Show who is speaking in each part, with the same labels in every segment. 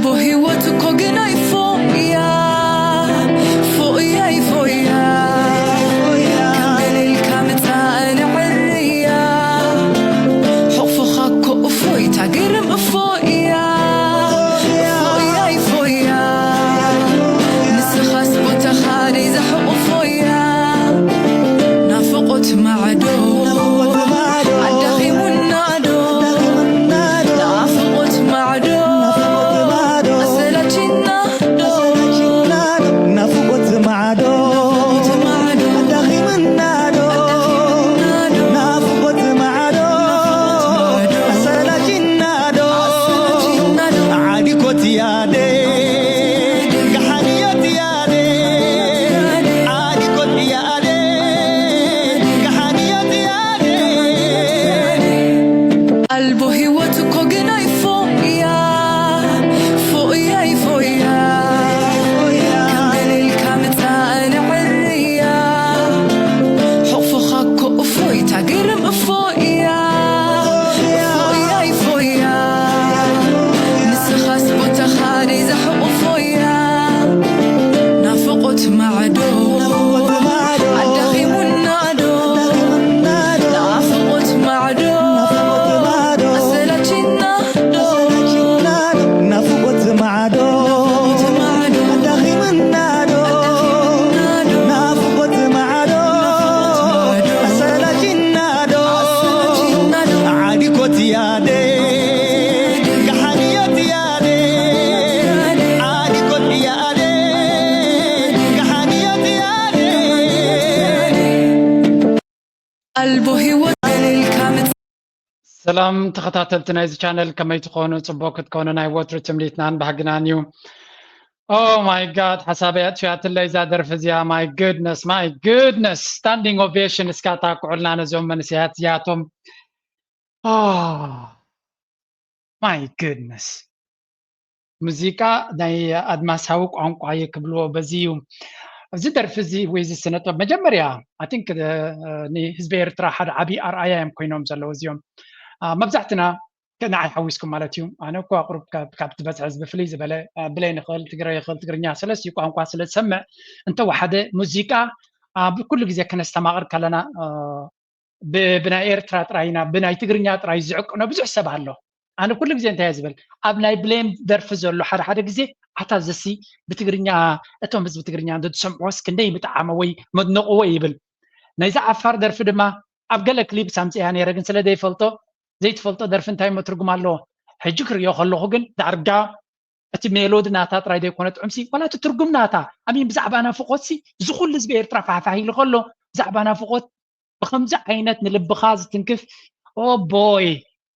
Speaker 1: قلبه هوتك وقناي فوقيا فوقيا فوقيا كمل الكامتا أنا عريا حوف خاكو أفوي تاقرم أفوقيا فوقيا فوقيا نسخس بوتخاني زحو أفوقيا نافقت معدو عدخي منادو نافقت معدو أسلتنا دو
Speaker 2: نافقت معدو عدخي منادو نافقت معدو أسلتنا دو عادكت يادي كحنيت يادي عادكت يادي كحنيت يادي
Speaker 1: قلبه هوتك وقناي فوقيا فوقيا فوقيا كمل الكامتا أنا عريا حوف خاكو أفوي تاقرم أفوقيا فوقيا فوقيا نسخس بوتخاني زحو أفوقيا نافقت معدو عدخي منادو نافقت معدو أسلتنا دو
Speaker 2: نافقت معدو عدخي منادو نافقت معدو أسلتنا دو عادكت يادي كحنيت يادي عادكت يادي كحنيت يادي
Speaker 1: قلبه هوتك الكامتا
Speaker 3: سلام تخطاتلتنا إذا channel كما يتقونوا صبوكت كونوا ناي ووتر تمليتنان بحقنانيو Oh my God حسابيات فيات اللي إذا درفزيا my goodness standing ovation اسكاتا قعلنا نزوم من سياتياتهم Oh my goodness ሙዚቃ ናይ ኣድማሳዊ ቋንቋ ይክብልዎ በዚዩ እዚ ደርፊ እዚ ወይ እዚ ስነ ጥበብ መጀመርያ I think ንህዝቢ ኤርትራ ሓደ ዓብዪ ኣርኣያ እዮም ኮይኖም ዘለዉ እዚኦም መብዛሕትና ንዓይ ሓዊስኩም ማለት እዩ ኣነ እኳ ቅሩብ ካብ ትበፅሒ ህዝቢ ፍልይ ዝበለ ብለይ ንኽእል ትግራይ ይኽእል ትግርኛ ሰለስቲኡ ቋንቋ ስለ ዝሰምዕ እንተወሓደ ሙዚቃ ብኩሉ ግዜ ከነስተማቕር ከለና ብናይ ኤርትራ ጥራይና ብናይ ትግርኛ ጥራይ ዝዕቅኖ ብዙሕ ሰብ ኣሎ ኣነ ኩሉ ግዜ እንታይ ዝብል ኣብ ናይ ብሌም ደርፊ ዘሎ ሓደ ግዜ ኣታ ዘሲ ብትግርኛ እቶም ህዝቢ ትግርኛ እንትሰምዖስ ክንደይ ምጣዓመ ወይ መድነቕዎ ይብል ናይዚ ዓፋር ደርፊ ድማ ኣብ ገለ ክሊፕ ሳምፅያ ነይረ ግን ስለ ዘይትፈልጦ ደርፊ እንታይ መትርጉም ኣለዎ ሕጂ ክሪኦ ከለኹ ግን ዳርጋ እቲ ሜሎዲ ናታ ጥራይ ዘይኮነ ጥዑምሲ ዋላ እቲ ትርጉም ናታ ኣሚን ብዛዕባ ናፍቆትሲ ዝኩሉ ህዝቢ ኤርትራ ፋሕፋሕ ኢሉ ከሎ ብዛዕባ ናፍቆት ብከምዚ ዓይነት ንልብኻ ዝትንክፍ ኦ ቦይ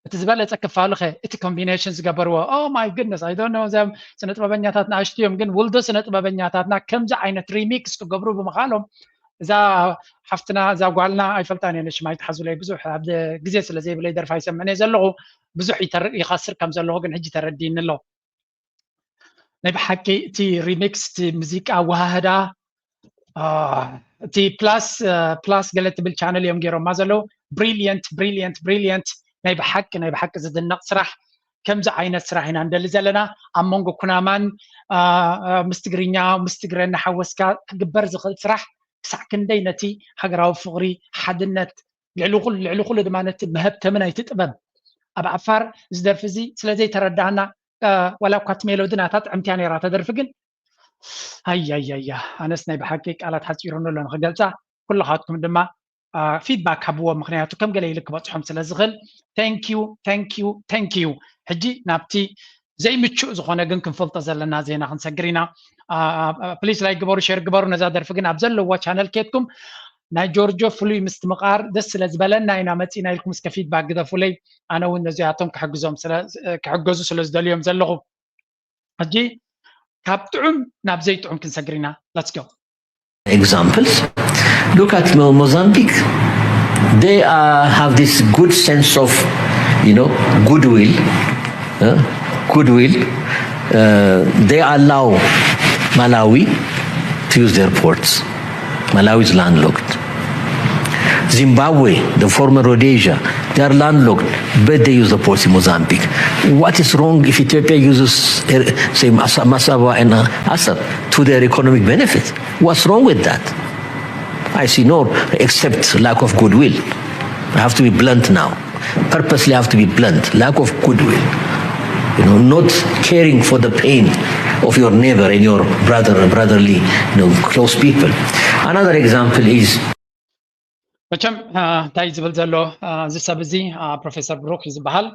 Speaker 3: እቲ ዝበለፀ ክፋሉኸ እቲ ኮምቢኔሽን ዝገበርዎ ኦ ማይ ጉድነስ ኣይ ዶንት ኖ እዞም ስነ ጥበበኛታትና ኣሽትዮም ግን ውልዶ ስነ ጥበበኛታትና ከምዚ ዓይነት ሪሚክስ ክገብሩ ብምኻሎም እዛ ሓፍትና እዛ ጓልና ኣይፈልጣን እየ ንሽማ ይትሓዙለይ ብዙሕ ኣብ ግዜ ስለ ዘይብለይ ደርፊ ኣይሰምዕን እየ ዘለኹ ብዙሕ ይኸስር ከም ዘለኹ ግን ሕጂ ተረዲእኒ ኣሎ ናይ ብሓቂ እቲ ሪሚክስ እቲ ሙዚቃ ዋህዳ እቲ ፕላስ ገለ ትብል ቻነል እዮም ገይሮማ ዘለዉ ብሪልየንት ናይ ብሓቂ ዝድነቕ ስራሕ ከምዚ ዓይነት ስራሕ ኢና እንደሊ ዘለና ኣብ መንጎ ኩናማን ምስ ትግርኛ ምስ ትግረና ሓወስካ ክግበር ዝኽእል ስራሕ ክሳዕ ክንደይ ነቲ ሃገራዊ ፍቕሪ ሓድነት ልዕሊ ኩሉ ድማ ነቲ መህብተምን ናይቲ ጥበብ ኣብ ዓፋር ዝደርፊ እዚ ስለዘይተረዳእና ዋላ እኳ እቲ ሜሎዲ ናታ ጥዕምትያ ነይራ ተደርፊ ግን ኣያያያ ኣነስ ናይ ብሓቂ ቃላት ሓፂሩኒ ኣሎ ንክገልፃ ኩላኻትኩም ድማ ፊድባክ ሃብዎ ምክንያቱ ከም ገለ ኢሉ ክበፅሖም ስለ ዝኽእል ታንኪዩ ሕጂ ናብቲ ዘይምቹእ ዝኾነ ግን ክንፈልጦ ዘለና ዜና ክንሰግር ኢና ፕሊስ ላይ ግበሩ ሼር ግበሩ ነዛ ደርፊ ግን ኣብ ዘለዎ ቻነል ኬትኩም ናይ ጆርጆ ፍሉይ ምስትምቃር ደስ ስለ ዝበለና ኢና መፂና ኢልኩም እስከ ፊድባክ ግደፉለይ ኣነ እውን ነዚኣቶም ክሕገዙ ስለ ዝደልዮም ዘለኹ ሕጂ ካብ ጥዑም ናብ ዘይጥዑም ክንሰግር ኢና ሌትስ ጎ
Speaker 4: examples. Look at Mozambique. They have this good sense of, goodwill. They allow Malawi to use their ports. Malawi is landlocked. Zimbabwe, the former Rhodesia, they are landlocked, but they use the ports in Mozambique. What is wrong if Ethiopia uses, say, Massawa and Assad to their economic benefit? What's wrong with that? I see no, except lack of goodwill. I have to be blunt now. Purposely have to be blunt. Lack of goodwill. You know, not caring for the pain of your neighbor and your brotherly, close people. Another example is
Speaker 3: መቸም እንታይ ዝብል ዘሎ እዚ ሰብ እዚ ፕሮፌሰር ብሩክ ይዝበሃል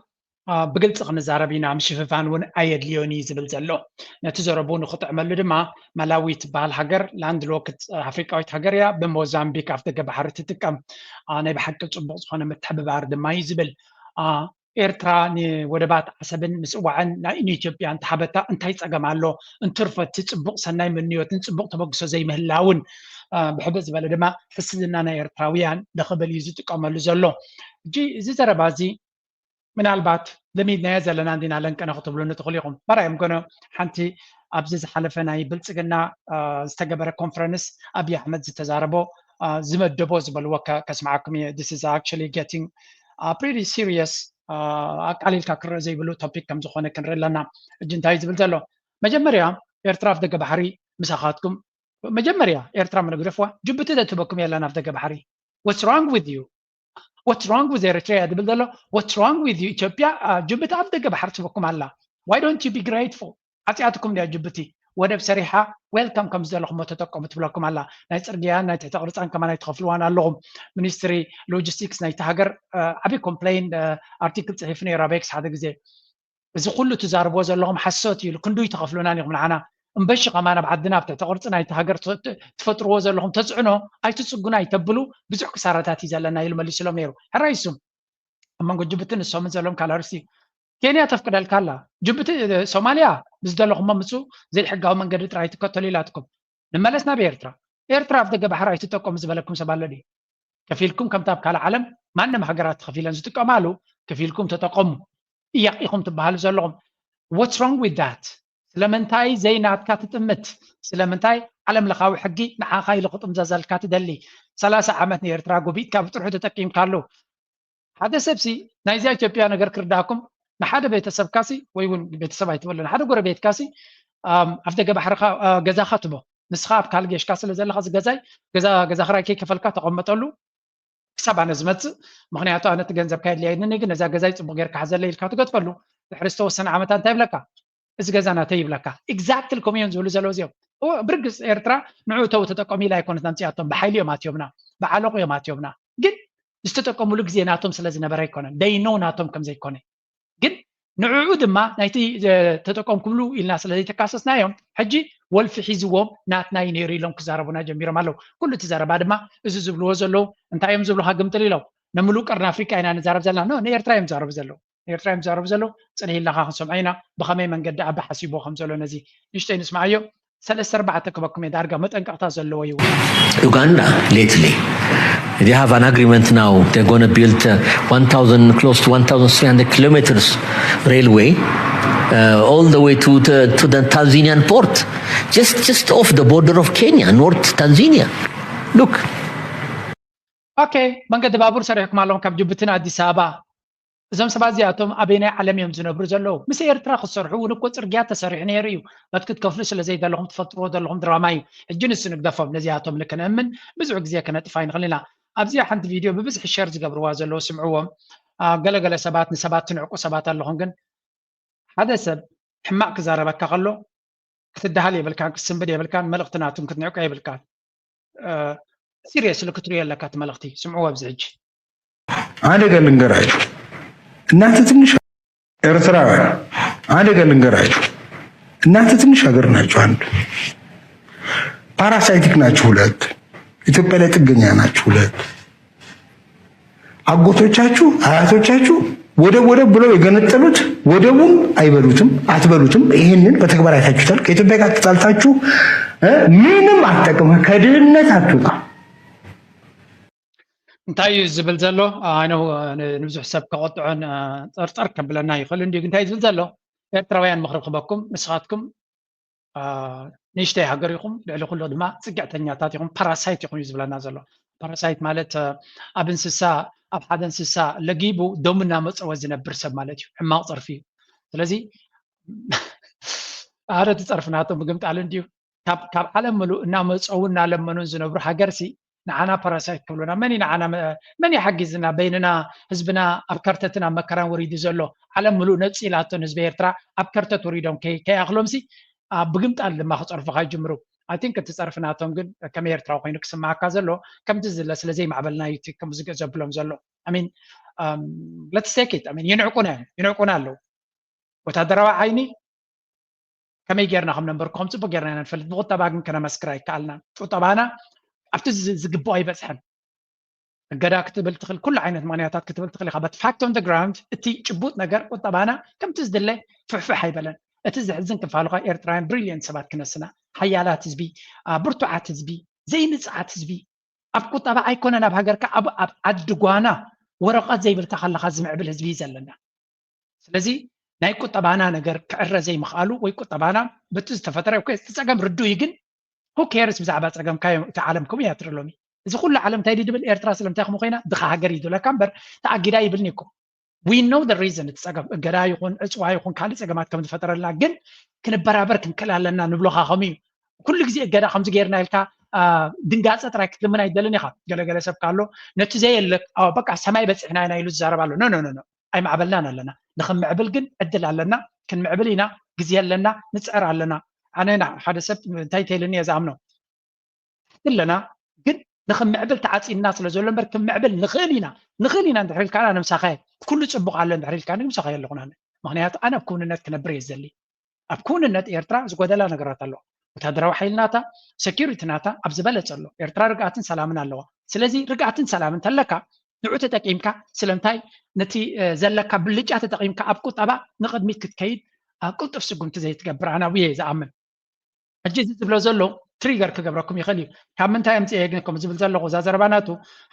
Speaker 3: ብግልፂ ክንዛረብ ኢና ምሽፍፋን እውን ኣየድልዮን እዩ ዝብል ዘሎ ነቲ ዘረቡ ንክጥዕመሉ ድማ ማላዊ ትበሃል ሃገር ላንድ ሎክድ ኣፍሪቃዊት ሃገር እያ ብሞዛምቢክ ኣፍ ደገ ባሕሪ ትጥቀም ናይ ብሓቂ ፅቡቅ ዝኾነ ምትሕብባር ድማ እዩ ዝብል ኤርትራ ንወደባት ዓሰብን ምስዋዕን ናይ ኢትዮጵያ እንተሓበታ እንታይ ፀገም ኣሎ እንትርፈት ፅቡቅ ሰናይ ምንዮትን ፅቡቅ ተበግሶ ዘይምህላውን ብሕብር ዝበለ ድማ ፍስልና ናይ ኤርትራውያን ንኽብል እዩ ዝጥቀመሉ ዘሎ እጂ እዚ ዘረባ እዚ ምናልባት ለሚድናዮ ዘለና እንዲና ለንቀነ ክትብሉ ንትኽእሉ ኢኹም በራዮም ኮነ ሓንቲ ኣብዚ ዝሓለፈ ናይ ብልፅግና ዝተገበረ ኮንፈረንስ ኣብይ ኣሕመድ ዝተዛረቦ ዝመደቦ ዝበልዎ ከስማዓኩም እየ this is actually getting pretty serious ኣቃሊልካ ክርአ ዘይብሉ ቶፒክ ከም ዝኾነ ክንርኢ ኣለና እጂ እንታይ ዝብል ዘሎ መጀመርያ ኤርትራ ኣፍ ደገ ባሕሪ ምሳኻትኩም መጀመርያ ኤርትራ ምንግደፍዋ ጅቡቲ ተትበኩም ያለና ኣፍ ደገ ባሕሪ what's wrong with you what's wrong with Eritrea ዝብል ዘሎ what's wrong with you ኢትዮጵያ ጅቡቲ ኣፍ ደገ ባሕሪ ትበኩም ኣላ why don't you be grateful ኣፅያትኩም ያ ጅቡቲ ወደብ ሰሪሓ ዌልካም ከም ዘለኹም ተጠቀሙ ትብለኩም ኣላ ናይ ፅርግያ ናይ ትሕቲ ቅርፃን ከማ ናይ ትኸፍልዋን ኣለኹም ሚኒስትሪ ሎጂስቲክስ ናይቲ ሃገር ዓብይ ኮምፕሌን ኣርቲክል ፅሒፍ ነይሩ ኣብ ኤክስ ሓደ ግዜ እዚ ኩሉ ትዛርብዎ ዘለኹም ሓሶት እዩ ክንዱይ ትኸፍሉናን ኢኹም ንዓና እምበሺ ከማና ብዓድና ኣብ ትሕቲ ቅርፂ ናይቲ ሃገር ትፈጥርዎ ዘለኹም ተፅዕኖ ኣይትፅጉና ኣይተብሉ ብዙሕ ክሳራታት እዩ ዘለና ኢሉ መሊስሎም ነይሩ ሕራይሱ ኣብ መንጎ ጅቡትን ንሶምን ዘለዎም ካልኣርሲ ኬንያ ተፍቅደልካ ኣላ ጅቡቲ ሶማልያ ብዝደለኹም መምፁ ዘይሕጋዊ መንገዲ ጥራይ ትከተሉ ኢላትኩም ንመለስ ናብ ኤርትራ ኤርትራ ኣብ ደገ ባሕሪ ኣይትጠቀሙ ዝበለኩም ሰብ ኣሎ ድዩ ከፊልኩም ከምታ ኣብ ካልእ ዓለም ማንም ሃገራት ከፊለን ዝጥቀማሉ ከፊልኩም ተጠቀሙ እያቂኹም ትበሃሉ ዘለኹም what's wrong with that ስለምንታይ ዘይናትካ ትጥምት ስለምንታይ ዓለም ለኻዊ ሕጊ ንዓኻ ኢሉ ክጥምዘዘልካ ትደሊ 30 ዓመት ንኤርትራ ጎቢጥካ ብጥርሑ ተጠቂምካሉ ሓደ ሰብሲ ናይዚያ ኢትዮጵያ ነገር ክርዳእኩም ንሓደ ቤተሰብ ካሲ ወይ እውን ቤተሰብ ኣይትበሉን ሓደ ጎረቤት ካሲ ኣፍ ደገ ባሕርኻ ገዛኻ ትቦ ንስኻ ኣብ ካልእ ጌሽካ ስለ ዘለኻ ዝገዛይ ገዛ ክራይ ከይከፈልካ ተቐመጠሉ ክሳብ ኣነ ዝመፅእ ምክንያቱ ኣነ እቲ ገንዘብካ የድልያይኒ ግን ነዛ ገዛይ ፅቡቅ ጌርካ ሓዘለ ኢልካ ትገጥፈሉ ድሕሪ ዝተወሰነ ዓመታት እንታይ ይብለካ እዚ ገዛ ናተይ ይብለካ ኤግዛክትሊ ከምኡ እዮም ዝብሉ ዘለዉ እዚኦም ብርግፅ ኤርትራ ንዑ ተው ተጠቀሙ ኢላ ኣይኮነት ኣንፅያቶም ብሓይሊ እዮም ኣትዮምና ብዓለቑ እዮም ኣትዮምና ግን ዝተጠቀሙሉ ግዜ ናቶም ስለ ዝነበረ ኣይኮነን ደይኖ ናቶም ከም ዘይኮነ ግን ንዕኡ ድማ ናይቲ ተጠቀምኩምሉ ኢልና ስለ ዘይተካሰስናዮም ሕጂ ወልፊ ሒዝዎም ናትናይ ነይሩ ኢሎም ክዛረቡና ጀሚሮም ኣለው ኩሉ እቲ ዘረባ ድማ እዚ ዝብልዎ ዘለዉ እንታይ እዮም ዝብሉካ ግምጥል ኢሎም ንምሉእ ቀርኒ ኣፍሪቃ ኢና ንዛረብ ዘለና ንኤርትራ እዮም ዝዛረቡ ዘለዉ ኤርትራ እዮም ዝዛረቡ ዘለዉ ፅንሒ ኢልናኻ ክንሰምዖ ኢና ብኸመይ መንገዲ ዓቢ ሓሲቦ ከም ዘሎ ነዚ ንሽተይ ንስማዕዮ 3-4 ክበኩም እየ ዳርጋ መጠንቀቕታ ዘለዎ እዩ
Speaker 4: Uganda lately they have an agreement now they're going to build 1,000 close to 1,300 kilometers railway all the way to the Tanzanian port just off the border of Kenya North Tanzania look
Speaker 3: okay መንገዲ ባቡር ሰሪሕኩም ኣለዎም ካብ ጅቡቲን ኣዲስ ኣበባ እዞም ሰባት እዚኣቶም ኣበይናይ ዓለም እዮም ዝነብሩ ዘለዉ ምስ ኤርትራ ክሰርሑ እውን እኮ ፅርግያ ተሰሪሑ ነይሩ እዩ በቲ ክትከፍሉ ስለ ዘይደለኹም ትፈጥርዎ ዘለኹም ድራማ እዩ ሕጂ ንስ ንግደፎም ነዚኣቶም ንክንእምን ብዙሕ ግዜ ከነጥፋ ንኽእል ኢና ኣብዚኣ ሓንቲ ቪድዮ ብብዝሒ ሸር ዝገብርዋ ዘለዉ ስምዕዎም ገለገለ ሰባት ንሰባት ትንዕቁ ሰባት ኣለኹም ግን ሓደ ሰብ ሕማቅ ክዛረበካ ከሎ ክትዳሃል የብልካን ክስንብድ የብልካን መልእኽቲ ናቱን ክትንዕቆ የብልካን ሲሪየስሊ ክትሪኦ ኣለካ እቲ መልእኽቲ ስምዕዎ ኣብዚ ሕጂ
Speaker 5: አደጋ ልንገራችሁ እናንተ ትንሽ ኤርትራውያን አደጋ ልንገራችሁ እናንተ ትንሽ ሀገር ናችሁ አንድ ፓራሳይቲክ ናችሁ ሁለት ኢትዮጵያ ላይ ጥገኛ ናችሁ ሁለት አጎቶቻችሁ አያቶቻችሁ ወደብ ብለው የገነጠሉት ወደቡን አይበሉትም አትበሉትም ይሄንን በተግባር አይታችሁታል ከኢትዮጵያ ጋር ተጣልታችሁ ምንም አትጠቅሙ ከድህነት አትወጣ
Speaker 3: እንታይ ዝብል ዘሎ ኣነው ንብዙሕ ሰብ ከቆጥዖን ፀርፀር ከብለና ይኽእል እንዲ እንታይ ዝብል ዘሎ ኤርትራውያን ምክሪ ክበኩም ንስኻትኩም ንእሽተይ ሃገር ኢኹም ልዕሊ ኩሉ ድማ ፅግዕተኛታት ኢኹም ፓራሳይት ኢኹም እዩ ዝብለና ዘሎ ፓራሳይት ማለት ኣብ እንስሳ ኣብ ሓደ እንስሳ ለጊቡ ደም እናመፀወ ዝነብር ሰብ ማለት እዩ ሕማቅ ፀርፊ እዩ ስለዚ ሓደ ትፀርፍናቶም ምግምጣል እንድዩ ካብ ዓለም ሙሉእ እናመፀው እናለመኑን ዝነብሩ ሃገርሲ ንዓና ፓራሳይት ክብሉና መን ይሓጊዝና በይንና ህዝብና ኣብ ከርተትን ኣብ መከራን ወሪዱ ዘሎ ዓለም ሙሉእ ነፂላቶን ህዝቢ ኤርትራ ኣብ ከርተት ወሪዶም ከይኣክሎምሲ ብግምጣል ድማ ክፀርፉካ ይጅምሩ I think እቲ ፀርፍናቶም ግን ከም ኤርትራዊ ኮይኑ ክስማዓካ ዘሎ ከምቲ ዝለ ስለዘይ ማዕበልና ዩቲ ከም ዝገዘብሎም ዘሎ I mean let's take it I mean ይንዕቁና ኣለዉ ወታደራዊ ዓይኒ ከመይ ጌርና ከም ነበርኩም ፅቡቅ ጌርና ኢና ንፈልጥ ብቁጠባ ግን ከነመስክር ኣይከኣልና ቁጠባና ኣብቲ ዝግብኦ ኣይበፅሐን እገዳ ክትብል ትኽእል ኩሉ ዓይነት ምክንያታት ክትብል ትኽእል ኢኻ but fact on the ground እቲ ጭቡጥ ነገር ቁጠባና ከምቲ ዝድለ ፍሕፍሕ ኣይበለን እቲ ዝሕዝን ክፋልካ ኤርትራውያን ብሪልየንት ሰባት ክነስና ሓያላት ህዝቢ ብርቱዓት ህዝቢ ዘይንፅዓት ህዝቢ ኣብ ቁጠባ ኣይኮነን ኣብ ሃገርካ ኣብ ዓዲ ጓና ወረቐት ዘይብልካ ከለካ ዝምዕብል ህዝቢ እዩ ዘለና ስለዚ ናይ ቁጠባና ነገር ክዕረ ዘይምኽኣሉ ወይ ቁጠባና በቲ ዝተፈጠረ ፀገም ርዱእ እዩ ግን who cares ብዛዕባ ፀገምካዮ እቲ ዓለም ከምኡ እያ ትርሎሚ እዚ ኩሉ ዓለም እንታይ ድብል ኤርትራ ስለምንታይ ከም ኮይና ድኻ ሃገር እዩ ድብለካ እምበር ተኣጊዳ ይብልኒ እኮ we know the reason እቲ ፀገም እገዳ ይኹን እፅዋ ይኹን ካልእ ፀገማት ከም ዝፈጠረልና ግን ክንበራበር ክንክእል ኣለና ንብሎካ ከምኡ እዩ ኩሉ ግዜ እገዳ ከምዚ ጌርና ኢልካ ድንጋፀ ጥራይ ክትልምን ኣይደልን ኢኻ ገለገለ ሰብ ካሎ ነቲ ዘየለ በቃ ሰማይ በፂሕና ኢና ኢሉ ዝዛረብ ኣሎ ኖ ኣይማዕበልናን ኣለና ንክንምዕብል ግን ዕድል ኣለና ክንምዕብል ኢና ግዜ ኣለና ንፅዕር ኣለና ኣነ ሓደ ሰብ እንታይ ተይልኒ እየ ዝኣምኖ ኣለና ግን ንክንምዕብል ተዓፂንና ስለ ዘሎ እምበር ክንምዕብል ንኽእል ኢና እንድሕር ኢልካ ንምሳኸ ኩሉ ፅቡቅ ኣሎ እንድሕር ኢልካ ንምሳኸ ኣለኹና ምክንያቱ ኣነ ኣብ ክውንነት ክነብር እየ ዝደሊ ኣብ ክውንነት ኤርትራ ዝጎደላ ነገራት ኣለዋ ወታደራዊ ሓይልናታ ሴኪሪቲ ናታ ኣብ ዝበለፀ ኣሎ ኤርትራ ርግኣትን ሰላምን ኣለዋ ስለዚ ርግኣትን ሰላምን ተለካ ንዑ ተጠቂምካ ስለምንታይ ነቲ ዘለካ ብልጫ ተጠቂምካ ኣብ ቁጠባ ንቅድሚት ክትከይድ ቅልጡፍ ስጉምቲ ዘይትገብር ኣነ ውየ ዝኣምን ሕጂ ዝብሎ ዘሎ ትሪገር ክገብረኩም ይኽእል እዩ ካብ ምንታይ ኣምፅአ የግንኩም ዝብል ዘለኹ እዛ ዘረባናቱ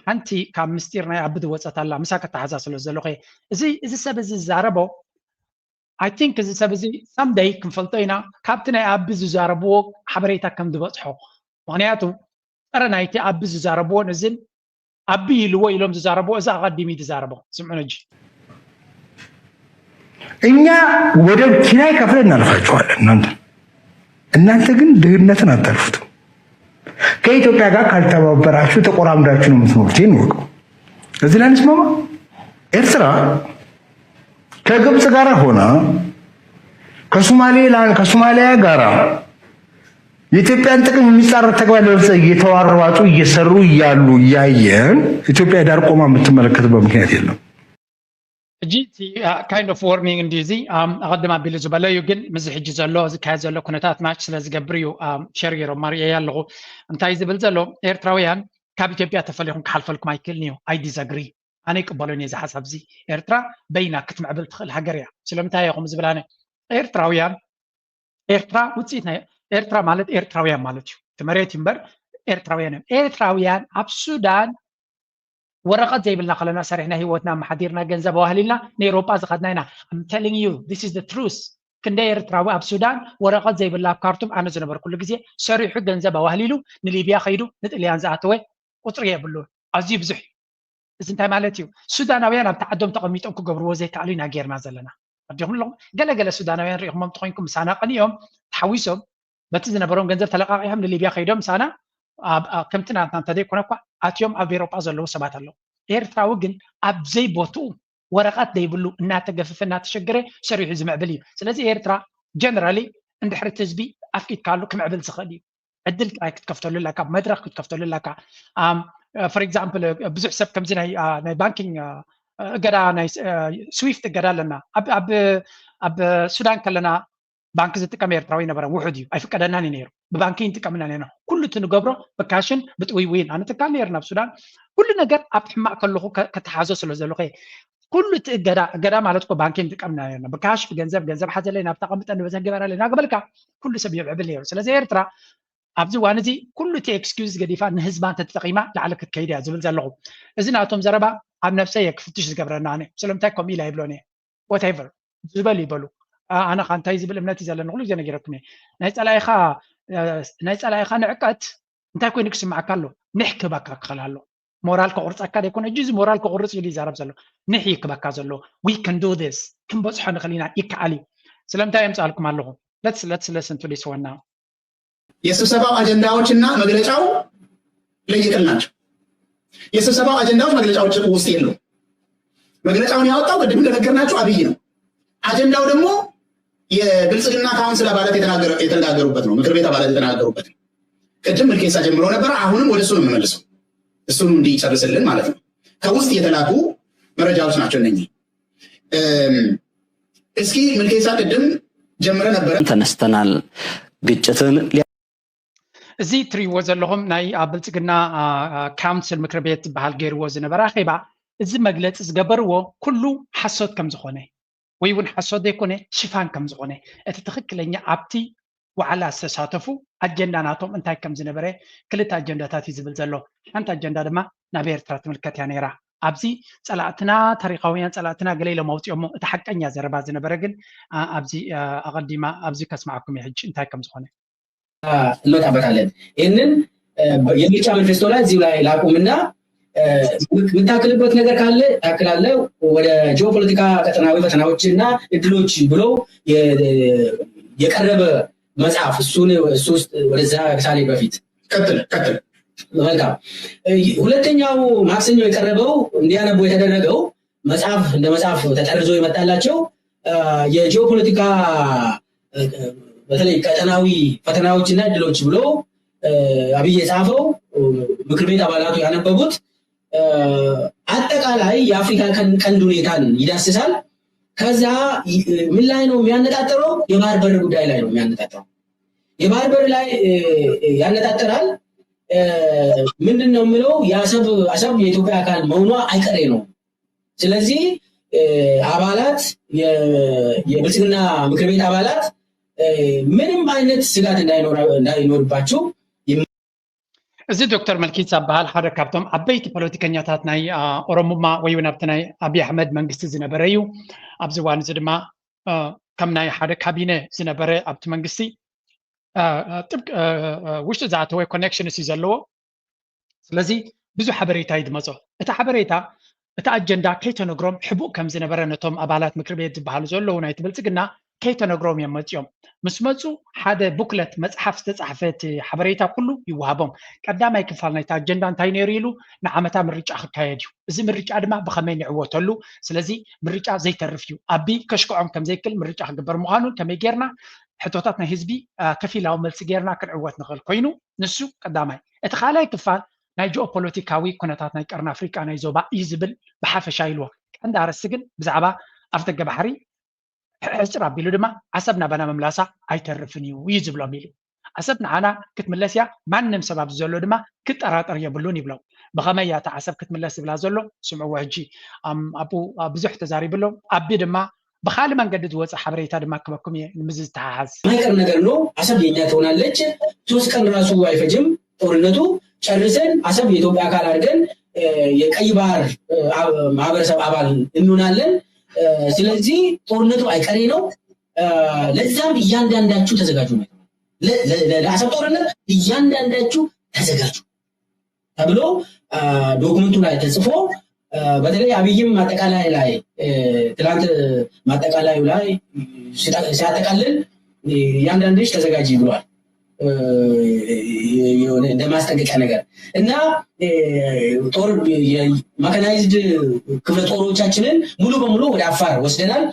Speaker 3: ሓንቲ ካብ ምስጢር ናይ ኣቢ ዝወፀት ኣላ ምሳ ከተሓሳስሎ ዘለኹ እዚ ሰብ እዚ ዝዛረቦ I think እዚ ሰብ እዚ someday ክንፈልጦ ኢና ካብቲ ናይ ኣቢ ዝዛረብዎ ሓበሬታ ከም ዝበፅሖ ምክንያቱ ፀረ ናይቲ ኣቢ ዝዛረብዎ እዝን ኣቢ ኢልዎ ኢሎም ዝዛረብዎ እዚ ኣቐዲሙ ዝዛረቦ ስምዑ ነጂ
Speaker 5: እኛ ወደብ ኪራይ ከፍለን እናልፋችኋለን እናንተ ግን ድህነትን አታልፉትም ከኢትዮጵያ ጋር ካልተባበራችሁ ተቆራምዳችሁ ነው የምትኖሩት ይንወቁ እዚህ ላይ እንስማማ ኤርትራ ከግብጽ ጋር ሆና ከሶማሊያ ጋር የኢትዮጵያን ጥቅም የሚጻረር ተግባር ለወሰ እየተዋረዋጡ እየሰሩ እያሉ እያየን ኢትዮጵያ ዳር ቆማ የምትመለከትበት ምክንያት የለም
Speaker 3: እጂ kind of warning እንዲዚ ኣቀድማ ቢሉ ዝበለዩ ግን ምዝ ሕጂ ዘሎ ዝካየድ ዘሎ ኩነታት ማች ስለ ዝገብር እዩ ሸር ገይሮም ማርየ ኣለኹ እንታይ ዝብል ዘሎ ኤርትራውያን ካብ ኢትዮጵያ ተፈሊኹም ክሓልፈልኩም ኣይክእልን እዩ ኣይ ዲስኣግሪ ኣነ ይቅበሎን እየ እዚ ሓሳብ እዚ ኤርትራ በይና ክትምዕብል ትኽእል ሃገር እያ ስለምንታይ ኢኹም ዝብላነ ኤርትራውያን ኤርትራ ውፅኢት ናይ ኤርትራ ማለት ኤርትራውያን ማለት እዩ እቲ መሬት እምበር ኤርትራውያን ኣብ ሱዳን ወረቀት ዘይብልና ከለና ሰሪሕና ሂወትና መሓዲርና ገንዘብ ዋህሊልና ንኤውሮጳ ዝኸድና ኢና I'm telling you this is the truth ክንደይ ኤርትራዊ ኣብ ሱዳን ወረቀት ዘይብላ ኣብ ካርቱም ኣነ ዝነበር ኩሉ ግዜ ሰሪሑ ገንዘብ ኣዋህሊሉ ንሊብያ ከይዱ ንጥልያን ዝኣተወ ቁፅሪ የብሉን ኣዝዩ ብዙሕ እዚ እንታይ ማለት እዩ ሱዳናውያን ኣብ ተዓዶም ተቐሚጦም ክገብርዎ ዘይከኣሉ ኢና ጌርና ዘለና ኣዲኹም ኣለኹም ገለገለ ሱዳናውያን ሪኢኹሞም ትኮይንኩም ምሳና ቀኒኦም ተሓዊሶም በቲ ዝነበሮም ገንዘብ ተለቃቂሖም ንሊብያ ከይዶም ምሳና ከምቲ ናትና እንተዘይኮነ እኳ ኣትዮም ኣብ ኤውሮጳ ዘለዉ ሰባት ኣለዉ ኤርትራዊ ግን ኣብ ዘይቦትኡ ወረቀት ዘይብሉ እናተገፈፈ እናተሸገረ ሰሪሑ ዝምዕብል እዩ ስለዚ ኤርትራ ጀነራሊ እንድሕሪ እቲ ህዝቢ ኣፍቂድካሉ ክምዕብል ዝኽእል እዩ ዕድል ጥራይ ክትከፍተሉ ኣለካ መድረክ ክትከፍተሉ ኣለካ for example ብዙሕ ሰብ ከምዚ ናይ ባንኪንግ እገዳ ናይ ስዊፍት እገዳ ኣለና ኣብ ሱዳን ከለና ባንክ ዝጥቀም ኤርትራዊ ነበረ ውሑድ እዩ ኣይፍቀደናን እዩ ነይሩ ብባንኪ ንጥቀምና ነና ኩሉ እቲ ንገብሮ ብካሽን ብጥውይውን ኣነ ትካል ነይርና ኣብ ሱዳን ኩሉ ነገር ኣብ ሕማቅ ከለኹ ከተሓዞ ስለ ዘለኹ ኩሉ እቲ እገዳ ማለት እኮ ባንኪ ንጥቀምና ነርና ብካሽ ብገንዘብ ሓዘለይ ናብ ተቐምጠ ንበዘ ገበራለይ ናገበልካ ኩሉ ሰብ ይዕብል ነይሩ ስለዚ ኤርትራ ኣብዚ ዋን እዚ ኩሉ እቲ ኤክስኪውዝ ገዲፋ ንህዝባ እንተተጠቂማ ላዕሊ ክትከይድ እያ ዝብል ዘለኹ እዚ ናቶም ዘረባ ኣብ ነፍሰይ ክፍትሽ ዝገብረና ኣነ ስለምንታይ ከምኡ ኢላ ይብሎኒ whatever ዝበሉ ይበሉ ኣነ ኸ እንታይ ዝብል እምነት እዩ ዘለኒ ኩሉ ግዜ ነጊረኩም ናይ ፀላኢኻ ንዕቀት እንታይ ኮይኑ ክስማዓካ ኣሎ ንሕክበካ ክኽእል ኣሎ مورال كقرص أكاد يكون جزء مورال كقرص يلي زارب زلو نحي كبكا زلو we can do this كم بس حنا خلينا يكعلي سلامتا يمسألكم علىهم let's listen to this one now
Speaker 6: የስብሰባው አጀንዳዎችና መግለጫው ለየቅል ናቸው የስብሰባው አጀንዳዎች መግለጫዎች ውስጥ የሉም መግለጫውን ያወጣው ቅድም እንደነገርናችሁ አብይ ነው አጀንዳው ደግሞ የብልጽግና ካውንስል አባላት የተነጋገሩበት ነው ምክር ቤት አባላት የተነጋገሩበት ነው ቅድም መልኬሳ ጀምሮ ነበር አሁንም ወደ እሱ ነው የምመልሰው እሱን እንዲጨርስልን ማለት ነው ከውስጥ የተላኩ መረጃዎች ናቸው እነኚህ እስኪ መልኬሳ ቅድም ጀምረ ነበር
Speaker 7: ተነስተናል ግጭትን
Speaker 3: እዚ ትሪዎ ዘለኹም ናይ ብልጽግና ካውንስል ምክር ቤት በሃል ገይርዎ ዝነበረ ኣኼባ እዚ መግለፂ ዝገበርዎ ኩሉ ሓሶት ከም ዝኾነ ወይ እውን ሓሶት ዘይኮነ ሽፋን ከም ዝኾነ እቲ ትክክለኛ ኣብቲ ዋዕላ ዝተሳተፉ ኣጀንዳ ናቶም እንታይ ከም ዝነበረ ክልተ ኣጀንዳታት እዩ ዝብል ዘሎ ሓንቲ ኣጀንዳ ድማ ናብ ኤርትራ ትምልከት እያ ነይራ ኣብዚ ፀላእትና ታሪካውያን ፀላእትና ገለ ኢሎም ኣውፂኦሞ እቲ ሓቀኛ ዘረባ ዝነበረ ግን ኣብዚ ኣቐዲማ ኣብዚ ከስማዓኩም እየ ሕጂ እንታይ ከም ዝኾነ
Speaker 8: እንወጣበታለን ይህንን የምርጫ ማኒፌስቶ ላይ እዚሁ ላይ ላቁምና የምታክልበት ነገር ካለ ታክላለ ወደ ጂኦፖለቲካ ቀጠናዊ ፈተናዎችና እድሎች ብሎ የቀረበ መጽሐፍ እሱን ውስጥ ወደዛ ሳሌ በፊት
Speaker 6: ቀጥል
Speaker 8: መልካም ሁለተኛው ማክሰኞ የቀረበው እንዲያነቡ የተደረገው መጽሐፍ እንደ መጽሐፍ ተጠርዞ ይመጣላቸው የጂኦፖለቲካ በተለይ ቀጠናዊ ፈተናዎችና እድሎች ብሎ አብይ የጻፈው ምክር ቤት አባላቱ ያነበቡት አጠቃላይ የአፍሪካ ቀንድ ሁኔታን ይዳስሳል ከዛ ምን ላይ ነው የሚያነጣጥረው የባህር በር ጉዳይ ላይ ነው የሚያነጣጥረው የባህር በር ላይ ያነጣጥራል ምንድነው የሚለው አሰብ የኢትዮጵያ አካል መሆኗ አይቀሬ ነው ስለዚህ አባላት የብልጽግና ምክር ቤት አባላት ምንም አይነት ስጋት እንዳይኖርባቸው
Speaker 3: እዚ ዶክተር መልኪሳ በሃል ሓደ ካብቶም ዓበይቲ ፖለቲከኛታት ናይ ኦሮሞማ ወይ እውን ኣብቲ ናይ ኣብይ ኣሕመድ መንግስቲ ዝነበረ እዩ ኣብዚ እዋን እዚ ድማ ከም ናይ ሓደ ካቢነ ዝነበረ ኣብቲ መንግስቲ ጥብቅ ውሽጢ ዝኣተወ ኮኔክሽንስ እዩ ዘለዎ ስለዚ ብዙሕ ሓበሬታ እዩ ዝመፆ እቲ ሓበሬታ እቲ ኣጀንዳ ከይተነግሮም ሕቡእ ከም ዝነበረ ነቶም ኣባላት ምክር ቤት ዝበሃሉ ዘለዉ ናይቲ ብልፅግና ከይተነግሮም እዮም መፅኦም ምስ መፁ ሓደ ቡክለት መፅሓፍ ዝተፃሕፈት ሓበሬታ ኩሉ ይወሃቦም ቀዳማይ ክፋል ናይቲ ኣጀንዳ እንታይ ነይሩ ኢሉ ንዓመታ ምርጫ ክካየድ እዩ እዚ ምርጫ ድማ ብኸመይ ንዕወተሉ ስለዚ ምርጫ ዘይተርፍ እዩ ኣቢ ከሽክዖም ከም ዘይክል ምርጫ ክግበር ምዃኑ ከመይ ጌርና ሕቶታት ናይ ህዝቢ ከፊላዊ መልሲ ጌርና ክንዕወት ንኽእል ኮይኑ ንሱ ቀዳማይ እቲ ካልኣይ ክፋል ናይ ጂኦፖለቲካዊ ኩነታት ናይ ቀርኒ ኣፍሪቃ ናይ ዞባ እዩ ዝብል ብሓፈሻ ኢልዎ ቀንዲ ኣረስቲ ግን ብዛዕባ ኣፍ ደገ ባሕሪ ሕፅር ኣቢሉ ድማ ዓሰብ ናባና መምላሳ ኣይተርፍን እዩ ዝብሎም ኢሉ ዓሰብ ንዓና ክትምለስ እያ ማንም ሰብ ኣብዚ ዘሎ ድማ ክጠራጠር የብሉን ይብሎም ብኸመይ እያ እታ ዓሰብ ክትምለስ ዝብላ ዘሎ ስምዕዎ ሕጂ ኣቡ ብዙሕ ተዛሪብሎም ኣቢ ድማ በኻሊ መንገድ ዝወፀ ሓበሬታ ድማ ክበኩም እየ ንምዚ ዝተሓሓዝ
Speaker 8: ማይቀር ነገር ነው አሰብ የኛ ትሆናለች 3 ቀን ራሱ አይፈጅም ጦርነቱ ጨርሰን አሰብ የኢትዮጵያ አካል አድርገን የቀይ ባህር ማህበረሰብ አባል እንሆናለን ስለዚህ ጦርነቱ አይቀሬ ነው ለዛም እያንዳንዳችሁ ተዘጋጁ ነው ለአሰብ ጦርነት እያንዳንዳችሁ ተዘጋጁ ተብሎ ዶክመንቱ ላይ ተጽፎ በተለይ አብይም ማጠቃላይ ላይ ትላንት ማጠቃላዩ ላይ ሲያጠቃልል እያንዳንድሽ ተዘጋጂ ብሏል የሆነ እንደማስጠንቀቂያ ነገር እና ጦር የማካናይዝድ ክፍለ ጦሮቻችንን ሙሉ በሙሉ ወደ አፋር ወስደናል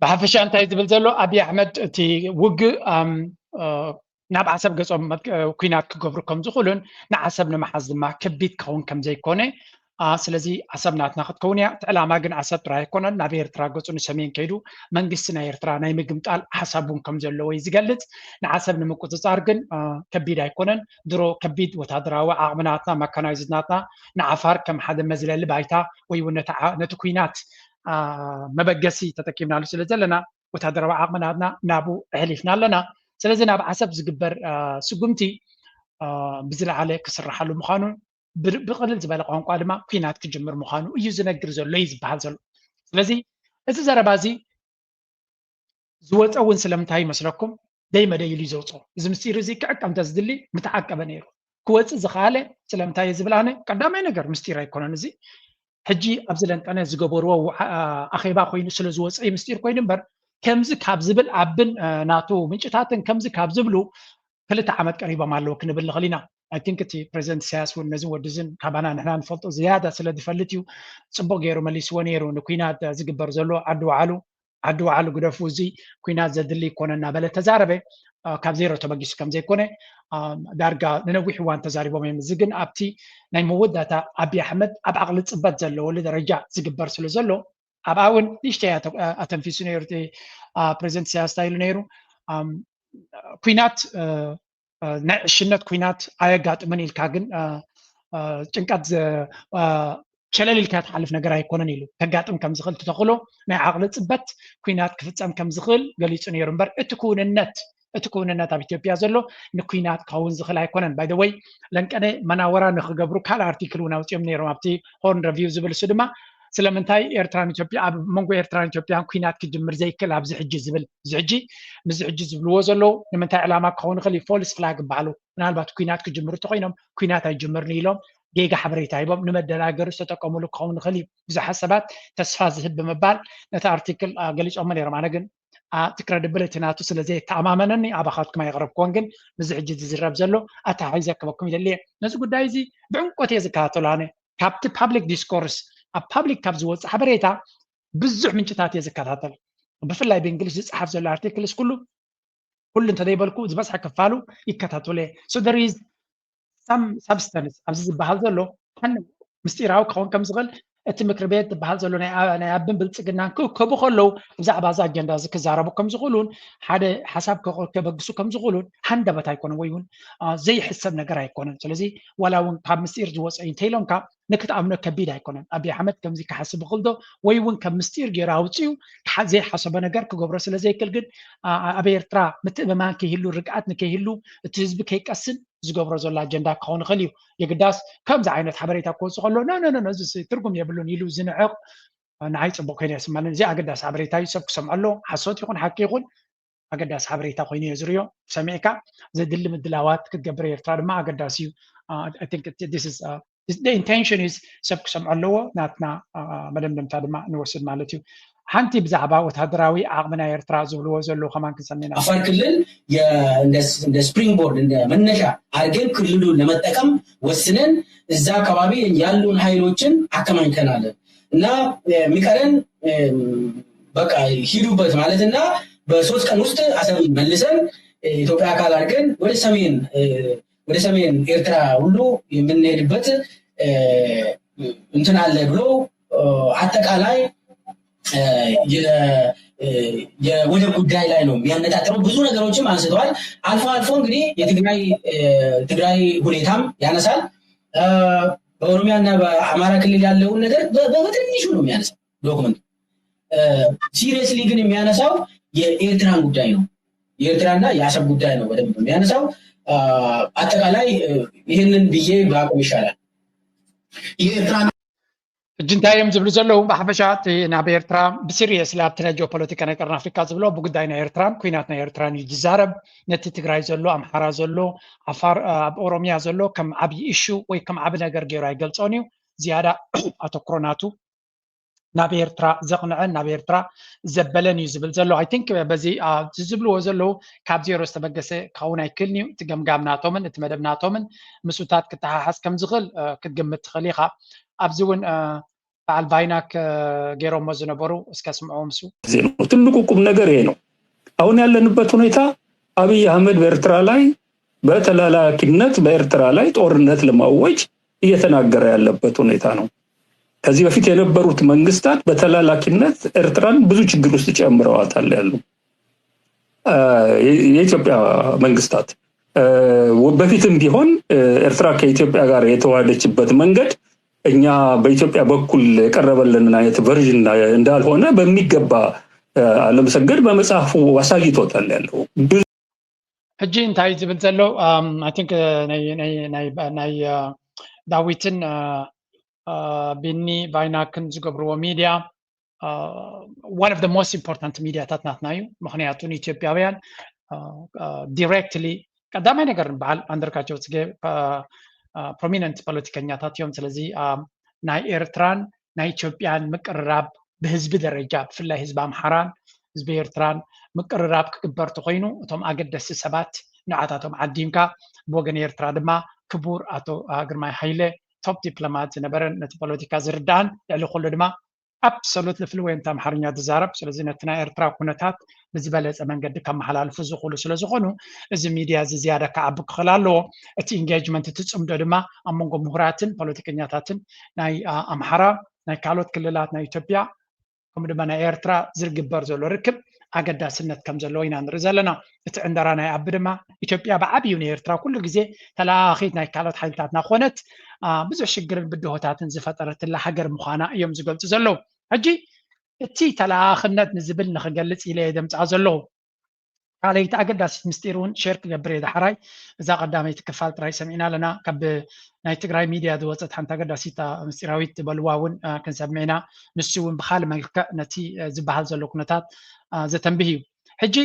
Speaker 3: ብሓፈሻ እንታይ ዝብል ዘሎ ኣብይ ኣሕመድ እቲ ውግእ ናብ ዓሰብ ገጾም ኩናት ክገብሩ ከም ዝኽእሉን ንዓሰብ ንምሓዝ ድማ ከቢድ ክኸውን ከም ዘይኮነ ስለዚ ዓሰብ ናትና ክትከውን እያ እቲ ዕላማ ግን ዓሰብ ጥራይ ኣይኮነን ናብ ኤርትራ ገፁ ንሰሜን ከይዱ መንግስቲ ናይ ኤርትራ ናይ ምግምጣል ሓሳብ እውን ከም ዘለዎ እዩ ዝገልፅ ንዓሰብ ንምቁፅፃር ግን ከቢድ ኣይኮነን ድሮ ከቢድ ወታደራዊ ዓቕምናትና መካናይዝድናትና ንዓፋር ከም ሓደ መዝለሊ ባይታ ወይ እውን ነቲ ኩናት መበገሲ ተጠቂምናሉ ስለ ዘለና ወታደራዊ ዓቕምናትና ናብኡ ኣሕሊፍና ኣለና ስለዚ ናብ ዓሰብ ዝግበር ስጉምቲ ብዝለዓለ ክስራሓሉ ምዃኑ ብቕልል ዝበለ ቋንቋ ድማ ኩናት ክጅምር ምዃኑ እዩ ዝነግር ዘሎ እዩ ዝበሃል ዘሎ ስለዚ እዚ ዘረባ እዚ ዝወፀ እውን ስለምንታይ ይመስለኩም ደይ መደይ ኢሉ ዘውፅኦ እዚ ምስጢር እዚ ክዕቀም እንተዝድሊ ምተዓቀበ ነይሩ كوت زخالة سلام تاي زبلانة قدامي نجر مستير يكون نزي حجي أبزلن أنا زجبروا أخيبا خوين سلزوس أي مستير كوين بر كمز كابزبل عبن ناتو من شتاتن كمز كابزبلو كل عمد قريبة مالو كنبل خلينا I think تي بريزنت سياس والنزو ودزن كابانا نحن نفلط زيادة سلا دفلتيو صبو غيرو مليس ونيرو نكوينات زجبر زلو عدو علو قدفو زي كوينات زدلي كوننا بلا تزاربه كاب زيرو تبقيس كم زي كونه دارجا ننوي حوان تزاربو ميم زجن أبتي ناي مودة أبي أحمد أب عقل تصبت زلو ولد رجع زجبر سلو زلو أب أون نشتي أتنفيسو نيرو تي بريزنت سياس ستايل نيرو كوينات شنت كوينات أيقات من الكاجن تنكات شلل الكات حلف نجرا يكونن يلو كجاتم كم زخل تدخلوا مع عقل تصبت كوينات كفتم كم زخل قليت نيرمبر تكون النت أبي تبي أزلو نكوينات كون زخل يكونن by the way لأنك أنا مناورة نخجبرو كل أرتيكلونا وتيم نيرم أبتي هون ريفيوز بالسدما سلامنتاي إيرتران إثيوبيا مونغو إيرتران إثيوبيا كوينات كجمر زي كل أبز حج زبل زعجي مزعج زبل وزلو لمنتاي علامة كون خلي فولس فلاج بعلو نالبات كوينات كجمر تقينهم كوينات يجمرني لهم جيجا حبريتا يبقى نمد لاجر ستقوموا كون خلي بزح حسابات تسفاز هب مبال نتا ارتيكل قاليش أمني رمانا جن تكرedibility ناتو سلزي تماماً أباخاتكم يغرب كونجن مزعج زرب زلو أتا عايزك بكم يدلي ناس قد دايزي بعمقة يزكاتو لانه كابت public discourse public كابز وص حبريتا بزح من شتات يزكاتاتل بفلاي بإنجليش زحف زلو articles كله كل انت دايبالكو زبس حكفالو يكتاتو ليه so there is some substance أبزز بحال زلو حن مستيراو كون كم زغل التمكر بيت بحال زلو أنا أبن بلتقنا كوبو خلو زعبا زا أجندا زك زاربو كم زغلون حدا حساب كبقسو كم زغلون حندا بتا يكون ويون زي حسب نقرا يكون سلازي ولا كاب مستير جوس أين تيلون كاب نكت أمنا كبيدا يكون أبي حمد كم زي كحسب غلدو ويون كم مستير جراوتيو زي حسب نقر كجبر سلازي كل جد أبي يرترا متبما كيهلو رقعت نكيهلو تزبك هيك أسن زجبر زول أجندا كون خليو يقداس كم زعينة حبريتا كوس خلو نا زي ترجم يبلون يلو زنعق نعيش بوكيني اسمعنا زي أقداس حبريتا يسب سمع له حصوت يكون حكي يقول أقداس حبريتا خويني يزريو سمعك زي دل من الدلوات كتجبر يرتاد ما أقداسيو I think this is the intention is سب سمع له ناتنا مدام نمتاد ما نوصل مالتيو حنتي بزعبا وتهدراوي عقمنا يرترا زولو زولو كمان كسنينا
Speaker 8: አፋር ክልል እንደ ስፕሪንግ ቦርድ እንደ መነሻ አርገን ክልሉን ለመጠቀም ወስነን እዛ አካባቢ ያሉን ኃይሎችን አከማኝተናል እና ሚቀረን በቃ ሂዱበት ማለትና በ3 ቀን ውስጥ አሰብ መልሰን ኢትዮጵያ አካል አርገን ወደ ሰሜን ኤርትራ ሁሉ የምንሄድበት እንትን አለ ብሎ አጠቃላይ የወደብ ጉዳይ ላይ ነው የሚያነጣጥረው። ብዙ ነገሮችም አንስተዋል። አልፎ እንግዲህ የትግራይ ሁኔታም ያነሳል። በኦሮሚያና በአማራ ክልል ያለውን ነገር በትንሹ ነው የሚያነሳው ዶክመንት። ሲሪየስሊ ግን የሚያነሳው የኤርትራን ጉዳይ ነው። የኤርትራና የአሰብ ጉዳይ ነው በደንብ የሚያነሳው። አጠቃላይ ይህንን ብዬ ባቆም ይሻላል።
Speaker 6: የኤርትራ
Speaker 3: جنتايم زبلو زلو بحبشات ناب إيرترا بسيريس لابتنا جيوبوليتيكا نقرنا أفريقيا زبلو بقداينا إيرترا كويناتنا إيرترا يجزارب نتي تግራይ زلو أمحارا زلو عفار أوروميا زلو كم عبي إشو وي كم عبنا غرغيرا يقلصونيو زيادة أتوكروناتو ناب إيرترا زقنعن ناب إيرترا زبلن يزبل زلو I think بزي زبلو زلو كاب زيرو استبقسي كونا يكلنيو تقمقامناتومن اتمدبناتومن مسوتات كتحاحس كم زغل كتقمت خليقة أبزون بعد باينك غيرو مزنبرو اسكاسمعوم سو
Speaker 9: ትልቁ ቁም ነገር ይሄ ነው። አሁን ያለንበት ሁኔታ አብይ አህመድ በኤርትራ ላይ በተላላኪነት በኤርትራ ላይ ጦርነት ለማወጅ እየተናገረ ያለበት ሁኔታ ነው። ከዚህ በፊት የነበሩት መንግስታት በተላላኪነት ኤርትራን ብዙ ችግር ውስጥ ጨምረዋታል ያሉ የኢትዮጵያ መንግስታት በፊትም ቢሆን ኤርትራ ከኢትዮጵያ ጋር የተዋደችበት መንገድ እኛ በኢትዮጵያ በኩል የቀረበልን አይነት ቨርዥን እንዳልሆነ በሚገባ አለምሰገድ በመጽሐፉ አሳይቶታል ያለው
Speaker 3: ሕጂ እንታይ ዝብል ዘሎ I think ናይ ዳዊትን ቢኒ ባይናክን ዝገብርዎ ሚድያ one of the most important media ታትናትና እዩ ምክንያቱን ኢትዮጵያውያን directly ቀዳማይ ነገር በዓል አንዳርጋቸው ጽጌ ፕሮሚነንት ፖለቲከኛታት እዮም ስለዚ ናይ ኤርትራን ናይ ኢትዮጵያን ምቅርራብ ብህዝቢ ደረጃ ብፍላይ ህዝቢ ኣምሓራን ህዝቢ ኤርትራን ምቅርራብ ክግበር ተኮይኑ እቶም ኣገደስቲ ሰባት ንዓታቶም ዓዲምካ ብወገን ኤርትራ ድማ ክቡር ኣቶ ግርማይ ሃይለ ቶፕ ዲፕሎማት ዝነበረን ነቲ ፖለቲካ ዝርዳእን ልዕሊ ኩሉ ድማ absolute fluent ኣምሓርኛ ዝዛረብ ስለዚ ነቲ ናይ ኤርትራ ኩነታት ብዝበለፀ መንገዲ ከመሓላልፉ ዝኽእሉ ስለ ዝኾኑ እዚ ሚድያ እዚ ዝያዳ ከዓቢ ክኽእል ኣለዎ እቲ ኢንጌጅመንት እቲ ፅምዶ ድማ ኣብ መንጎ ምሁራትን ፖለቲከኛታትን ናይ ኣምሓራ ናይ ካልኦት ክልላት ናይ ኢትዮጵያ ከምኡ ድማ ናይ ኤርትራ ዝግበር ዘሎ ርክብ ኣገዳስነት ከም ዘለዎ ኢና ንርኢ ዘለና እቲ ዕንደራ ናይ ኣቢ ድማ ኢትዮጵያ ብዓብዩ ንኤርትራ ኩሉ ግዜ ተላኺት ናይ ካልኦት ሓይልታትና ኮነት ብዙሕ ሽግርን ብድሆታትን ዝፈጠረትላ ሃገር ምዃና እዮም ዝገልጹ ዘለዉ ሕጂ እቲ ተላኽነት ንዝብል ንኽገልጽ ኢለ ደምፃ ዘለዉ ካልአይቲ ኣገዳሲት ምስጢር እውን ሼር ክገብር እየ ዳሕራይ እዛ ቀዳመይቲ ክፋል ጥራይ ሰሚዕና ኣለና ካብ ናይ ትግራይ ሚድያ ዝወፀት ሓንቲ ኣገዳሲት ምስጢራዊት ዝበልዋ እውን ክንሰምዕ ኢና ንሱ እውን ብካልእ መልክዕ ነቲ ዝበሃል ዘሎ ኩነታት ዘተንብህ እዩ ሕጂ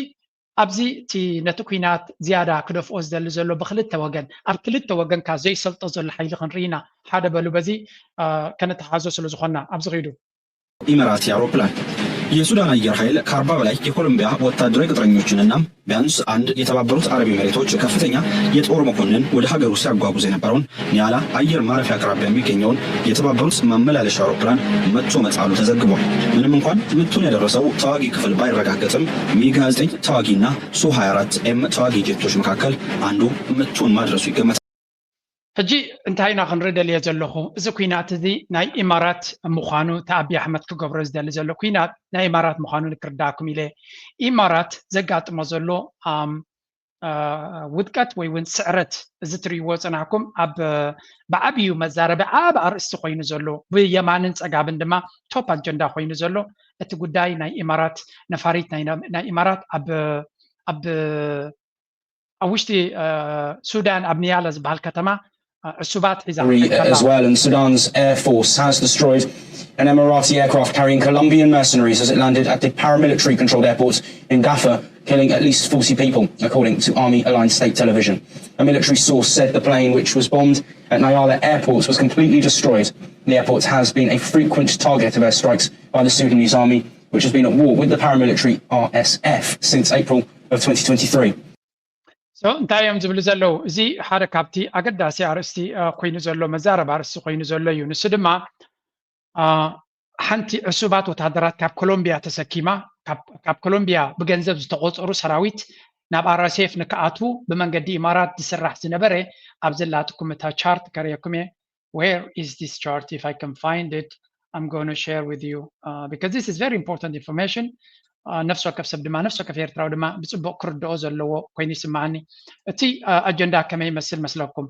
Speaker 3: ኣብዚ እቲ ነቲ ኩናት ዝያዳ ክደፍኦ ዝደሊ ዘሎ ብክልተ ወገን ኣብ ክልተ ወገንካ ዘይሰልጦ ዘሎ ሓይሊ ክንርኢ ኢና ሓደ በሉ በዚ ከነተሓዞ ስለ ዝኾንና ኣብዚ ኺዱ
Speaker 10: ኢሚራቲ አውሮፕላን የሱዳን አየር ኃይል ከ40 በላይ የኮሎምቢያ ወታደራዊ ቅጥረኞችንና ቢያንስ አንድ የተባበሩት አረብ ኤሚሬቶች ከፍተኛ የጦር መኮንን ወደ ሀገሩ ሲያጓጉዝ የነበረውን ኒያላ አየር ማረፊያ አቅራቢያ የሚገኘውን የተባበሩት ማመላለሻ አውሮፕላን መጥቶ መጣሉ ተዘግቧል። ምንም እንኳን ምቱን ያደረሰው ተዋጊ ክፍል ባይረጋገጥም ሚግ 29 ተዋጊና ሱ 24 ኤም ተዋጊ ጀቶች መካከል አንዱ ምቱን ማድረሱ ይገመታል።
Speaker 3: ሕጂ እንታይ ኢና ክንርኢ ደልየ ዘለኹ እዚ ኩናት እዚ ናይ ኢማራት ምዃኑ ተኣቢ ኣሕመድ ክገብሮ ዝደሊ ዘሎ ኩናት ናይ ኢማራት ምዃኑ ንክርዳእኩም ኢለ ኢማራት ዘጋጥሞ ዘሎ ውድቀት ወይ እውን ስዕረት እዚ ትርእይዎ ፀናሕኩም ኣብ ብዓብዩ መዛረቢ ዓብ ኣርእስቲ ኮይኑ ዘሎ ብየማንን ፀጋብን ድማ ቶፕ ኣጀንዳ ኮይኑ ዘሎ እቲ ጉዳይ ናይ ኢማራት ነፋሪት ናይ ኢማራት ኣብ ውሽጢ ሱዳን ኣብ ኒያላ ዝበሃል ከተማ
Speaker 11: as well, and Sudan's Air Force has destroyed an Emirati aircraft carrying Colombian mercenaries as it landed at the paramilitary controlled airport in Gaffa, killing at least 40 people, according to Army-aligned state television. A military source said the plane, which was bombed at Nyala airport, was completely destroyed. The airport has been a frequent target of airstrikes by the Sudanese army, which has been at war with the paramilitary RSF since April of 2023.
Speaker 3: እንታይ እዮም ዝብሉ ዘለዉ እዚ ሓደ ካብቲ ኣገዳሲ ኣርእስቲ ኮይኑ ዘሎ መዛረብ ኣርእስቲ ኮይኑ ዘሎ እዩ ንሱ ድማ ሓንቲ ዕሱባት ወታደራት ካብ ኮሎምቢያ ተሰኪማ ካብ ኮሎምቢያ ብገንዘብ ዝተቆፀሩ ሰራዊት ናብ RSF ንክኣትዉ ብመንገዲ ኢማራት ዝስራሕ ዝነበረ ኣብ ዘላትኩም እታ ቻርት ከርየኩም እየ where is this chart if I can find it I'm going to share with you because this is very important information ነፍሲ ወከፍ ሰብ ድማ ነፍሲ ወከፍ ኤርትራዊ ድማ ብፅቡቅ ክርድኦ ዘለዎ ኮይኑ ይስማዓኒ እቲ ኣጀንዳ ከመይ ይመስል መስለኩም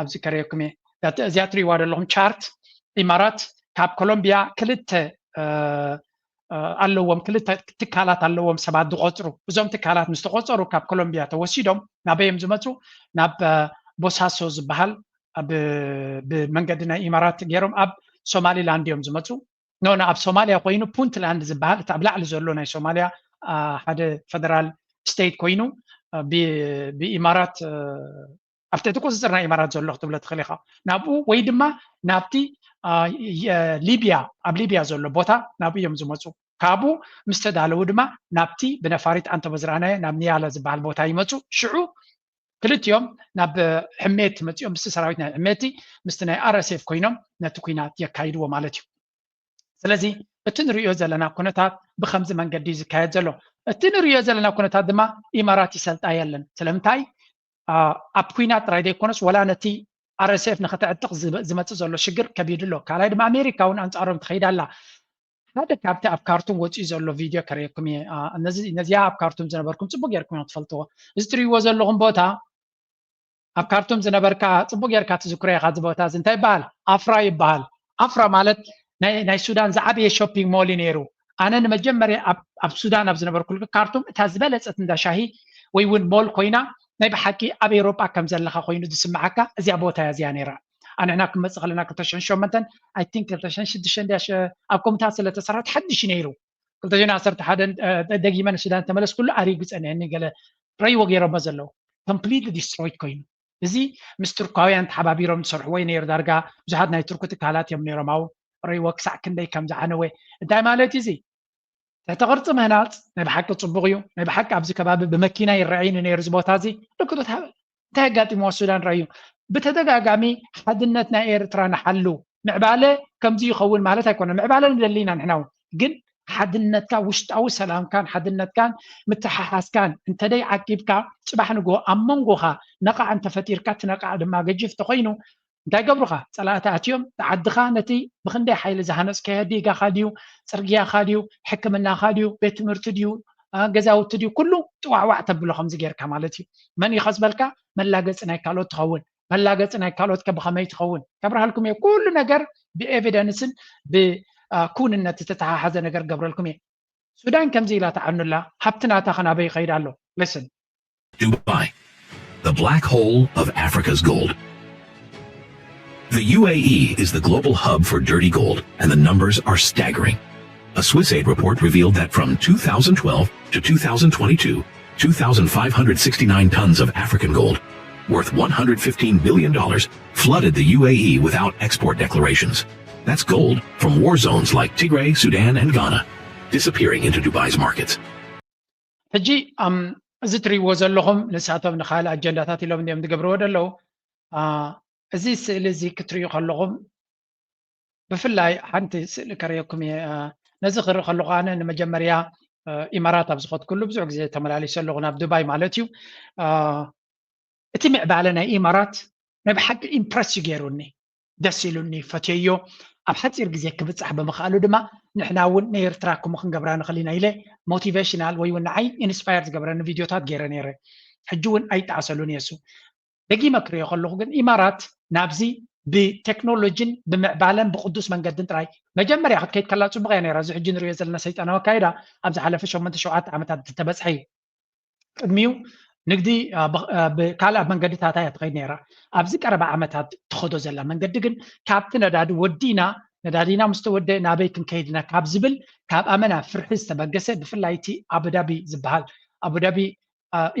Speaker 3: ኣብዚ ከርየኩም እየ እዚኣ ትሪእዋ ዘለኹም ቻርት ኢማራት ካብ ኮሎምቢያ ክልተ ትካላት ኣለዎም ሰባት ዝቆፅሩ እዞም ትካላት ምስ ተቆፀሩ ካብ ኮሎምቢያ ተወሲዶም ናበዮም ዝመፁ ናብ ቦሳሶ ዝበሃል ብመንገዲ ናይ ኢማራት ገይሮም ኣብ ሶማሊላንድ እዮም ዝመፁ ኖ ኣብ ሶማሊያ ኮይኑ ፑንትላንድ ዝበሃል እቲ ኣብ ላዕሊ ዘሎ ናይ ሶማሊያ ሓደ ፌደራል ስቴት ኮይኑ ብኢማራት ኣብ ትሕቲ ቁፅፅር ናይ ኢማራት ዘሎ ክትብሎ ትኽእል ኢኻ ናብኡ ወይ ድማ ናብቲ ሊብያ ኣብ ሊብያ ዘሎ ቦታ ናብኡ እዮም ዝመፁ ካብኡ ምስ ተዳለዉ ድማ ናብቲ ብነፋሪት ኣንተ በዝረኣናየ ናብ ኒያላ ዝበሃል ቦታ ይመፁ ሽዑ ክልቲኦም ናብ ሕሜት መፂኦም ምስቲ ሰራዊት ናይ ሕሜቲ ምስቲ ናይ RSF ኮይኖም ነቲ ኩናት የካይድዎ ማለት እዩ ስለዚ እቲ ንሪኦ ዘለና ኩነታት ብከምዚ መንገዲ ዝካየድ ዘሎ እቲ ንሪኦ ዘለና ኩነታት ድማ ኢማራት ይሰልጣ የለን ስለምንታይ ኣብ ኩናት ጥራይ ዘይኮነስ ወላ ነቲ RSF ንክትዕጥቕ ዝመፅእ ዘሎ ሽግር ከቢድ ኣሎ ካልኣይ ድማ ኣሜሪካ እውን ኣንፃሮም ትኸይድ ኣላ ሓደ ካብቲ ኣብ ካርቱም ወፂኡ ዘሎ ቪድዮ ከርየኩም እየ ነዚኣ ኣብ ካርቱም ዝነበርኩም ፅቡቅ ጌርኩም እዮም ትፈልጥዎ እዚ ትሪእዎ ዘለኹም ቦታ ኣብ ካርቱም ዝነበርካ ፅቡቅ ጌርካ ትዝክሮ ኢኻ እዚ ቦታ እዚ እንታይ ይበሃል ኣፍራ ይበሃል ኣፍራ ማለት ናይ ሱዳን ዝዓበየ ሾፒንግ ሞል ነይሩ ኣነ ንመጀመርያ ኣብ ሱዳን ኣብ ዝነበርኩሉ ካርቱም እታ ዝበለፀት እንዳ ሻሂ ወይ እውን ሞል ኮይና ናይ ብሓቂ ኣብ ኤውሮጳ ከም ዘለካ ኮይኑ ዝስማዓካ እዚኣ ቦታ እዚኣ ነይራ ኣንሕና ክመፅእ ከለና 2008 ኣይ ቲንክ 2006 ኣብ ኮምታት ስለተሰራት ሓድሽ ነይሩ 2011 ደጊመ ንሱዳን ተመለስ ኩሉ ኣሪጉ ፀኒዐኒ ገለ ረይዎ ገይሮሞ ዘለዉ completely destroyed ኮይኑ እዚ ምስ ቱርካውያን ተሓባቢሮም ዝሰርሕዎ ነይሩ ዳርጋ ብዙሓት ናይ ቱርክ ትካላት እዮም ነይሮም ኣብኡ ሪእዎ ክሳዕ ክንደይ ከም ዝዓነወ እንታይ ማለት እዩ እዚ ተተቕርፂ ምህናፅ ናይ ብሓቂ ፅቡቅ እዩ ናይ ብሓቂ ኣብዚ ከባቢ ብመኪና ይረአይኒ ነይሩ እዚ ቦታ እዚ ልክቶት እንታይ ኣጋጢሞ ሱዳን ረአዩ ብተደጋጋሚ ሓድነት ናይ ኤርትራ ንሓሉ ምዕባለ ከምዚ ይኸውን ማለት ኣይኮነን ምዕባለ ንደሊና ንሕና ግን ሓድነትካ ውሽጣዊ ሰላምካን ሓድነትካን ምትሓሓስካን እንተደይ ዓቂብካ ፅባሕ ንጎ ኣብ መንጎኻ ነቃዕ እንተፈጢርካ እቲ ነቃዕ ድማ ገጅፍ ተኮይኑ እንታይ ገብሩኻ ፀላእቲ ኣትዮም ዓድኻ ነቲ ብክንደይ ሓይሊ ዝሃነፅከዮ ዲጋኻ ድዩ ፅርግያኻ ድዩ ሕክምናኻ ድዩ ቤት ትምህርቲ ድዩ ገዛውቲ ድዩ ኩሉ ጥዋዕዋዕ ተብሎ ከምዚ ጌርካ ማለት እዩ መን ይኸዝበልካ መላገፂ ናይ ካልኦት ትኸውን መላገፂ ናይ ካልኦት ከብኸመይ ትኸውን ከብረሃልኩም እየ ኩሉ ነገር ብኤቪደንስን ብኩንነት ዝተተሓሓዘ ነገር ገብረልኩም እየ ሱዳን ከምዚ ኢላ ተዓኑላ ሃብትናታ ከናበይ ይኸይድ ኣሎ listen
Speaker 12: Dubai, the black hole of Africa's gold. The UAE is the global hub for dirty gold, and the numbers are staggering. A SwissAid report revealed that from 2012 to 2022, 2,569 tons of African gold, worth $115 billion, flooded the UAE without export declarations. That's gold from war zones like Tigray, Sudan, and Ghana, disappearing into Dubai's markets.
Speaker 3: እዚ ትሪእዎ ዘለኹም ንሳቶም ንካልእ ኣጀንዳታት ኢሎም እንዲኦም ዝገብርዎ ደለው እዚ ስእሊ እዚ ክትሪኡ ከለኹም ብፍላይ ሓንቲ ስእሊ ከርእየኩም እየ ነዚ ክርኢ ከለኹ ኣነ ንመጀመርያ ኢማራት ኣብ ዝኸድኩሉ ብዙሕ ግዜ ተመላሊሰ ኣለኹ ናብ ዱባይ ማለት እዩ እቲ ምዕባለ ናይ ኢማራት ናይ ብሓቂ ኢምፕረስ ገይሩኒ ደስ ኢሉኒ ፈትየዮ ኣብ ሓፂር ግዜ ክብፃሕ ብምኽኣሉ ድማ ንሕና እውን ንኤርትራ ከምኡ ክንገብራ ንኽእል ኢና ኢለ ሞቲቬሽናል ወይ እውን ንዓይ ኢንስፓየር ዝገበረኒ ቪድዮታት ገይረ ነይረ ሕጂ እውን ኣይጠዓሰሉን የሱ ደጊመ ክሪኦ ከለኹ ግን ኢማራት ናብዚ ብቴክኖሎጂን ብምዕባለን ብቅዱስ መንገድን ጥራይ መጀመርያ ክትከይድ ከላ ፅቡቅ እያ ነይራ እዚ ሕጂ ንሪኦ ዘለና ሰይጣናዊ ኣካይዳ ኣብ ዝሓለፈ 8-7 ዓመታት ዝተበፅሐ እዩ ቅድሚኡ ንግዲ ብካልእ መንገድታት እያ ትኸይድ ነይራ ኣብዚ ቀረባ ዓመታት ትኸዶ ዘላ መንገዲ ግን ካብቲ ነዳዲ ወዲና ነዳዲና ምስ ተወደአ ናበይ ክንከይድና ካብ ዝብል ካብ ኣመና ፍርሒ ዝተበገሰ ብፍላይ እቲ ኣቡዳቢ ዝበሃል ኣቡዳቢ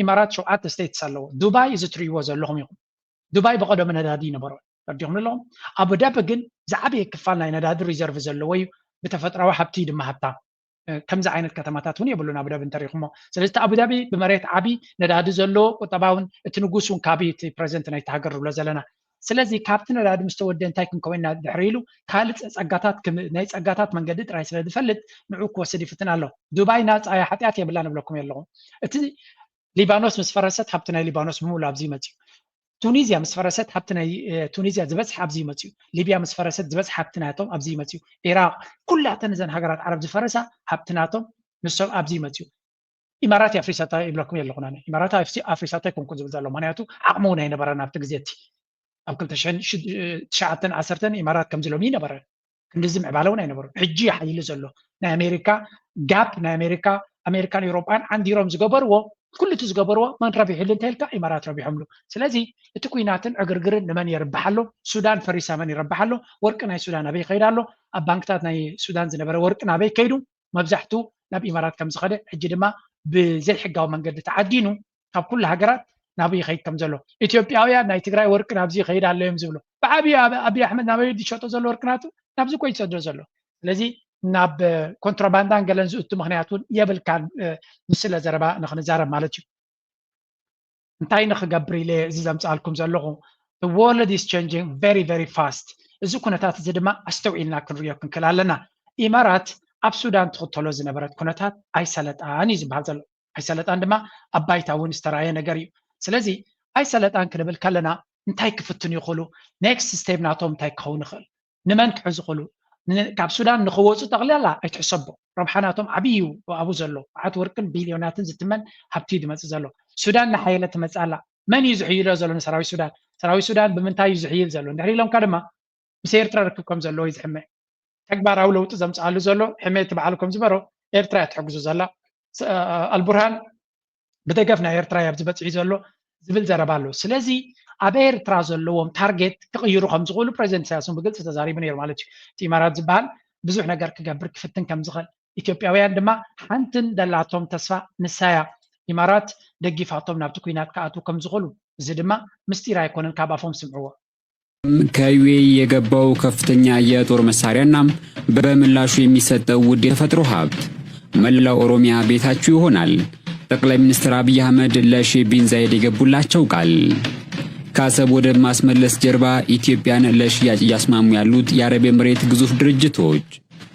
Speaker 3: ኢማራት 7 ስቴትስ ኣለዎ ዱባይ እዚ ትሪእዎ ዘለኹም ኢኹም ዱባይ ብቀደም ነዳዲ ይነበሮ ረዲኹም ኣለኹም ኣቡዳቢ ግን ዝዓበየ ክፋል ናይ ነዳዲ ሪዘርቭ ዘለዎ እዩ ብተፈጥራዊ ሃብቲ ድማ ሃብታ ከምዚ ዓይነት ከተማታት እውን የብሉን ኣቡዳቢ እንተሪኢኹሞ ስለዚ እቲ ኣቡዳቢ ብመሬት ዓቢ ነዳዲ ዘለዎ ቁጠባውን እቲ ንጉስ እውን ካቢ እቲ ፕሬዚደንት ናይቲ ሃገር ንብሎ ዘለና ስለዚ ካብቲ ነዳዲ ምስ ተወደአ እንታይ ክንከውና ድሕሪ ኢሉ ካልእ ፀጋታት ናይ ፀጋታት መንገዲ ጥራይ ስለ ዝፈልጥ ንዑ ክወስድ ይፍትን ኣሎ ዱባይ ናፃያ ሓጢኣት የብላ ንብለኩም ኣለኹ እቲ ሊባኖስ ምስ ፈረሰት ሃብቲ ናይ ሊባኖስ ብምሉእ ኣብዚ መፅዩ ቱኒዝያ ምስ ፈረሰት ሃብቲ ናይ ቱኒዝያ ዝበፅሕ ኣብዚ መፅዩ ሊብያ ምስ ፈረሰት ዝበፅሕ ሃብቲ ናቶም ኣብዚ መፅዩ ኢራቅ ኩላተን እዘን ሃገራት ዓረብ ዝፈረሳ ሃብቲ ናቶም ንሶም ኣብዚ መፅዩ ኢማራት ኣፍሪሳታ ይብለኩም ኣለኹና ኢማራት ኣፍሪሳታ ይኮንኩን ዝብል ዘሎ ምክንያቱ ዓቕሙ እውን ኣይነበረን ኣብቲ ግዜ እቲ ኣብ 2010 ኢማራት ከምዚ ሎሚ ነበረ ክንዲዚ ምዕባለ እውን ኣይነበሩ ሕጂ ሓይሉ ዘሎ ናይ ኣሜሪካ ጋፕ ናይ ኣሜሪካን ኤውሮጳን ዓንዲሮም ዝገበርዎ ኩሉ እቲ ዝገበርዎ መን ረቢሕሉ እንተይልካ ኢማራት ረቢሖምሉ ስለዚ እቲ ኩናትን ዕግርግርን ንመን ይርባሕ ኣሎ ሱዳን ፈሪሳ መን ይረባሕ ኣሎ ወርቂ ናይ ሱዳን ኣበይ ይኸይድ ኣሎ ኣብ ባንክታት ናይ ሱዳን ዝነበረ ወርቂ ናበይ ከይዱ መብዛሕትኡ ናብ ኢማራት ከም ዝኸደ ሕጂ ድማ ብዘይሕጋዊ መንገዲ ተዓዲኑ ካብ ኩሉ ሃገራት ናብይ ይኸይድ ከም ዘሎ ኢትዮጵያውያን ናይ ትግራይ ወርቂ ናብዚ ይኸይድ ኣሎ እዮም ዝብሉ ብዓብዪ ኣብዪ ኣሕመድ ናበይ ዝሸጦ ዘሎ ወርቂ ናቱ ናብዚ ኮይ ዝሰዶ ዘሎ ስለዚ ናብ ኮንትራባንዳን ገለን ዝእቱ ምክንያቱን የብልካን ምስለ ዘረባ ንክንዛረብ ማለት እዩ እንታይ ንክገብር ኢለ እዚ ዘምፃልኩም ዘለኹ the world is changing very very fast እዚ ኩነታት እዚ ድማ ኣስተውዒልና ክንሪኦ ክንክእል ኣለና ኢማራት ኣብ ሱዳን ትኽተሎ ዝነበረት ኩነታት ኣይሰለጣን እዩ ዝበሃል ዘሎ ኣይሰለጣን ድማ ኣብ ባይታ እውን ዝተረኣየ ነገር እዩ ስለዚ ኣይሰለጣን ክንብል ከለና እንታይ ክፍትኑ ይኽእሉ ኔክስት ስቴፕ ናቶም እንታይ ክኸውን ይኽእል ንመን ክሕዙ ይኽእሉ ካብ ሱዳን ንኽወፁ ጠቕላላ ኣይትሕሰቦ ረብሓናቶም ዓብዪ እዩ ኣብኡ ዘሎ መዓት ወርቅን ቢልዮናትን ዝትመን ሃብቲ ዝመፅእ ዘሎ ሱዳን ንሓየለ ትመፅእ ኣላ መን እዩ ዝሕይሎ ዘሎ ንሰራዊት ሱዳን ብምንታይ እዩ ዝሕይል ዘሎ እንድሕር ኢሎምካ ድማ ምስ ኤርትራ ርክብ ከም ዘለዎ እዩ ዝሕመ ተግባራዊ ለውጢ ዘምፅኣሉ ዘሎ ሕመት በዓል ከም ዝበሮ ኤርትራ እያ ትሕግዙ ዘላ ኣልቡርሃን ብደገፍ ናይ ኤርትራ እያ ዝበፅሑ ዘሎ ዝብል ዘረባ ኣሎ ስለዚ ኣብ ኤርትራ ዘለዎም ታርጌት ክቕይሩ ከም ዝኽእሉ ፕሬዚደንት ኢሳያስ ብግልፂ ተዛሪቡ ነይሩ ማለት እዩ እቲ ኢማራት ዝበሃል ብዙሕ ነገር ክገብር ክፍትን ከም ዝኽእል ኢትዮጵያውያን ድማ ሓንትን ደላቶም ተስፋ ንሳያ ኢማራት ደጊፋቶም ናብቲ ኩናት ከኣቱ ከም ዝኽእሉ እዚ ድማ ምስጢር ኣይኮነን ካብ ኣፎም ስምዕዎ
Speaker 13: ከዩኤ የገባው ከፍተኛ የጦር መሳሪያና በምላሹ የሚሰጠው ውድ የተፈጥሮ ሀብት መላው ኦሮሚያ ቤታችሁ ይሆናል። ጠቅላይ ሚኒስትር አብይ አህመድ ለሼህ ቢን ዛይድ የገቡላቸው ቃል ከአሰብ ወደብ ማስመለስ ጀርባ ኢትዮጵያን ለሽያጭ እያስማሙ ያሉት የአረብ ኤምሬት ግዙፍ ድርጅቶች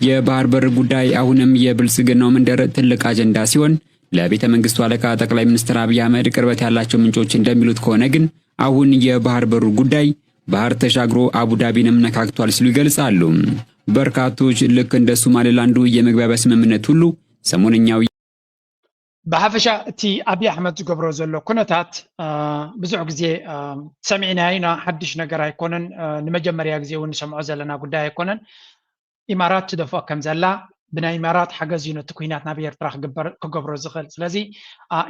Speaker 13: የባህር በር ጉዳይ አሁንም የብልጽግናው መንደር ትልቅ አጀንዳ ሲሆን ለቤተ መንግስቱ አለቃ ጠቅላይ ሚኒስትር አብይ አህመድ ቅርበት ያላቸው ምንጮች እንደሚሉት ከሆነ ግን አሁን የባህር በሩ ጉዳይ ባህር ተሻግሮ አቡዳቢንም ነካክቷል ሲሉ ይገልጻሉ። በርካቶች ልክ እንደ ሶማሌላንዱ የመግባቢያ ስምምነት ሁሉ ሰሞነኛው
Speaker 3: بحفش تي أبي أحمد جبرو زلو كنتات بزع جزء سمعنا هنا حدش نجار يكونن نمجمر يجزي ونسمع زلنا قدها يكونن إمارات تدفع كم زلا بنا إمارات حاجة زينة تكوينات نبي يرتاح كجبرو زخل لذي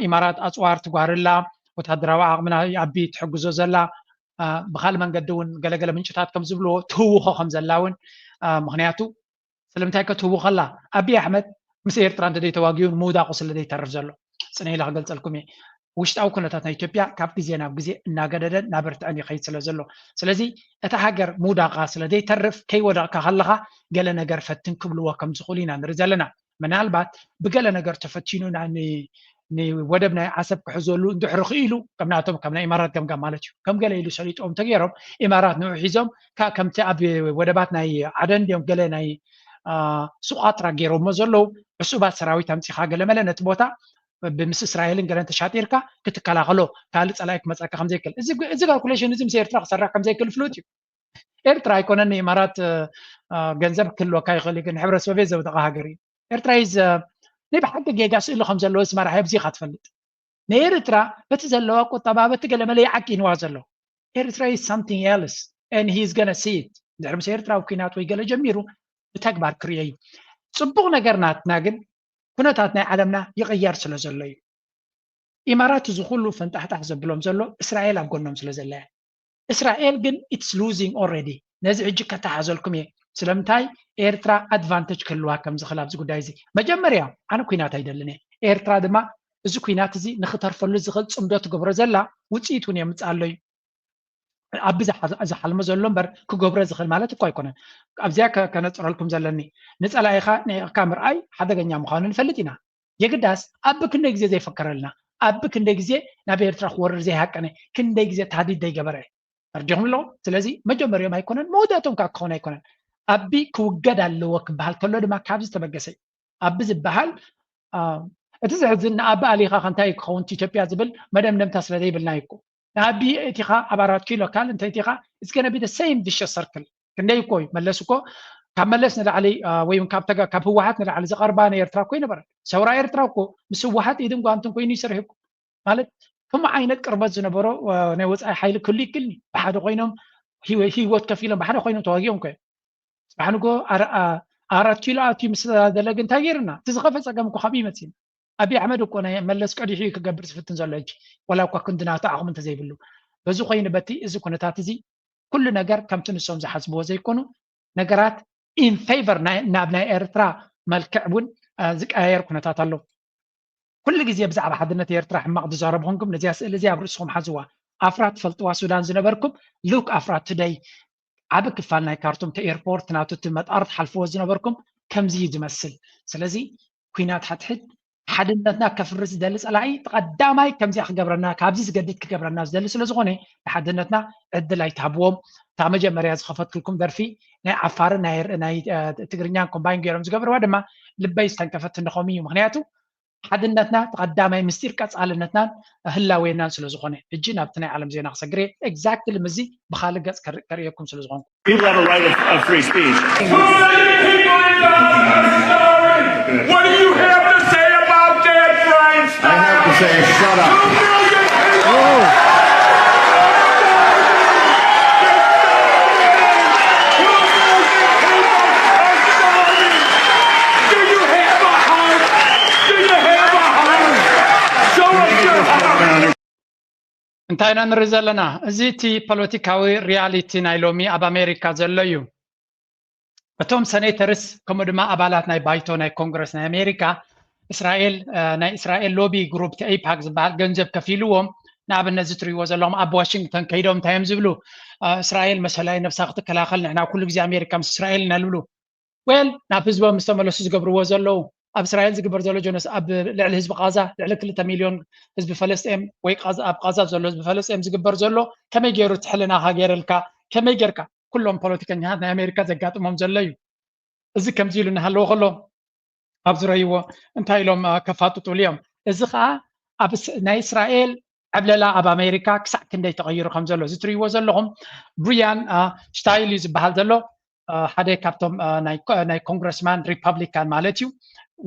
Speaker 3: إمارات أسوار تجار الله وتدروا من أبي تحجزو زلا بخال من قدون قال من شتات كم زبلو توه خم زلاون مغنياتو سلمتها كتوه خلا أبي أحمد مسير ترانت دي تواجيون مودا قصل دي تعرف زلو سنة لا قلت لكم وش أو كنا تاتنا إثيوبيا كاب جزينا بجزء ناقدر نابرت أني خيط سلزلو سلزي أتحجر مودا قاصل دي تعرف كي ودا كهلها قال نجار فتن كبلوا كم زخولين عن رجالنا من البات بقال نجار تفتشينون عني ني ودبنا عسب حزولو دحر خيلو كم نعتم كم إمارات كم مالتشو كم قال يلو سليت أم تغيرهم إمارات نوع حزم كم تعب ودباتنا عدن يوم قال ناي سقاط راجيرو مزلو عصوبات سراوي تمسي حاجة لما لنا تبوتا بمس إسرائيل إن قلنا تشاتيركا كتكلا غلو ثالث عليك مسألة كم زي كل إذا كالكوليشن إذا مسير تراخ سرّا كم زي كل فلوتي إيرترا يكون أن إمارات جنزب كل وكاي خلي كن حبر سوفيزا وتقاها قري إيرترا إز نبي حق جيجاس إلا خمسة لو اسمه راح يبزي خط فلت نيرترا بتزلوا وطبعا بتقل ملي عكين وازلوا إيرترا is something else and he's gonna see it دعم سيرترا وكينات ويقال جميرو بتكبر كريي صبغ نجرنات ناقل كنتاتنا عالمنا يغير سلزلي إمارات زخلوا فانتحت حسب لهم زلوا إسرائيل أقولنا سلزلي إسرائيل جن it's losing already نزع جك تحزلكم سلمتاي إيرترا advantage كلها كم زخلاب زقو دايزي مجمريا أنا كوينات هيدلني إيرترا دما زو كوينات زي نختار فلو زخل صمدوت قبر زلا وتسيتوني متسألي أبز حلم زلهم بر كجبر زخل مالته كوي كنا أبزيك كانت رالكم زلني نسأل أيها كامر أي حدا جنيا مخانن فلتنا يقداس أبك نجزي زي فكرلنا أبك نجزي نبير ترخور زي هكذا كن نجزي تهديد دي جبره أرجعهم له سلزي مجمر يوم يكونن موداتهم كأخونا يكونن أبي كوجد اللوك بحال كله ما كابز تبجسي أبز بحال أتزعج إن أبا عليها خنتاي خون تيجي زبل مدام نم تسردي بالنايكو نبي اتخا عبارات كيلو كان انت اتخا it's gonna be the same vicious circle كندي كوي ملسكو كملسنا علي ويم كابتغا كبوحاتنا على زقربان يرترا كوي نبر سورا يرترا كو مسوحات يدم قانتن كوي يسرحكو مالت هم عينت قربت زنبرو نوص حيل كلي كلني بحد خوينهم هي وات كفيلم بحد خوينهم تواغيهم كوي سبحانكو ارات كيلو اتي مسدا دلغن تاغيرنا تزخف صقمكو حبيبتين أبي أحمد وكنا ملص قاعد يحيي كجبر سفتن زلاج ولا كنا تعاهم أنت زي بلو بزو خين بتي إذا كنا تعتزي كل نجار كم تنسون زي حسبوا زي كونوا نجارات in favor نابنا إيرترا مالكعبون زك أير كنا تعطلوا كل جزية بزع بحدنا إيرترا حماق دزاربهم نزيا لزيا برسهم حزوا أفراد فلتوا السودان زنبركم لوك أفراد تداي عبك فالنا كارتم كإيربورت ناتو تمت أرض حلفوا زنبركم كم زيد مثل سلزي كينات حتحد حدنتنا كفرس دلس على تقدماي كم زي خبرنا كابزي سجدت كبرنا دلس لزغوني حدنتنا عدل تابوم تام جمريا خفت لكم درفي نا عفار ناي تقرنيان كومباين غيرم زغبر ودما لبي استنكفت نخومي مخنياتو حدنتنا تقدماي مستير كاص علنتنا هلاوينا سلازغوني اجينا بتنا عالم زينا خسغري اكزاكتلي مزي بخالق غص كريكم سلازغون
Speaker 14: people have a right of free speech. What do you have to say about that, Frank? I have to say, shut up. 2 million. Do you have a heart? Do you have a heart? Show us your heart.
Speaker 3: انتهينا نرزلنا زيتي بوليتيكاوي رياليتي نايلومي اب امريكا زليو بتوم سنيترس كم دما ابالات ناي بايتو ناي كونغرس ناي امريكا እስራኤል ናይ እስራኤል ሎቢ ግሩፕ ኤፓክ ዝበሃል ገንዘብ ከፊልዎም ንኣብነት ዝትሪእዎ ዘለዎም ኣብ ዋሽንግተን ከይዶም እንታዮም ዝብሉ እስራኤል መሰላይ ነፍሳ ክትከላኸል ንሕና ኩሉ ግዜ ኣሜሪካ ምስ እስራኤል ኢና ዝብሉ ወል ናብ ህዝቦም ምስ ተመለሱ ዝገብርዎ ዘለዉ ኣብ እስራኤል ዝግበር ዘሎ ጆኖስ ኣብ ልዕሊ ህዝቢ ቃዛ ልዕሊ 2 ሚልዮን ህዝቢ ፈለስጢን ወይ ኣብ ቃዛ ዘሎ ህዝቢ ፈለስጢን ዝግበር ዘሎ ከመይ ገይሩ ትሕልናኻ ገይረልካ ከመይ ጌርካ ኩሎም ፖለቲከኛታት ናይ ኣሜሪካ ዘጋጥሞም ዘሎ እዩ እዚ ከምዚ ኢሉ እናሃለዎ ከሎ ኣብ ዝረይዎ እንታይ ኢሎም ከፋጥጡሉ እዮም እዚ ከዓ ኣብ ናይ እስራኤል ዕብለላ ኣብ ኣሜሪካ ክሳዕ ክንደይ ተቐይሩ ከም ዘሎ እዚ ትሪእዎ ዘለኹም ብሪያን ሽታይል እዩ ዝበሃል ዘሎ ሓደ ካብቶም ናይ ኮንግረስማን ሪፐብሊካን ማለት እዩ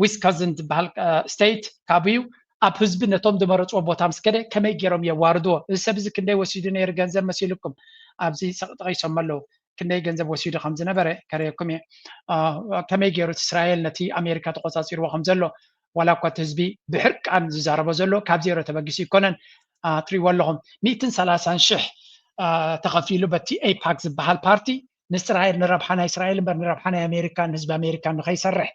Speaker 3: ዊስካዝን ዝበሃል ስቴት ካብ እዩ ኣብ ህዝቢ ነቶም ዝመረፅዎ ቦታ ምስ ከደ ከመይ ገይሮም የዋርድዎ እዚ ሰብ እዚ ክንደይ ወሲዱ ነይሩ ገንዘብ መሲልኩም ኣብዚ ጠቂሶም ኣለዉ ክንደይ ገንዘብ ወሲዱ ከም ዝነበረ ከረየኩም እየ ከመይ ገይሩ እስራኤል ነቲ ኣሜሪካ ተቆፃፂርዎ ከም ዘሎ ዋላ እኳ እቲ ህዝቢ ብሕርቃን ዝዛረቦ ዘሎ ካብ ዜሮ ተበጊሱ ይኮነን ትሪእዎ ኣለኹም 130,000 ተኸፊሉ በቲ ኤፓክ ዝበሃል ፓርቲ ንእስራኤል ንረብሓ ናይ እስራኤል እምበር ንረብሓ ናይ ኣሜሪካን ህዝቢ ኣሜሪካን ንኸይሰርሕ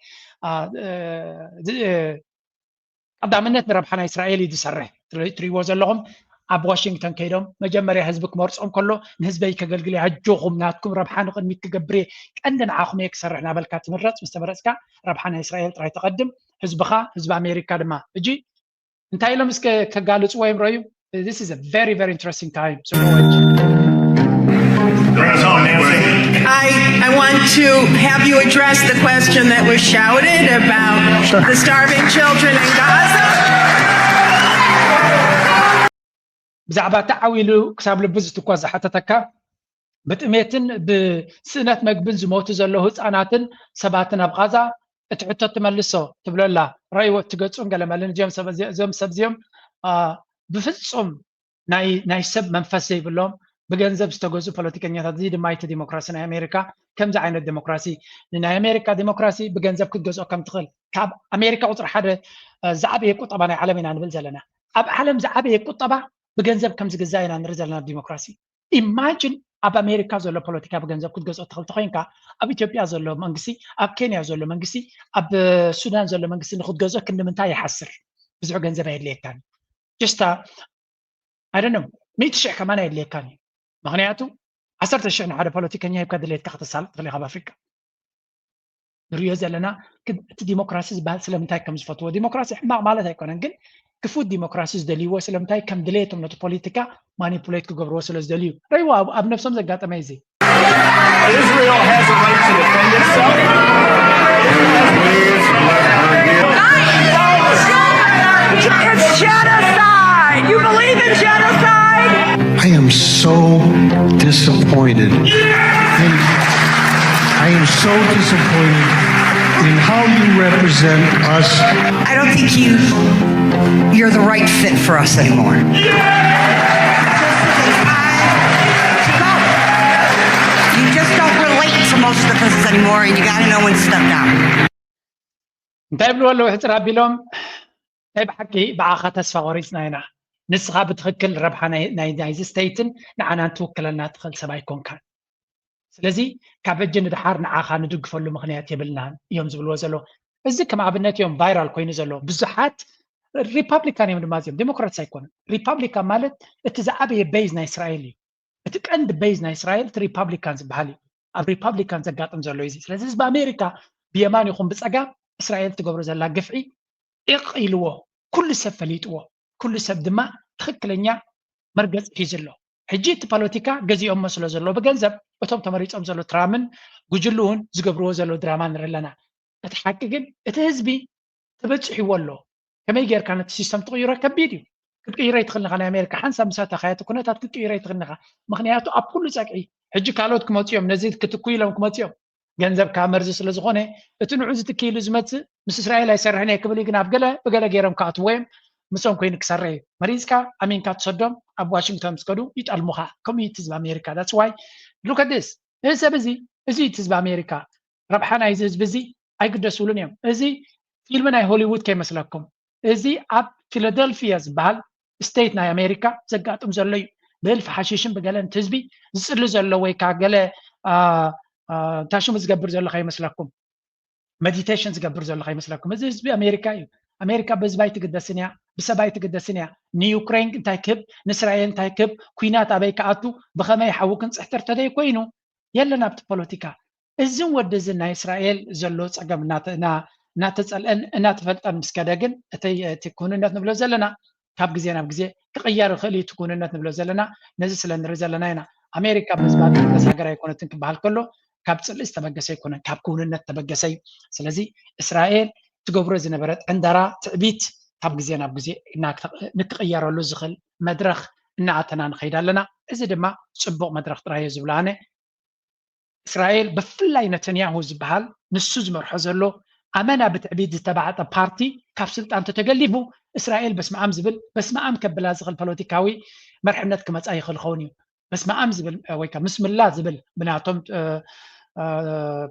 Speaker 3: ቀዳምነት ንረብሓ ናይ እስራኤል እዩ ዝሰርሕ ትሪእዎ ዘለኹም ኣብ ዋሽንግተን ከይዶም መጀመርያ ህዝቢ ክመርፆም ከሎ ንህዝበይ ከገልግል ሕጆኹም ናትኩም ረብሓ ንቅድሚት ክገብር ቀንዲ ንዓኹም እየ ክሰርሕ ናበልካ ትምረፅ ምስ ተመረፅካ ረብሓ ናይ እስራኤል ጥራይ ተቐድም ህዝብኻ ህዝቢ ኣሜሪካ ድማ እጂ እንታይ ኢሎም እስከ ከጋልፅዎ እዮም ረዩ This is a very, very interesting time. So
Speaker 15: I want to have you address the question that was shouted about the starving children in Gaza.
Speaker 3: ብዛዕባ ተዓዊሉ ክሳብ ልቢ ዝትኳዝ ዝሓተተካ ብጥሜትን ብስእነት መግብን ዝሞቱ ዘለዉ ህፃናትን ሰባትን ኣብ ቃዛ እቲ ሕቶ ትመልሶ ትብለላ ረእይዎ ትገፁን ገለመልን እዚኦም ሰብ እዚኦም ብፍጹም ናይ ሰብ መንፈስ ዘይብሎም ብገንዘብ ዝተገዙ ፖለቲከኛታት እዚ ድማ እቲ ዲሞክራሲ ናይ ኣሜሪካ ከምዚ ዓይነት ዲሞክራሲ ንናይ ኣሜሪካ ዲሞክራሲ ብገንዘብ ክትገዝኦ ከም ትኽእል ካብ ኣሜሪካ ቁፅሪ ሓደ ዝዓበየ ቁጠባ ናይ ዓለም ኢና ንብል ዘለና ኣብ ዓለም ዝዓበየ ቁጠባ ብገንዘብ ከም ዝግዛእ ኢና ንርኢ ዘለና ዲሞክራሲ ኢማጂን ኣብ ኣሜሪካ ዘሎ ፖለቲካ ብገንዘብ ክትገዝኦ ትኽእል ተኮይንካ ኣብ ኢትዮጵያ ዘሎ መንግስቲ ኣብ ኬንያ ዘሎ መንግስቲ ኣብ ሱዳን ዘሎ መንግስቲ ንክትገዝኦ ክንምንታይ ይሓስር ብዙሕ ገንዘብ ኣየድልየካን just I don't know 100,000 كمان يدليكاني مغنياتو 10,000 نحن ፖለቲከኛ ይብካ ድሌትካ ክትሳልጥ ትኽእል ኣብ ኣፍሪካ ንሪኦ ዘለና እቲ ዲሞክራሲ ዝበሃል ስለምንታይ ከም ዝፈትዎ ዲሞክራሲ ሕማቕ ማለት ኣይኮነን ግን ክፉት ዲሞክራሲ ዝደልይዎ ስለምንታይ ከም ድሌቶም ነቲ ፖለቲካ ማኒፑሌት ክገብርዎ ስለ ዝደልዩ ረይዎ ኣብ ነፍሶም ዘጋጠመ እዚ
Speaker 14: Israel has a right to defend itself.
Speaker 15: It's genocide! You believe in genocide?
Speaker 5: I am so disappointed. I am so disappointed in how you represent us.
Speaker 15: I don't think you're the right fit for us anymore. You just don't relate to most of us anymore, and you got to know when to step down.
Speaker 3: እንታይ ብሎ ኣለዉ ሕፅር ኣቢሎም ናይ ብሓቂ ብዓኻ ተስፋ ቆሪፅና ኢና ንስኻ ብትክክል ረብሓ ናይዚ ስቴትን ንዓናን ትውክለና ትኽእል ሰብ ኣይኮንካን ስለዚ ካብ ሕጂ ንድሓር ንዓኻ ንድግፈሉ ምክንያት የብልናን እዮም ዝብልዎ ዘለዉ እዚ ከም ኣብነት እዮም ቫይራል ኮይኑ ዘሎ ብዙሓት ሪፐብሊካን እዮም ድማ እዚኦም ዲሞክራትስ ኣይኮኑን ሪፐብሊካን ማለት እቲ ዝዓበየ ቤዝ ናይ እስራኤል እዩ እቲ ቀንዲ ቤዝ ናይ እስራኤል እቲ ሪፐብሊካን ዝበሃል እዩ ኣብ ሪፐብሊካን ዘጋጥም ዘሎ እዚ ስለዚ ህዝቢ ኣሜሪካ ብየማን ይኹን ብፀጋም እስራኤል ትገብሮ ዘላ ግፍዒ ኢቕ ኢልዎ ኩሉ ሰብ ፈሊጥዎ ኩሉ ሰብ ድማ ትክክለኛ መርገፅ ሒዙ ኣሎ ሕጂ እቲ ፖለቲካ ገዚኦም መስሎ ዘሎ ብገንዘብ እቶም ተመሪፆም ዘሎ ትራምን ጉጅሉውን ዝገብርዎ ዘሎ ድራማ ንርኢ ኣለና እቲ ሓቂ ግን እቲ ህዝቢ ተበፂሕዎ ኣሎ ከመይ ጌርካ ነቲ ሲስተም ትቕይሮ ከቢድ እዩ ክትቅይሮ ይትኽእል ኢኻ ናይ ኣሜሪካ ሓንሳብ ምሳታ ካየቲ ኩነታት ክትቅይሮ ይትኽእል ኢኻ ምክንያቱ ኣብ ኩሉ ፀቅዒ ሕጂ ካልኦት ክመፁ እዮም ነዚ ክትኩ ኢሎም ክመፁ እዮም ገንዘብ ካብ መርዚ ስለ ዝኾነ እቲ ንዑ ዝትክኢሉ ዝመፅእ ምስ እስራኤል ኣይሰርሕን እየ ክብል ግን ኣብ ብገለ ገይሮም ከኣትዎ እዮም ምስኦም ኮይኑ ክሰርሕ እዩ መሪፅካ ኣሚንካ ትሰዶም ኣብ ዋሽንግተን ምስ ከዱ ይጠልሙኻ ከምኡ እቲ ህዝቢ ኣሜሪካ ዳትስ ዋይ ሉክ ኣት ዲስ እዚ ሰብ እዚ እቲ ህዝቢ ኣሜሪካ ረብሓ ናይዚ ህዝቢ እዚ ኣይግደስብሉን እዮም እዚ ፊልም ናይ ሆሊውድ ከይመስለኩም እዚ ኣብ ፊላደልፊያ ዝበሃል ስቴት ናይ ኣሜሪካ ዘጋጥም ዘሎ እዩ ብእልፊ ሓሺሽን ብገለ ነቲ ህዝቢ ዝፅሊ ዘሎ ወይ ከዓ ገለ ታሽሙ ዝገብር ዘሎ ከይመስለኩም ሜዲቴሽን ዝገብር ዘሎ ከይመስለኩም እዚ ህዝቢ ኣሜሪካ እዩ أمريكا بزباي تقدسنيا بسباي تقدسنيا نيوكرين انتاي كب نسرائيل انتاي كب كوينات أبي كأتو بخما يحوكن سحتر تدي كوينو يلا نبت بوليتيكا الزن ودزنا إسرائيل زلوت أقام ناتسأل ناتفلت مسكادجن تكون الناس نبلو زلنا كاب جزينا بجزي كغير خلي تكون الناس نبلو زلنا نزل لنا رزلنا هنا أمريكا بزباي تقدسها يكون تنك بهالكله كاب تسلس تبجسي يكون كاب كون الناس تبجسي سلزي إسرائيل تقبر زنبرت عندها تعبيت كاب جزينا بجزي نتغير له زخل مدرخ نعتنا نخيد لنا إذا دما صبغ مدرخ تراي زبلانه إسرائيل بفلاي نتنياهو زبهال نسوز مرحزلو أمانة بتعبيد تبعت بارتي كابسلت أنت تقلبو إسرائيل بس ما أمزبل بس ما أم كبلا زغل بوليتيكاوي مرحنتك ما تأي خلخوني بس ما أمزبل ويكا بسم الله زبل بناتهم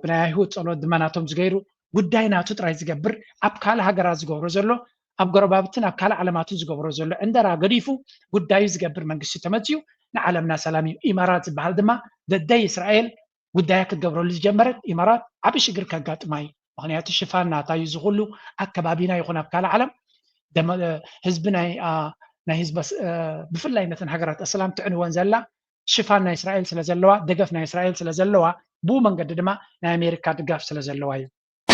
Speaker 3: بنا يهود صلوا دماناتهم زغيرو قداينا تطرح زقبر أبكال هاجر زغورو زلو أبقربابتنا أبكال علامات زغورو زلو عندنا قريفو قداي زقبر من قصة تمتيو نعلمنا سلامي إمارات بحال دما ضد إسرائيل قدايك تقبروا اللي جمرت إمارات عبي شجر كقات ماي مغنيات الشفان ناتاي زغلو أكبابينا يخون أبكال عالم دم حزبنا نهزب بفلاينة حجرات السلام تعنوان زلا شفاننا إسرائيل سلازلوا دقفنا إسرائيل سلازلوا بو من قد دما أمريكا دقف سلازلوا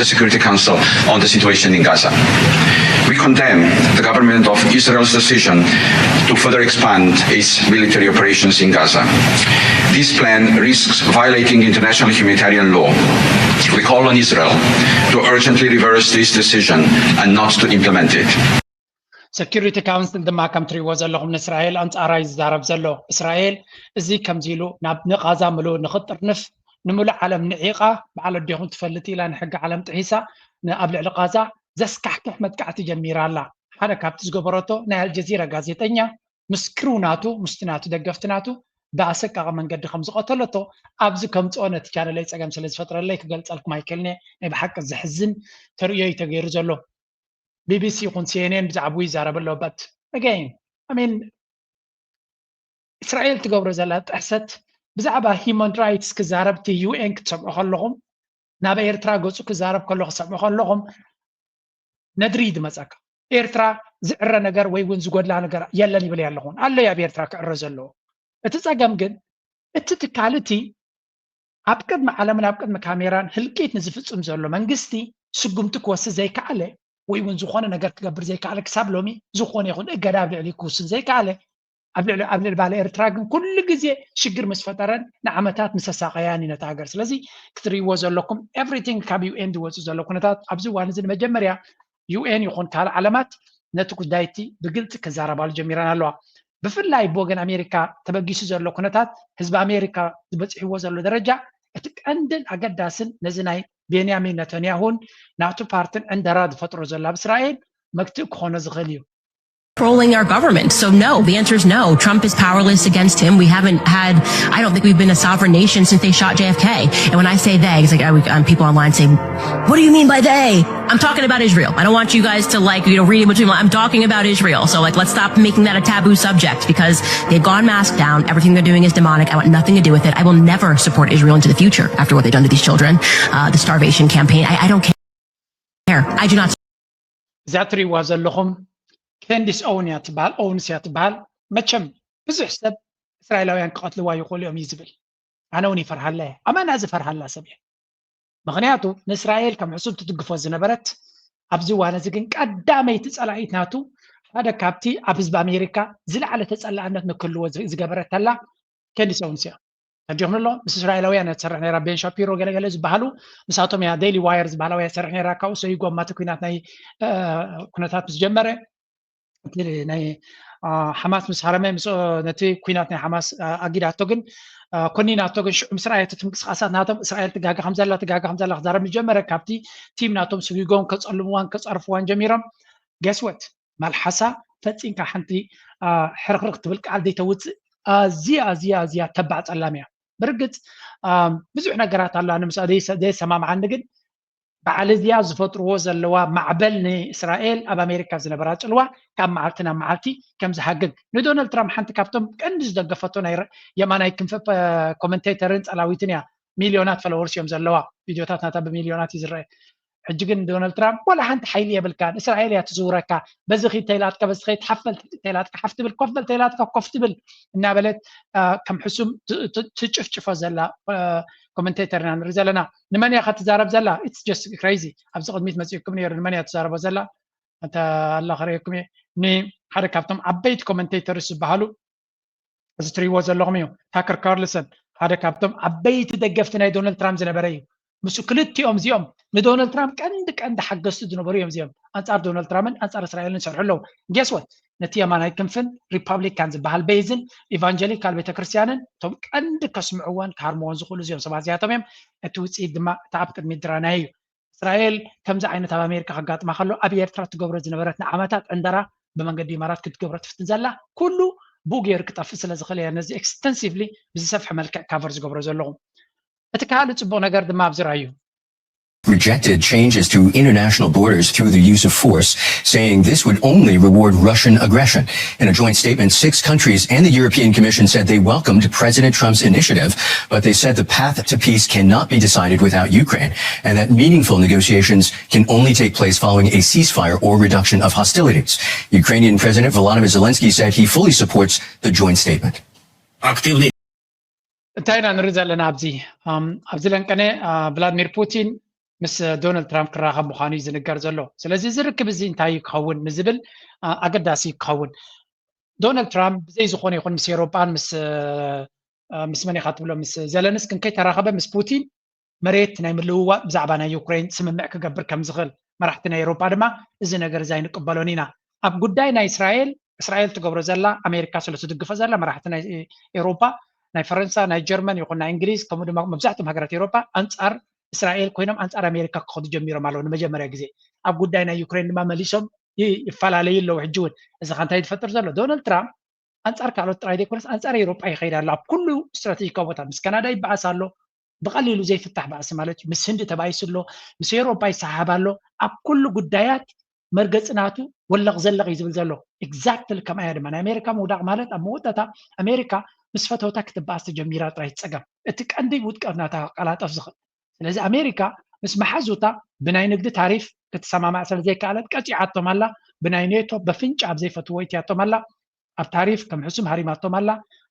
Speaker 16: The Security Council on the situation in Gaza. We condemn the government of Israel's decision to further expand its military operations in Gaza. This plan risks violating international humanitarian law. We call on Israel to urgently reverse this decision and not to implement it.
Speaker 3: Security Council دما كم تريوا زلهم من إسرائيل أنت أرايز زارب زلو إسرائيل زي كم زيلو نبني غازا ملو نخطر نف نملع عالم نعيقة على الدهون تفلتي لان حق عالم تعيسى قبل الغازا زسكح كحمد كعتي جميرا الله هذا كابتس جبرتو نهال الجزيرة غازيتنيا مسكروناتو مستناتو دقفتناتو باسك من قد خمس قتلته أبز كم تونت كان ليس أجمع سلسلة فترة ليك قلت لك ما يكلني بحق الزحزن تريي تغير زلو BBC يكون CNN بزعبوي زارب اللو بات again I mean إسرائيل تقبر زلات أحسد بزعبا human rights كزاربتي UN كتسمع خلهم نابا إيرترا قوسو كزارب كله سمع خلهم ندريد مساك إيرترا زعر نجار ويون زقود لا نجار يلا نبلي اللهون الله يا بيرترا كأرزلو اتساقم جد اتتكالتي أبكد مع عالمنا أبكد مع كاميران هلكيت نزفت أمزلو منجستي سقمتك وس زي كعله ويون زخانة نجار كبر زي كعله كسب لومي زخانة يخون إجراب عليك وسن زي كعله قبل البالي إرتراقن كل جزء شجر مسفترن نعمتات مسساقياني نتاجر سلزي كتري وزل لكم everything كابي UN وزل لكم نتات أبزو وانزل مجمريا UN يكون كال علامات نتوك دايتي بقلت كزارب على جميران الله بفلاي بوغن أمريكا تبقي سزل لكم نتات حزب أمريكا تبصح وزل درجة أتكندن أقداسن نزناي بنيامين نتنياهون ناتو بارتن عند راد فترة زل بإسرائيل مكتوب خونز غليو
Speaker 17: controlling our government. So no, the answer is no. Trump is powerless against him. We haven't had, I don't think we've been a sovereign nation since they shot JFK. And when I say they, it's like people online say, what do you mean by they? I'm talking about Israel. I don't want you guys to read between, I'm talking about Israel. So let's stop making that a taboo subject because they've gone mask down. Everything they're doing is demonic. I want nothing to do with it. I will never support Israel into the future after what they've done to these children. The starvation campaign. I don't care. I do not.
Speaker 3: Zatri was a lochum. كندس أونيا تبال أونسيا تبال ما تشم بس حسب إسرائيليين قتلوا يقول يوم يزبل أنا وني فرح الله أما أنا فرح الله سبيع مغنياتو إسرائيل كم حسب تتقفوا الزنبرت أبزوا أنا زين قدامي تسأل عيتناتو هذا كابتي أبز بأمريكا زل على تسأل عنك نكلوا زجبرت هلا كندس أونسيا تجمع الله بس إسرائيليين تسرحنا ربين شابيرو قال زبالو مساتهم يا ديلي وايرز بالو يا سرحنا راكاو سيجوا ما تكوناتنا كوناتات مزجمرة ناي حماس مس حرمه مس نتي كوينات ناي حماس اجيد اتوغن كونينا اتوغن اسرائيل تتمقسقاسات ناتم اسرائيل تغاغ حمزه الله خزار مجمره كابتي تيم ناتم سغيغون كصلموان كصرفوان جميرم جسوت مالحسا فتين كحنتي حرقرق تبل قال دي توت ازيا تبع صلاميا برغت بزح نغرات الله انا مسا دي سمام عندغن بعد زيا زفترو زلوا معبل اسرائيل اب امريكا زنبرا صلوا كم معلتنا معلتي كم زحقق ندونالد ترامب حنت كابتم كندز دغفتو نير يماناي كنف كومنتيترن صلاويتنيا مليونات فلورس يوم زلوا فيديوتات ناتا بمليونات يزرى حجين دونالد ترامب ولا حنت حيلي بالكان إسرائيل يتزورك بزخي تيلاتك بزخي تحفل تيلاتك حفت بالكفل تيلاتك كفت بال النابلت كم حسوم تشوف زلا كومنتاتورنا نرزلنا نمانيا خات تزارب زلا it's just crazy أبز قدمت مسيحكم نير نمانيا تزارب زلا أنت الله خيركم ني حدا كابتم عبيت كومنتاتورز بحالو زتري وزلهم هاكر كارلسون هذا كابتن عبيت دقفتنا دونالد ترامب زنبري مسكلتي زيوم لدونالد ترامب عند حقست دنبريهم زيوم انصار دونالد ترامب انصار اسرائيل نشرح له جيس وات نتيا ما نايكنفن ريبابليكانز بحال بيزن ايفانجيليكال بيتكريستيانن توم عند كسمعوان كهرمون زخول زيوم سبازياتهم اتوصي دما تعبت مدراناي اسرائيل كمز عينت امريكا حقاطما خلو ابي ኤርትራ ትገብሮ ዝነበረትና ዓመታት እንደራ በመንገዲ ማራት ክትገብሮ ትፍትንዘላ ኩሉ بوغير كطف سلا زخليا نزي اكستنسيفلي بزسفح ملكع كافرز قبر زلهم اتكالو صبو نغير دما بزرايو
Speaker 18: rejected changes to international borders through the use of force, saying this would only reward Russian aggression. In a joint statement, 6 countries and the European Commission said they welcomed President Trump's initiative, but they said the path to peace cannot be decided without Ukraine, and that meaningful negotiations can only take place following a ceasefire or reduction of hostilities. Ukrainian President Volodymyr Zelensky said he fully supports the joint statement.
Speaker 12: Actively.
Speaker 3: انتهينا نرجع لنا أبزي لنكني فلاديمير بوتين مس دونالد ترامب كراخب مخاني زنقر زلو سلازي زركب زي انتهي يكون نزبل أقداسي يكون دونالد ترامب زي زخوني يكون مس يوروبان مس مني خاطب له مس زيلنسكي كي تراخبه مس بوتين مريت نايملو بزعبانا يوكرين سممعك قبر كم زغل مرحتنا يوروبا دما إذا نقر زي نقبلونينا أب قداينا إسرائيل تقبر زلا أمريكا سلسو تقف زلا مرحتنا يوروبا ناي فرنسا ناي جرمن يقول ناي انجليز كم دما مبزعتهم هجرات اوروبا انصار اسرائيل كوينم انصار امريكا كخد جميرو مالو مجمريا غزي اب غداينا يوكرين ما مليشم يفلالي لو حجون اذا كان تفطر زلو دونالد ترامب انصار كالو ترايدي كورس انصار اوروبا يخير الله كله استراتيجي كوتا مس كندا يبعثالو بقليلو زي فتح بعث مالت مس هند تبايسلو مس اوروبا يسحبالو اب كل غدايات مرغصناتو ولغ زلغ يزبل زلو اكزاكتلي كما يدما امريكا مودع مالت اموتتا امريكا مس فتوتا كتباس جميرا طراي تصقم اتك عندي ودقناتا قلاطف زخ ስለዚ አሜሪካ ምስ ማሐዙታ ብናይ ንግዲ ታሪፍ ክትሰማማዕ ስለ ዘይከኣለት ቀፂዓቶም ኣላ ብናይ ኔቶ በፍንጭ ኣብ ዘይፈትዎ ኢትያቶም ኣላ ኣብ ታሪፍ ከም ሕሱም ሃሪማቶም ኣላ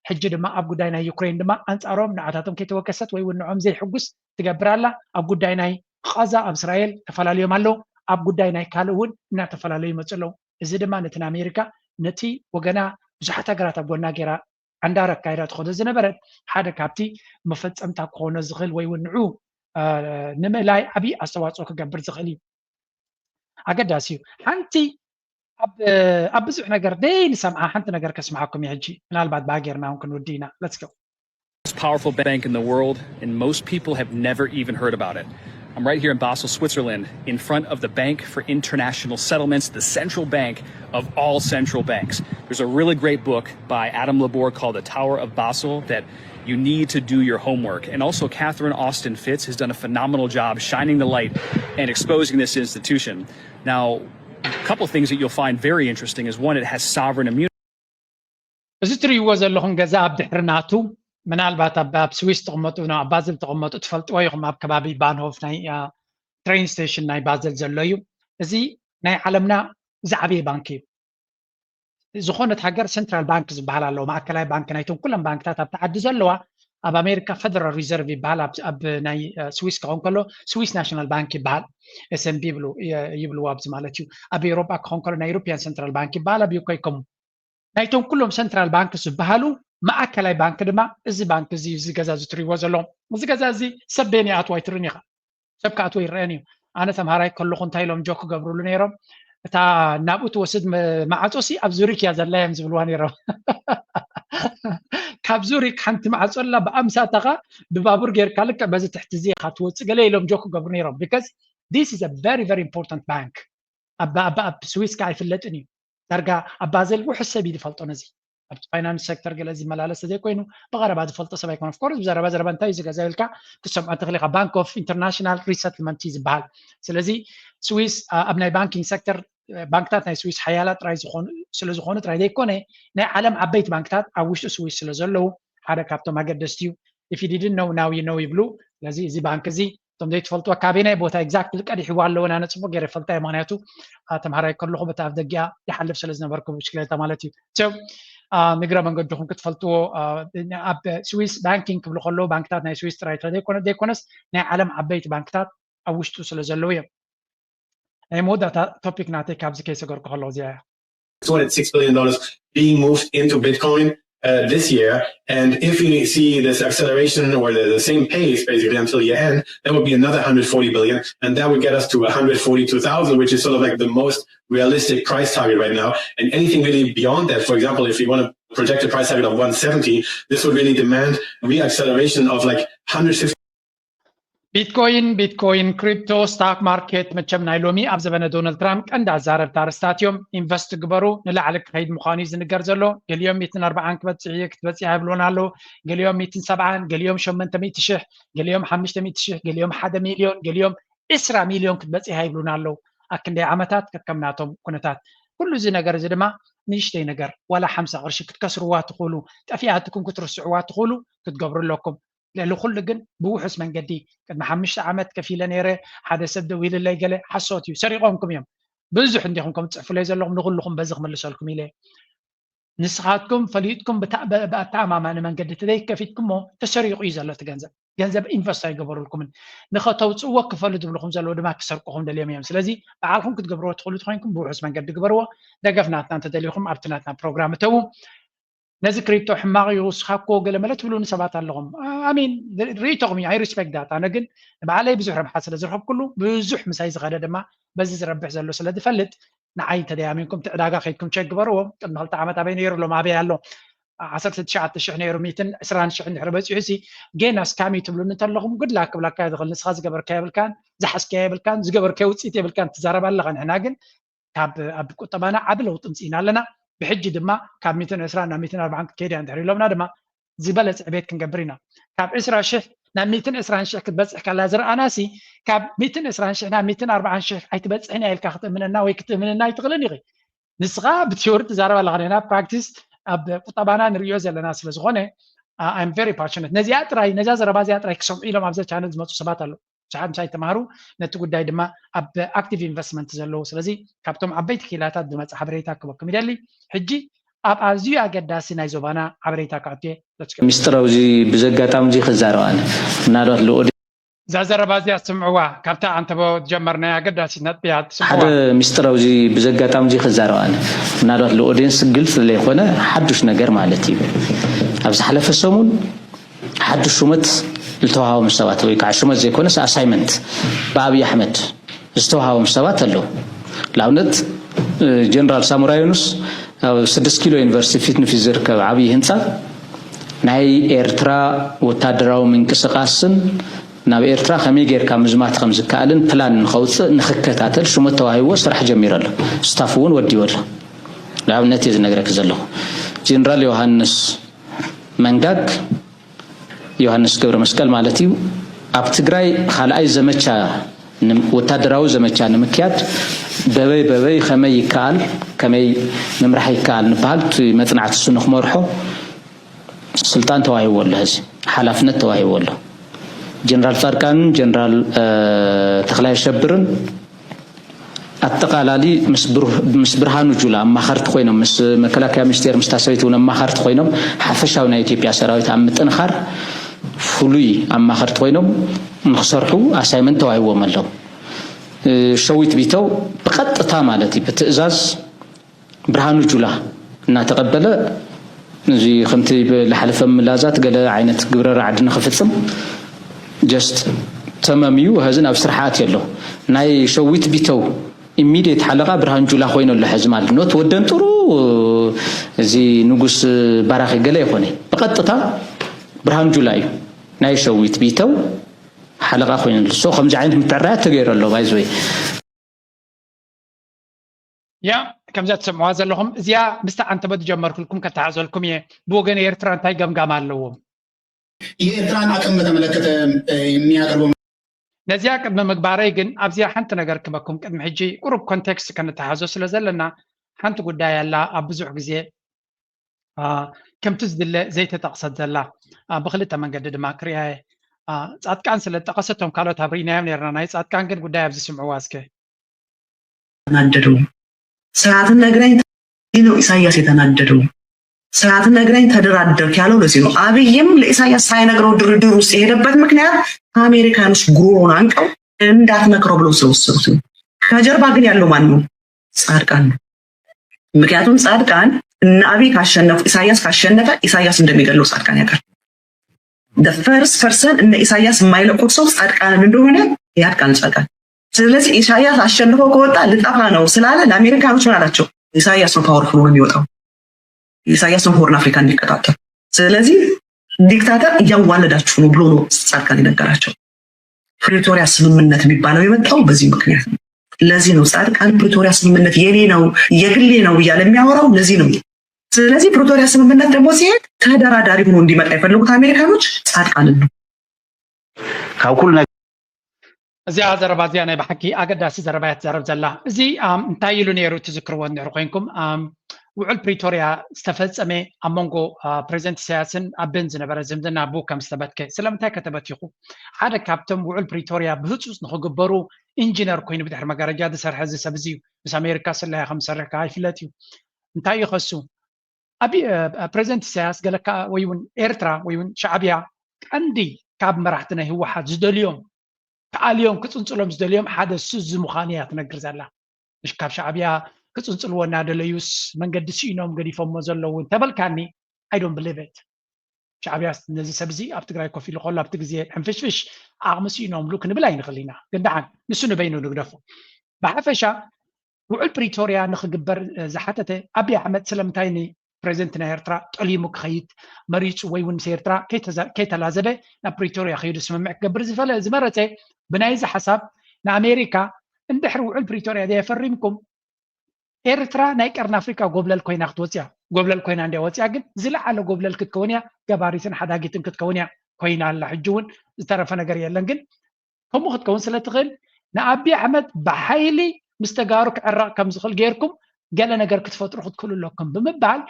Speaker 3: ሕጂ ድማ ኣብ ጉዳይ ናይ ዩክሬን ድማ አንጻሮም ንዓታቶም ከይተወከሰት ወይ ንዖም ዘይሕጉስ ትገብር ኣላ ኣብ ጉዳይ ናይ ቐዛ ኣብ እስራኤል ተፈላለዮም ኣለው ኣብ ጉዳይ ናይ ካልእ እውን እናተፈላለዩ ይመፁ ኣለው እዚ ድማ ነቲ ኣሜሪካ ነቲ ወገና ብዙሓት ሃገራት ኣብ ጎና ጌራ عندها كايرات تخوض الزنبرت حدا كابتي مفتصم تاكون زغل ويونعو نملاي ابي استواصو كغبر زغلي اقداسيو حنتي اب بزح نغر دين سمعها حنت نغر كسمعكم يحجي من بعد باغيرنا ممكن ودينا let's go.
Speaker 19: Most powerful bank in the world and most people have never even heard about it. I'm right here in Basel, Switzerland, in front of the Bank for International Settlements, the central bank of all central banks. There's a really great book by Adam Laborde called The Tower of Basel that you need to do your homework. And also Catherine Austin Fitts has done a phenomenal job shining the light and exposing this institution. Now, a couple of things that you'll find very interesting is one, it has sovereign immunity.
Speaker 3: ምናልባት ኣብ ስዊስ ተቐመጡ ነው ኣብ ባዝል ተቐመጡ ትፈልጥዎ ኢኹም ኣብ ከባቢ ባንሆፍ ናይ ትሬን ስቴሽን ናይ ባዝል ዘሎ እዩ እዚ ናይ ዓለምና ዝዓበየ ባንኪ እዩ ዝኾነት ሃገር ሴንትራል ባንክ ዝበሃል ኣለዎ ማእከላይ ባንክ ናይቶም ኩሎም ባንክታት ኣብ ተዓዲ ዘለዋ ኣብ ኣሜሪካ ፌደራል ሪዘርቭ ይበሃል ኣብ ናይ ስዊስ ክኾን ከሎ ስዊስ ናሽናል ባንክ ይበሃል ኤስኤንቢ ይብልዎ ኣብዚ ማለት እዩ ኣብ ኤውሮጳ ክኾን ከሎ ናይ ኢሮፒያን ሴንትራል ባንክ ይበሃል ኣብ ዩኬ ከምኡ ናይቶም ኩሎም ሴንትራል ባንክ ዝበሃሉ ማእከላይ ባንክ ድማ እዚ ባንክ እዚ ገዛ ዝትሪዎ ዘሎ እዚ ገዛ እዚ ሰበኒ ኣትዋ ይትርን ኢኻ ሰብ ካኣትዎ ይርአን እዩ ኣነ ተምሃራይ ከለኹ እንታይ ኢሎም ጆክ ገብርሉ ነይሮም እታ ናብኡ ትወስድ ማዓፆሲ ኣብ ዙሪክ እያ ዘላ እዮም ዝብልዋ ነይሮም ካብ ዙሪክ ሓንቲ ማዓፆ ኣላ ብኣምሳታኻ ብባቡር ጌርካ ልክዕ በዚ ትሕቲ እዚ ኢኻ ትወፅእ ገለ ኢሎም ጆክ ገብሩ ነይሮም because this is a very very important bank ኣብ ስዊስ ከዓ ይፍለጥን እዩ ዳርጋ ኣብ ባዘል ውሑድ ሰብ እዩ ዝፈልጦ ነዚ ኣብ ፋይናንስ ሴክተር ገለ ዝመላለስ ዘይኮይኑ ብቐረባ ዝፈልጦ ሰብ ኣይኮነ ፍኮርስ ብዘረባ እንታይ እዩ ዝገዛ ኢልካ ክሰምዖ ትኽእል ኢኻ ባንክ ኦፍ ኢንተርናሽናል ሪሰትልመንት እዩ ዝበሃል ስለዚ ስዊስ ኣብ ናይ ባንኪንግ ሴክተር ባንክታት ናይ ስዊስ ሓያላ ጥራይ ስለዝኾኑ ጥራይ ዘይኮነ ናይ ዓለም ዓበይቲ ባንክታት ኣብ ውሽጢ ስዊስ ስለ ዘለዉ ሓደ ካብቶም ኣገደስቲ እዩ if you didn't know now you know ይብሉ ስለዚ እዚ ባንክ እዚ ቶም ደይ ትፈልጥዋ ካቢናይ ቦታ ኤግዛክትሊ ቀዲሕዋ ኣለዎ ኣነ ፅቡቅ ገይረ ፈልጣ ምክንያቱ ተምሃራይ ከለኹ በታ ኣብ ደጊኣ ይሓልፍ ስለ ዝነበርኩ ብሽክሌታ ማለት እዩ ሶ ንግረ መንገድኹም ክትፈልጥዎ ኣብ ስዊስ ባንኪንግ ክብሉ ከለዉ ባንክታት ናይ ስዊስ ጥራይ ዘይኮነስ ናይ ዓለም ዓበይቲ ባንክታት ኣብ ውሽጡ ስለ ዘለዉ እዮም ናይ መወዳእታ ቶፒክ ናተይ ካብዚ ከይሰገርኩ ከለዉ እዚኣ
Speaker 20: $206 billion being moved into Bitcoin this year. And if we see this acceleration or the same pace basically until year end, that would be another 140 billion. And that would get us to 142,000, which is sort of like the most realistic price target right now. And anything really beyond that, for example, if we want to project a price target of 170, this would really demand re-acceleration of like 150.
Speaker 3: ቢትኮይን ክሪፕቶ ስታክ ማርኬት መቸም ናይ ሎሚ ኣብ ዘበነ ዶናልድ ትራምፕ ቀንዲ ኣዛረብታ ርስታት እዮም ኢንቨስት ግበሩ ንላዕሊ ክኸይድ ምዃኑ ዝንገር ዘሎ ገሊኦም 140 ክትበፅሕ ይብሉና ኣለዉ ገሊኦም 170 ገሊኦም 800,000 ገሊኦም 500,000 ገሊኦም 1 ሚልዮን ገሊኦም 20 ሚልዮን ክትበፅሕ ይብሉና ኣለዉ ኣብ ክንደይ ዓመታት ከከምናቶም ኩነታት ኩሉ እዚ ነገር እዚ ድማ ንእሽተይ ነገር ዋላ 50 ቅርሺ ክትከስርዋ ትኽእሉ ጠፊኣትኩም ክትርስዕዋ ትኽእሉ ክትገብሩ ኣለኩም لكل جن بوحس من جدي قد ما حمشت عمت كفيلة نيرة حدا سد ويل اللي جله حصوتي سرقونكم يوم بزح عندكم كم تعرفوا ليز اللهم نقول لكم بزغ من لسالكم إليه نسخاتكم فليتكم بتعمى معنا من جد تديك كفيتكم مو تسرق إيزا لا تجنزب إنفست يقبروا لكم نخطوا وقف فلدوا لكم زلوا دماغ سرقهم دليل يوم سلازي بعالكم كتقبروا تدخلوا تخينكم بوحس من جد قبروا دقفناتنا تدليكم أبتناتنا برنامج تو نزك ريتو حماق يوسخاكو قال ما لا تقولون سبات لهم امين ريتو مي اي ريسبكت ذات انا قل بعلي بزح ربح حسل زرحب كله بزح مسايز غدا دما بزز ربح زلو سلا دفلت نعي تدي امينكم تعداغا خيتكم تشغبروا قد مالت عامه بين يرو لو ما بي يالو 19 يورو 220 شحن حربس يحسي جينا سكامي تبلون انت لهم قد لك بلا كاي دخل نسخه زغبر كابل كان زحس كابل كان زغبر كوصيت يبل كان تزارب لغن حنا قل كاب اب قطبانا عدلو تنصينا لنا بحج دما كاب 220 240 كيدي عند حريلومنا دما زبلت عبيت كنقبرينا كاب 10 شح نا 220 شح كتبصح كلا زرع اناسي كاب 220 شح نا 240 شح ايتبصح هنا الك خط مننا ويكت مننا يتغلني غي نسخه بتيورت زارب لغنا براكتس اب قطبانا نريو زلنا سلازغونه I'm very passionate نزيات راي نزاز ربازيات راي كسم إلهم أبزر channel زمتو سبات الله شعب شاي تمارو نتوقع داي دما أب active investment زلو سلازي كابتم عبيت كيلاتات دما عبريتاك وكم يدلي حجي أب أزيو أجد داسي نايزوبانا عبريتاك عبتي
Speaker 21: مستروزي بزقاتام زي خزاروان نادوت لو
Speaker 3: زازر ربازيات سمعوا كابتا أنت بو جمرنا أجد داسي نتبيات
Speaker 21: حد مستروزي بزقاتام زي خزاروان نادوت لو أودينس قلت اللي خونا حدش نجار مالتي أبز حلف السمون حد الشمت التوها ومستوات ويقع الشمت زي كونس أسايمنت بابي أحمد استوها ومستوات له لعنت جنرال سامورايونس 6 كيلو يونيفرسيتي فيتن في زركب عبي هنسا ناي إيرترا وتادراو من كسقاسن ناب إيرترا خمي غير كامزمات خمس كالن بلان نخوص نخكتاتل شمت توهاي وسرح جميرل ستافون وديول لعنت يزنغرك زلو جنرال يوحنس منغاك يوحنس ገብረ መስቀል ማለት እዩ ኣብ ትግራይ ካልኣይ ዘመቻ ወታደራዊ ዘመቻ ንምክያድ በበይ ከመይ ይካል ከመይ ምምራሕ ይካል ንባል መጽናዕት እሱ ንኽመርሖ ስልጣን ተዋሂቦሎ ህዚ ሓላፍነት ተዋሂቦሎ ጀነራል ጻድቃን ጀነራል ተኽላይ ሸብርን አጠቃላሊ ምስ ብርሃኑ ጁላ ማኸርት ኮይኖም ምስ መከላከያ ሚኒስቴር ምስ ታሰበይት ሆነ ማኸርት ኮይኖም ሓፈሻው ናይ ኢትዮጵያ ሰራዊት ኣብ ምጥንኻር ፍሉይ ኣብ ማኸርት ኮይኖም ንኽሰርሑ ኣሳይመንት ተዋሂቦም ኣለዉ ሸዊት ቢተው ብቐጥታ ማለት እዩ ብትእዛዝ ብርሃኑ ጁላ እናተቐበለ እዚ ከምቲ ዝሓለፈ ምላዛት ገለ ዓይነት ግብረ ራዕዲ ንኽፍፅም ጀስት ተመምዩ ህዝን ኣብ ስርሓት የሎ ናይ ሸዊት ቢተው ኢሚዲየት ሓለቃ ብርሃኑ ጁላ ኮይኑ ኣሎ ሕዚ ማለት ኖት ወደን ጥሩ እዚ ንጉስ ባራኺ ገለ ይኾነ ብቐጥታ ብርሃኑ ጁላ እዩ ናይ ሸዊት ቢተው ሓለቃ ኮይኑ ኣሎ ሶ ከምዚ ዓይነት ምትዕራያት ተገይሩ ኣሎ ባይዘወይ
Speaker 3: ያ ከምዛ ትሰምዑዋ ዘለኹም እዚኣ ምስታ አንተ በትጀመርኩልኩም ከተሓዘልኩም እየ ብወገን ኤርትራ እንታይ ገምጋም ኣለዎም
Speaker 6: የኤርትራን አቅም በተመለከተ የሚያቀርበው
Speaker 3: ነዚያ ቅድመ ምግባረይ ግን ኣብዚያ ሓንቲ ነገር ክበኩም ቅድሚ ሕጂ ቁሩብ ኮንቴክስት ከነተሓዞ ስለ ዘለና ሓንቲ ጉዳይ ኣላ ኣብ ብዙሕ ግዜ ከምቲ ዝድለ ዘይተጠቕሰት ዘላ ብክልተ መንገዲ ድማ ክሪያ ጻድቃን ስለጠቀሰቶም ካልኦት አብሪናዮም ነርና ናይ ጻድቃን ግን ጉዳይ ኣብዚ ስምዑ ዋስከ
Speaker 2: ተናደደው ሰዓትን ነግራኝ ነው ኢሳያስ የተናደደው ሰዓትን ነግራኝ ተደራደርክ ያለው ለዚህ ነው አብይም ለኢሳያስ ሳይነግረው ድርድር ውስጥ የሄደበት ምክንያት አሜሪካኖች ጉሮውን አንቀው እንዳትመክረው ብለው ስለወሰዱት ከጀርባ ግን ያለው ማን ነው ጻድቃን ነው ምክንያቱም ጻድቃን እና አብይ ካሸነፉ ኢሳያስ ካሸነፈ ኢሳያስ እንደሚገለው ጻድቃን ያውቃል the first person እነ ኢሳያስ የማይለቁት ሰው ጻድቃን እንደሆነ ያውቃል ጻድቃን ስለዚህ ኢሳያስ አሸንፎ ከወጣ ልጣፋ ነው ስላለ ለአሜሪካኖች ማለት ኢሳያስ ነው ፓወርፉል ነው የሚወጣው ኢሳያስ ነው ሆርን አፍሪካ እንዲከታተል ስለዚህ ዲክታተር እያዋለዳችሁ ነው ብሎ ነው ጻድቃን ይነገራቸው ፕሪቶሪያ ስምምነት የሚባለው የመጣው በዚህ ምክንያት ነው ለዚህ ነው ጻድቃን ፕሪቶሪያ ስምምነት የኔ ነው የግሌ ነው እያለ የሚያወራው ለዚህ ነው ስለዚህ ፕሪቶሪያ ስምምነት ደግሞ ሲሄድ ተደራዳሪ ሆኖ እንዲመጣ የፈለጉት አሜሪካኖች ጻድቃን ነው
Speaker 22: ካውኩል
Speaker 3: እዚያ ዘረባ እዚያ ናይ ባሕቂ ኣገዳሲ ዘረባያት ዘረብ ዘላ እዚ እንታይ ኢሉ ነይሩ ትዝክርዎ ነይሩ ኮይንኩም ውዕል ፕሪቶሪያ ዝተፈፀመ ኣብ መንጎ ፕሬዚደንት ኢሳያስን ኣበን ዝነበረ ዝምድና ቡ ከም ዝተበትከ ስለምንታይ ከተበቲኹ ሓደ ካብቶም ውዕል ፕሪቶሪያ ብህፁፅ ንክግበሩ ኢንጂነር ኮይኑ ብድሕሪ መጋረጃ ዝሰርሐ እዚ ሰብ እዚ ምስ ኣሜሪካ ስላያ ከም ዝሰርሕ ከዓ ይፍለጥ እዩ እንታይ እዩ ከሱ ኣብ ፕሬዚደንት ኢሳያስ ገለካ ወይ እውን ኤርትራ ወይ እውን ሻዕብያ ቀንዲ ካብ መራሕቲ ናይ ህወሓት ዝደልዮም ተኣልዮም ክፅንፅሎም ዝደልዮም ሓደ ሱዝ ምዃኑ እያ ትነግር ዘላ እሽ ካብ ሻዕብያ ክፅንፅልዎ እናደለዩስ መንገዲ ስኢኖም ገዲፎሞ ዘለዉ ተበልካኒ I don't believe it ሻዕብያ ነዚ ሰብ እዚ ኣብ ትግራይ ኮፍ ኢሉ ከሎ ኣብቲ ግዜ ሕንፍሽፍሽ ኣቕሚ ስኢኖም ሉ ክንብል ኣይንኽእል ኢና ግን ደሓን ንሱ ንበይኑ ንግደፉ ብሓፈሻ ውዕል ፕሪቶሪያ ንክግበር ዝሓተተ ኣብይ ኣሕመድ ስለምንታይ ፕሬዚደንት ናይ ኤርትራ ጠሊሙ ክኸይድ መሪፁ ወይ እውን ምስ ኤርትራ ከይተላዘበ ናብ ፕሪቶሪያ ከይዱ ስምምዕ ክገብር ዝመረፀ ብናይዚ ሓሳብ ንኣሜሪካ እንድሕሪ ውዕል ፕሪቶሪያ ዘየፈሪምኩም ኤርትራ ናይ ቀርኒ ኣፍሪካ ጎብለል ኮይና ክትወፅያ ጎብለል ኮይና እንድያ ወፅያ ግን ዝለዓለ ጎብለል ክትከውን እያ ገባሪትን ሓዳጊትን ክትከውን እያ ኮይና ኣላ ሕጂ እውን ዝተረፈ ነገር የለን ግን ከምኡ ክትከውን ስለትኽእል ንኣብይ ኣሕመድ ብሓይሊ ምስ ተጋሩ ክዕራቕ ከም ዝኽእል ጌርኩም ገለ ነገር ክትፈጥሩ ክትክእሉ ኣለኩም ብምባል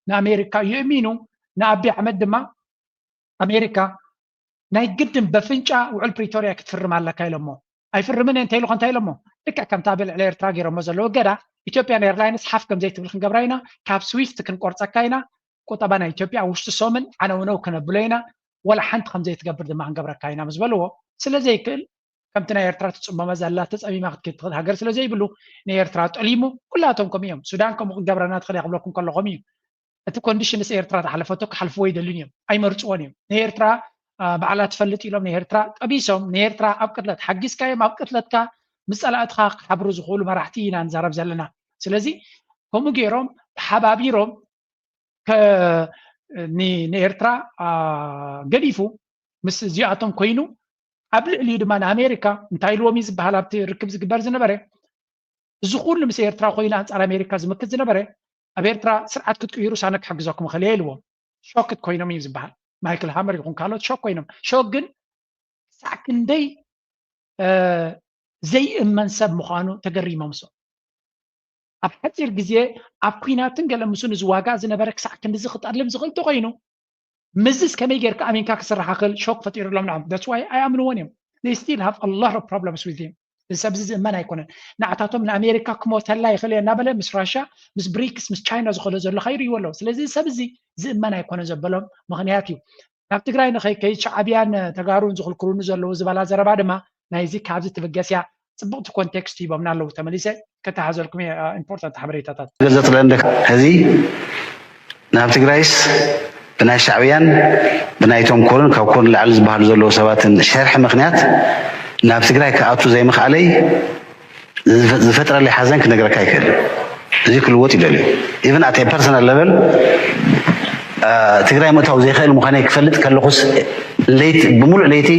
Speaker 3: ንኣሜሪካ ይእሚኑ ንኣብይ ኣሕመድ ድማ ኣሜሪካ ናይ ግድን በፍንጫ ውዕል ፕሪቶሪያ ክትፍርም ኣለካ ኢሎሞ ኣይፍርምን እንታይ ኢሉ እንታይ ኢሎሞ ልክዕ ከምታ ኣብ ልዕሊ ኤርትራ ገይሮሞ ዘለዎ ገዳ ኢትዮጵያን ኤርላይንስ ሓፍ ከም ዘይትብል ክንገብራ ኢና ካብ ስዊፍት ክንቆርፀካ ኢና ቁጠባ ናይ ኢትዮጵያ ውሽጢ ሶምን ዓነውነው ክነብሎ ኢና ወላ ሓንቲ ከም ዘይትገብር ድማ ክንገብረካ ኢና ምስ በልዎ ስለዘይክእል ከምቲ ናይ ኤርትራ ትፅመመ ዘላ ተፀሚማ ክትከድ ትኽእል ሃገር ስለዘይብሉ ንኤርትራ ጠሊሙ ኩላቶም ከም እዮም ሱዳን ከምኡ ክገብረና ትኽእል ይኽብለኩም ከለኹም እዩ እቲ ኮንዲሽንስ ኤርትራ ተሓለፈቶ ክሓልፍዎ ይደልዩን እዮም ኣይመርፅዎን እዮም ንኤርትራ በዓላ ትፈልጥ ኢሎም ንኤርትራ ጠቢሶም ንኤርትራ ኣብ ቅትለት ሓጊዝካዮም ኣብ ቅትለትካ ምስ ፀላእትካ ክሓብሩ ዝኽእሉ መራሕቲ ኢና ንዛረብ ዘለና ስለዚ ከምኡ ገይሮም ተሓባቢሮም ንኤርትራ ገዲፉ ምስ እዚኣቶም ኮይኑ ኣብ ልዕሊኡ ድማ ንኣሜሪካ እንታይ ኢልዎም እዩ ዝበሃል ኣብቲ ርክብ ዝግበር ዝነበረ እዚ ኩሉ ምስ ኤርትራ ኮይኑ ኣንፃር ኣሜሪካ ዝምክት ዝነበረ ኣብ ኤርትራ ስርዓት ክትቅይሩ ሳነ ክሕግዘኩም ክእል እየ ኢልዎም ሾክት ኮይኖም እዩ ዝበሃል ማይክል ሃመር ይኹን ካልኦት ሾክ ኮይኖም ሾክ ግን ክሳዕ ክንደይ ዘይእመን ሰብ ምዃኑ ተገሪሞም ሶ ኣብ ሓፂር ግዜ ኣብ ኩናትን ገለ ምሱ ንዝዋጋእ ዝነበረ ክሳዕ ክንዲ ዝኽጠልም ዝኽእል ተኮይኑ ምዝስ ከመይ ጌርካ ኣሜንካ ክስራሕ ክእል ሾክ ፈጢሩሎም ንዓም that's why ኣይኣምንዎን እዮም they still have a lot of problems with him ሰብ ዝእመን ኣይኮነን ንዓታቶም ንኣሜሪካ ክሞተላ ይኽእል እየ እናበለ ምስ ራሻ ምስ ብሪክስ ምስ ቻይና ዝኸሎ ዘሎ ከይርይዎ ኣለዉ ስለዚ ሰብ እዚ ዝእመን ኣይኮነን ዘበሎም ምክንያት እዩ ናብ ትግራይ ንኸይከይድ ሻዕብያን ተጋሩን ዝኽልክሉኒ ዘለዉ ዝበላ ዘረባ ድማ ናይዚ ካብዚ ትብገስያ ፅቡቕቲ ኮንቴክስት ሂቦምና ኣለዉ ተመሊሰ ከተሓዘልኩም ኢምፖርታንት ሓበሬታታት
Speaker 22: ገለፅለንደካ ሕዚ ናብ ትግራይስ ብናይ ሻዕብያን ብናይቶም ኮርን ካብ ኮርን ላዕሊ ዝበሃሉ ዘለዉ ሰባትን ሸርሒ ምክንያት ናብ ትግራይ ክኣቱ ዘይምኽኣለይ ዝፈጥረለይ ሓዘን ክነግረካ ይክእል እዚ ክልወጥ ይደልዩ ኢቨን ኣት ፐርሰናል ለቨል ትግራይ ምእታው ዘይኽእል ምዃነይ ክፈልጥ ከለኹስ ለይቲ ብምሉእ ለይቲ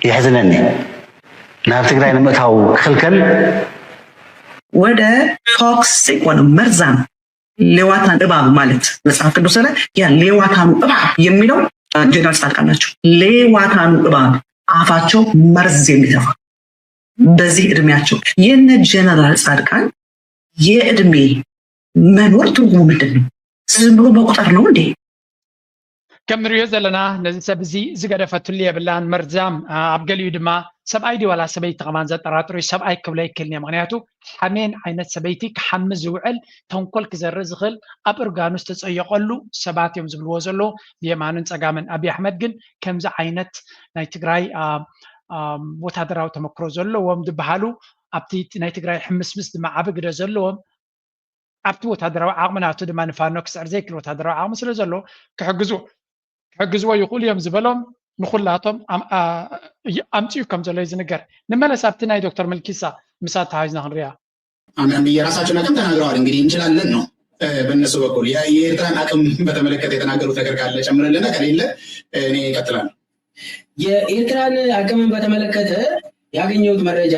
Speaker 22: ይሕዝነኒ ናብ ትግራይ ንምእታው ክኽልከል
Speaker 2: ወደ ቶክሲክ ወደ መርዛም ሌዋታን እባብ ማለት መጽሐፍ ቅዱስ ላይ ያ ሌዋታኑ እባብ የሚለው ጀነራል ጻድቃን ናቸው ሌዋታኑ እባብ አፋቸው መርዝ የሚተፋ በዚህ እድሜያቸው የነ ጀነራል ጻድቃን የእድሜ መኖር ትርጉሙ ምንድን ነው ዝም ብሎ በቁጥር ነው እንዴ
Speaker 3: كم نريو زلنا نزي سبزي زغدا فتلي بلان مرزام ابغليو دما سباي دي ولا سباي تقمان زطراتري سباي كبلاي كلني مغنياتو حمين عينت سبايتي كحمز وعل تنقل كزرز خل اب اورغانوس تصيقلو سبات يوم زبلو زلو يمانن صغامن ابي احمد جن كمز عينت ناي تግራይ وتادراو تمكرو زلو وم دبحالو ابتي ناي تግራይ حمسمس دما عبغد زلوم ابتي وتادراو عقمناتو دما نفانوكس ارزيكل وتادراو عقم سلو زلو كحجزو حجزوا يقول يوم زبلهم نخلاتهم امتيو كم زلو يزنقر نملس ابتنا دكتور ملكيسا مسات عايزنا هنريا
Speaker 6: አንዳንድ የራሳቸው ነገር ተናግረዋል። እንግዲህ እንችላለን ነው በእነሱ በኩል የኤርትራን አቅም በተመለከተ የተናገሩት ነገር ካለ ጨምረልና ከሌለ እኔ እቀጥላለሁ።
Speaker 8: የኤርትራን አቅምን በተመለከተ ያገኘሁት መረጃ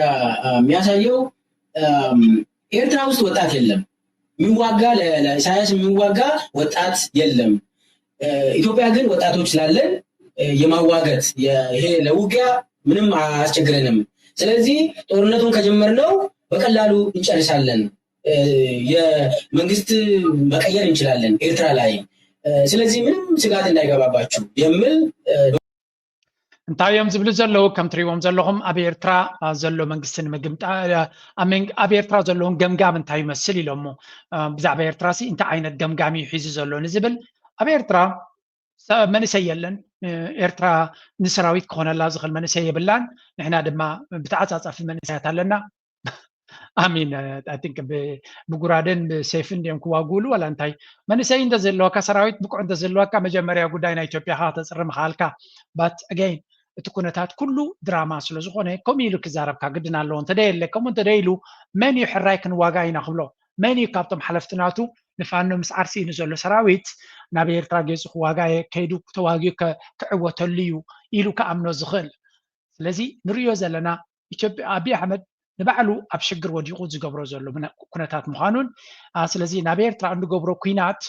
Speaker 8: የሚያሳየው ኤርትራ ውስጥ ወጣት የለም። የሚዋጋ ለኢሳያስ የሚዋጋ ወጣት የለም። ኢትዮጵያ ግን ወጣቶች ስላለን የማዋገት ይሄ ለውጊያ ምንም አያስቸግረንም። ስለዚህ ጦርነቱን ከጀመርነው በቀላሉ እንጨርሳለን። የመንግስት መቀየር እንችላለን ኤርትራ ላይ። ስለዚህ ምንም ስጋት እንዳይገባባችሁ የሚል
Speaker 3: እንታዮም ዝብል ዘለው ከም ትሪዎም ዘለኹም ኣብ ኤርትራ ዘሎ መንግስትን ምግምጣ ኣብ ኤርትራ ዘለውን ገምጋም እንታይ ይመስል ኢሎሞ ብዛዕባ ኤርትራ ሲ እንታይ ዓይነት ገምጋሚ ሒዙ ዘሎ ንዝብል ኣብ ኤርትራ መንእሰይ የለን ኤርትራ ንሰራዊት ክኾነላ ዝኽእል መንእሰይ የብላን ንሕና ድማ ብተዓፃፃፊ መንእሰያት ኣለና አሚን አይ ቲንክ ብጉራደን ብሰይፍን እንዲም ክዋጉሉ ወላ እንታይ መንእሰይ እንደ ዘለዋካ ሰራዊት ብቁዕ እንደ ዘለዋካ መጀመርያ ጉዳይ ናይ ኢትዮጵያ ካ ተፅርም ካልካ ባት አገይን እቲ ኩነታት ኩሉ ድራማ ስለ ዝኾነ ከምኡ ኢሉ ክዛረብካ ግድን ኣለዎ እንተደየለ ከምኡ እንተደይሉ መን እዩ ሕራይ ክንዋጋ ኢና ክብሎ መን እዩ ካብቶም ሓለፍትናቱ ንፋኖ ምስ ዓርሲኢኑ ዘሎ ሰራዊት ናብ ኤርትራ ገይፁ ክዋጋ ከይዱ ተዋጊኡ ክዕወተሉ እዩ ኢሉ ከኣምኖ ዝኽእል ስለዚ ንሪኦ ዘለና ኢትዮጵያ ኣብይ ኣሕመድ ንባዕሉ ኣብ ሽግር ወዲቑ ዝገብሮ ዘሎ ኩነታት ምዃኑን ስለዚ ናብ ኤርትራ እንገብሮ ኩናት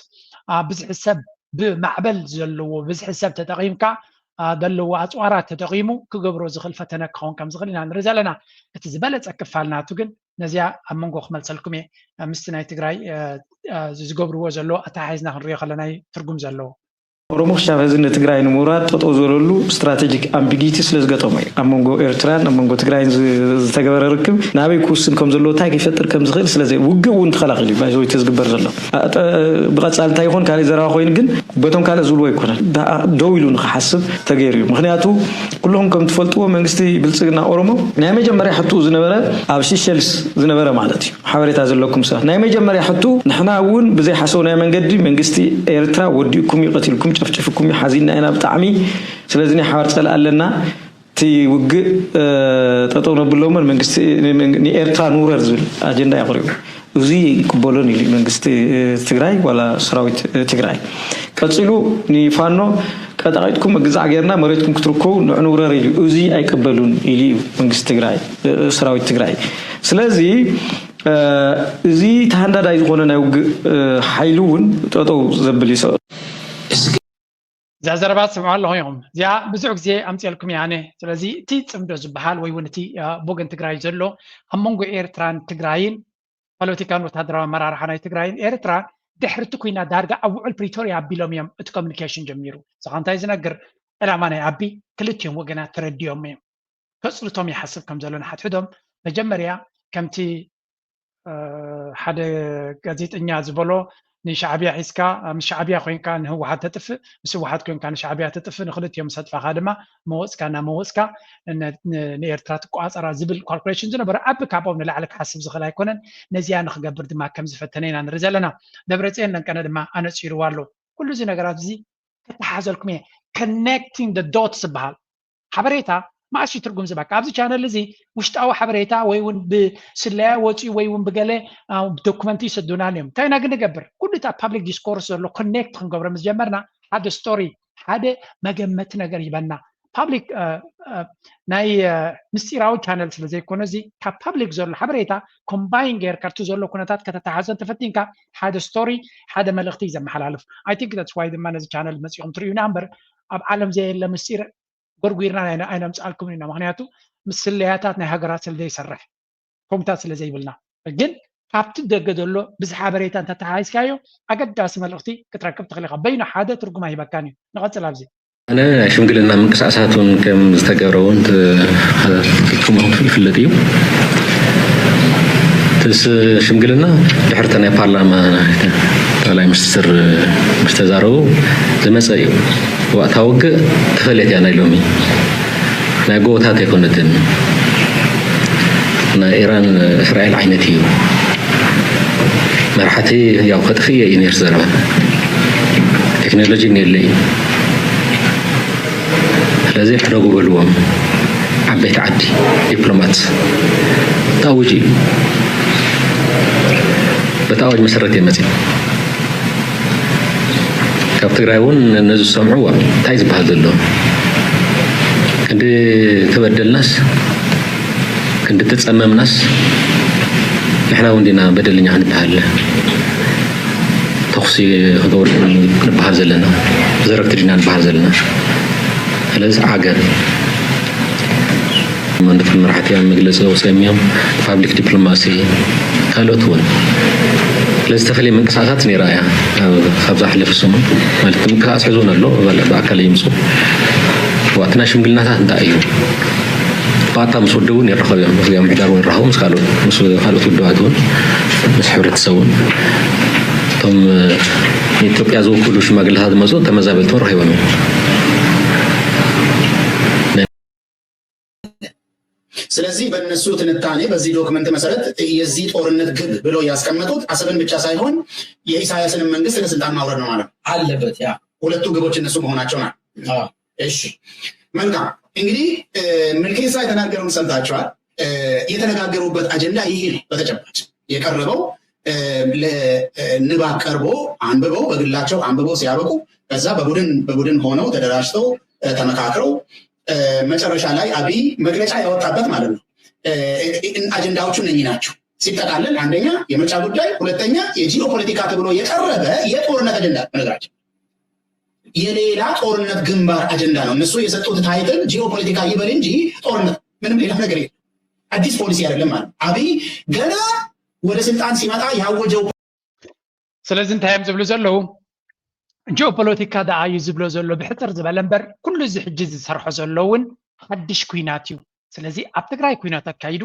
Speaker 3: ብዙሕ ሰብ ብማዕበል ዘለዎ ብዙሕ ሰብ ተጠቒምካ ዘለዎ ኣፅዋራት ተጠቒሙ ክገብሮ ዝኽእል ፈተነ ክኸውን ከም ዝኽእል ኢና ንርኢ ዘለና እቲ ዝበለፀ ክፋልናቱ ግን ነዚያ ኣብ መንጎ ክመልሰልኩም እየ ምስቲ ናይ ትግራይ ዝገብርዎ ዘሎ ኣተሓሒዝና ክንሪኦ ከለና ትርጉም ዘለዎ
Speaker 1: ኦሮሞ ክሻብ ህዝቢ ትግራይ ንምውራድ ጠጠው ዝበለሉ ስትራቴጂክ ኣምቢጊቲ ስለ ዝገጠሞ እዩ ኣብ መንጎ ኤርትራን ኣብ መንጎ ትግራይን ዝተገበረ ርክብ ናበይ ክውስን ከም ዘለዎ እንታይ ከይፈጥር ከም ዝኽእል ስለዚ ውግእ እውን ተኸላኺሉ እዩ ባይዘ እቲ ዝግበር ዘሎ ብቐፃሊ እንታይ ይኹን ካልእ ዘረባ ኮይኑ ግን በቶም ካልእ ዝብልዎ ኣይኮነን ደው ኢሉ ንክሓስብ ተገይሩ እዩ ምክንያቱ ኩልኩም ከም ትፈልጥዎ መንግስቲ ብልፅግና ኦሮሞ ናይ መጀመርያ ሕቱ ዝነበረ ኣብ ሲሸልስ ዝነበረ ማለት እዩ ሓበሬታ ዘለኩም ሰባት ናይ መጀመርያ ሕቱ ንሕና እውን ብዘይሓሰብናዮ መንገዲ መንግስቲ ኤርትራ ወዲእኩም ይቀትልኩም ጨፍጭፍኩም ሓዚና ኢና ብጣዕሚ ስለዚ ናይ ሓባር ፀላ ኣለና እቲ ውግእ ጠጠው ነብሎምን መንግስቲ ንኤርትራ ንውረር ዝብል ኣጀንዳ የቕሪቡ እዚ ይቅበሎን ኢሉ መንግስቲ ትግራይ ዋላ ሰራዊት ትግራይ ቀፂሉ ንፋኖ ቀጣቂትኩም ግዛዕ ጌርና መሬትኩም ክትርከቡ ንውረር ኢሉ እዚ ኣይቅበሉን ኢሉ መንግስቲ ትግራይ ሰራዊት ትግራይ ስለዚ እዚ ተሃንዳዳይ ዝኾነ ናይ ውግእ ሓይሉ እውን ጠጠው ዘብል ይሰ
Speaker 3: زربات سمعوا الله يوم زي بزوج زي أمثلكم يعني سلزي تي تمدوز بحال ويونتي بوجن تجراي زلوا هم مونجو إيرتران تجراين قالوا تكانوا تهدروا مرة حنا تجراين إيرترا دحرتكوا إن دارجة أول بريتوريا بيلوميم إتكوميونيكيشن جميرو سخان تايزن أجر إلى ما نعبي كلتيهم وجنا ترديهم ميم فصلتهم يحسب كم زلون حد حدهم مجمريا كم تي حدا جزيت إنياز بلو نشعبية حسكا مش شعبية خوين كان هو حد تطف بس هو حد كان شعبية تطف نخلت يوم صدفة خادمة موسكا إن نيرترات قاصرة زبل كوربوريشن زنا برا أب كابو من لعلك حسب زخلا يكونن نزيان خجبر دما كم زفتنين عن رجالنا دبرتين كان دما أنا تشير والو كل زي نجارات زي كتحازلكم إيه connecting the dots بحال حبريتها ما أشي ترجم زباك أبزي channel زي وشت أو حبريتها ويون بسلاء وتي ويون بقلة بدوكمنتي سدونا اليوم تاينا قلنا قبر كل تا public discourse لو connect خنقبر مزجمرنا هذا story هذا ما جمتنا قريبنا public ناي مستيراو channels اللي زي كونه زي كا public زول حبريتها combine غير كارتو زول لو كونتات كتتحازن تفتين كا هذا story هذا ملغتي زي محل علف I think that's why the man is channel مسيهم تريو نمبر أب عالم زي اللي مستير قرقيرنا أنا مسألكم إنه معناته مسلياتنا هجرات اللي يسرح كم تاس اللي زي بلنا جن ካብቲ ደገ ዘሎ ብዙሕ ሓበሬታ እንተተሓይዝካዮ ኣገዳሲ መልእኽቲ ክትረክብ ትኽእል ኢኻ በይኑ ሓደ ትርጉም ኣይሂበካን እዩ ንቐፅል ኣብዚ
Speaker 4: أنا ሽምግልና ምንቅስቃሳቱን ከም ዝተገብረ እውን ትክክል ይፍለጥ እዩ تس ሽምግልና ድሕርቲ ናይ ፓርላማ ጠቅላይ ሚኒስትር ምስ ተዛረቡ ዝመፀ እዩ ወቅታዊ ውግእ ተፈለጥ ያ ናይ ሎሚ ናይ ጎታት ኣይኮነትን ናይ ኢራን እስራኤል ዓይነት እዩ መርሓቲ ያው ከጥፍየ እዩ ነይሩ ዘረባ ቴክኖሎጂ የለይ ስለዚ ሕደጉ በልዎም ዓበይቲ ዓዲ ዲፕሎማት ታውጂ በታወጅ መሰረት የመጽ ካብ ትግራይ እውን ነዚ ሰምዑ እንታይ ዝበሃል ዘሎ ክንዲ ተበደልናስ ክንዲ ተጸመምናስ ንሕና እውን ዲና በደልኛ ክንበሃል ተኽሲ ክገብሩ ክንበሃል ዘለና ዘረክቲ ዲና ክንበሃል ዘለና ስለዚ ዓገር መንደት መራሕቲ መግለፂ ወሰሚዮም ፓብሊክ ዲፕሎማሲ ካልኦት እውን ለዚ ተፈለየ ምንቅስቃሳት ነይራያ ካብዛ ሓለፈ ሰሙን ማለት ምንቅስቃስ ሒዙን ኣሎ ብኣካል ይምፁ ወቅትና ሽምግልናታት እንታይ እዩ ባታ ምስ ወደቡ እውን ይረኸቡ እዮም ምስኦም ምሕዳር እውን ይረኸቡ ምስ ካልኦት ውድባት እውን ምስ ሕብረተሰብ እውን እቶም ኢትዮጵያ ዝውክሉ ሽማግለታት መፁ ተመዛበልቲ ረኺቦም እዮም
Speaker 6: ስለዚህ በእነሱ ትንታኔ በዚህ ዶክመንት መሰረት የዚህ ጦርነት ግብ ብለው ያስቀመጡት አሰብን ብቻ ሳይሆን የኢሳያስን መንግስት ከስልጣን ማውረድ ነው ማለት
Speaker 8: አለበት። ያ
Speaker 6: ሁለቱ ግቦች እነሱ መሆናቸው ናቸው። እሺ መልካም። እንግዲህ ምልኬሳ የተናገረውን ሰምታችኋል። የተነጋገሩበት አጀንዳ ይሄ ነው። በተጨባጭ የቀረበው ለንባብ ቀርቦ አንብበው በግላቸው አንብበው ሲያበቁ ከዛ በቡድን ሆነው ተደራጅተው ተመካክረው መጨረሻ ላይ አብይ መግለጫ ያወጣበት ማለት ነው። አጀንዳዎቹ እነኚህ ናቸው ሲጠቃለል፣ አንደኛ የምርጫ ጉዳይ፣ ሁለተኛ የጂኦፖለቲካ ተብሎ የቀረበ የጦርነት አጀንዳ ነገራቸው። የሌላ ጦርነት ግንባር አጀንዳ ነው። እነሱ የሰጡት ታይትል ጂኦፖለቲካ ይበል እንጂ ጦርነት ምንም ሌላ ነገር የለም። አዲስ ፖሊሲ አይደለም ማለት አብይ ገና ወደ ስልጣን ሲመጣ ያወጀው።
Speaker 3: ስለዚህ እንታይም ዝብሉ ዘለው ጂኦፖለቲካ ዳ እዩ ዝብሎ ዘሎ ብሕፅር ዝበለ እምበር ኩሉ እዚ ሕጂ ዝሰርሖ ዘለውን ሓድሽ ኩናት እዩ። ስለዚ ኣብ ትግራይ ኩናት ኣካይዱ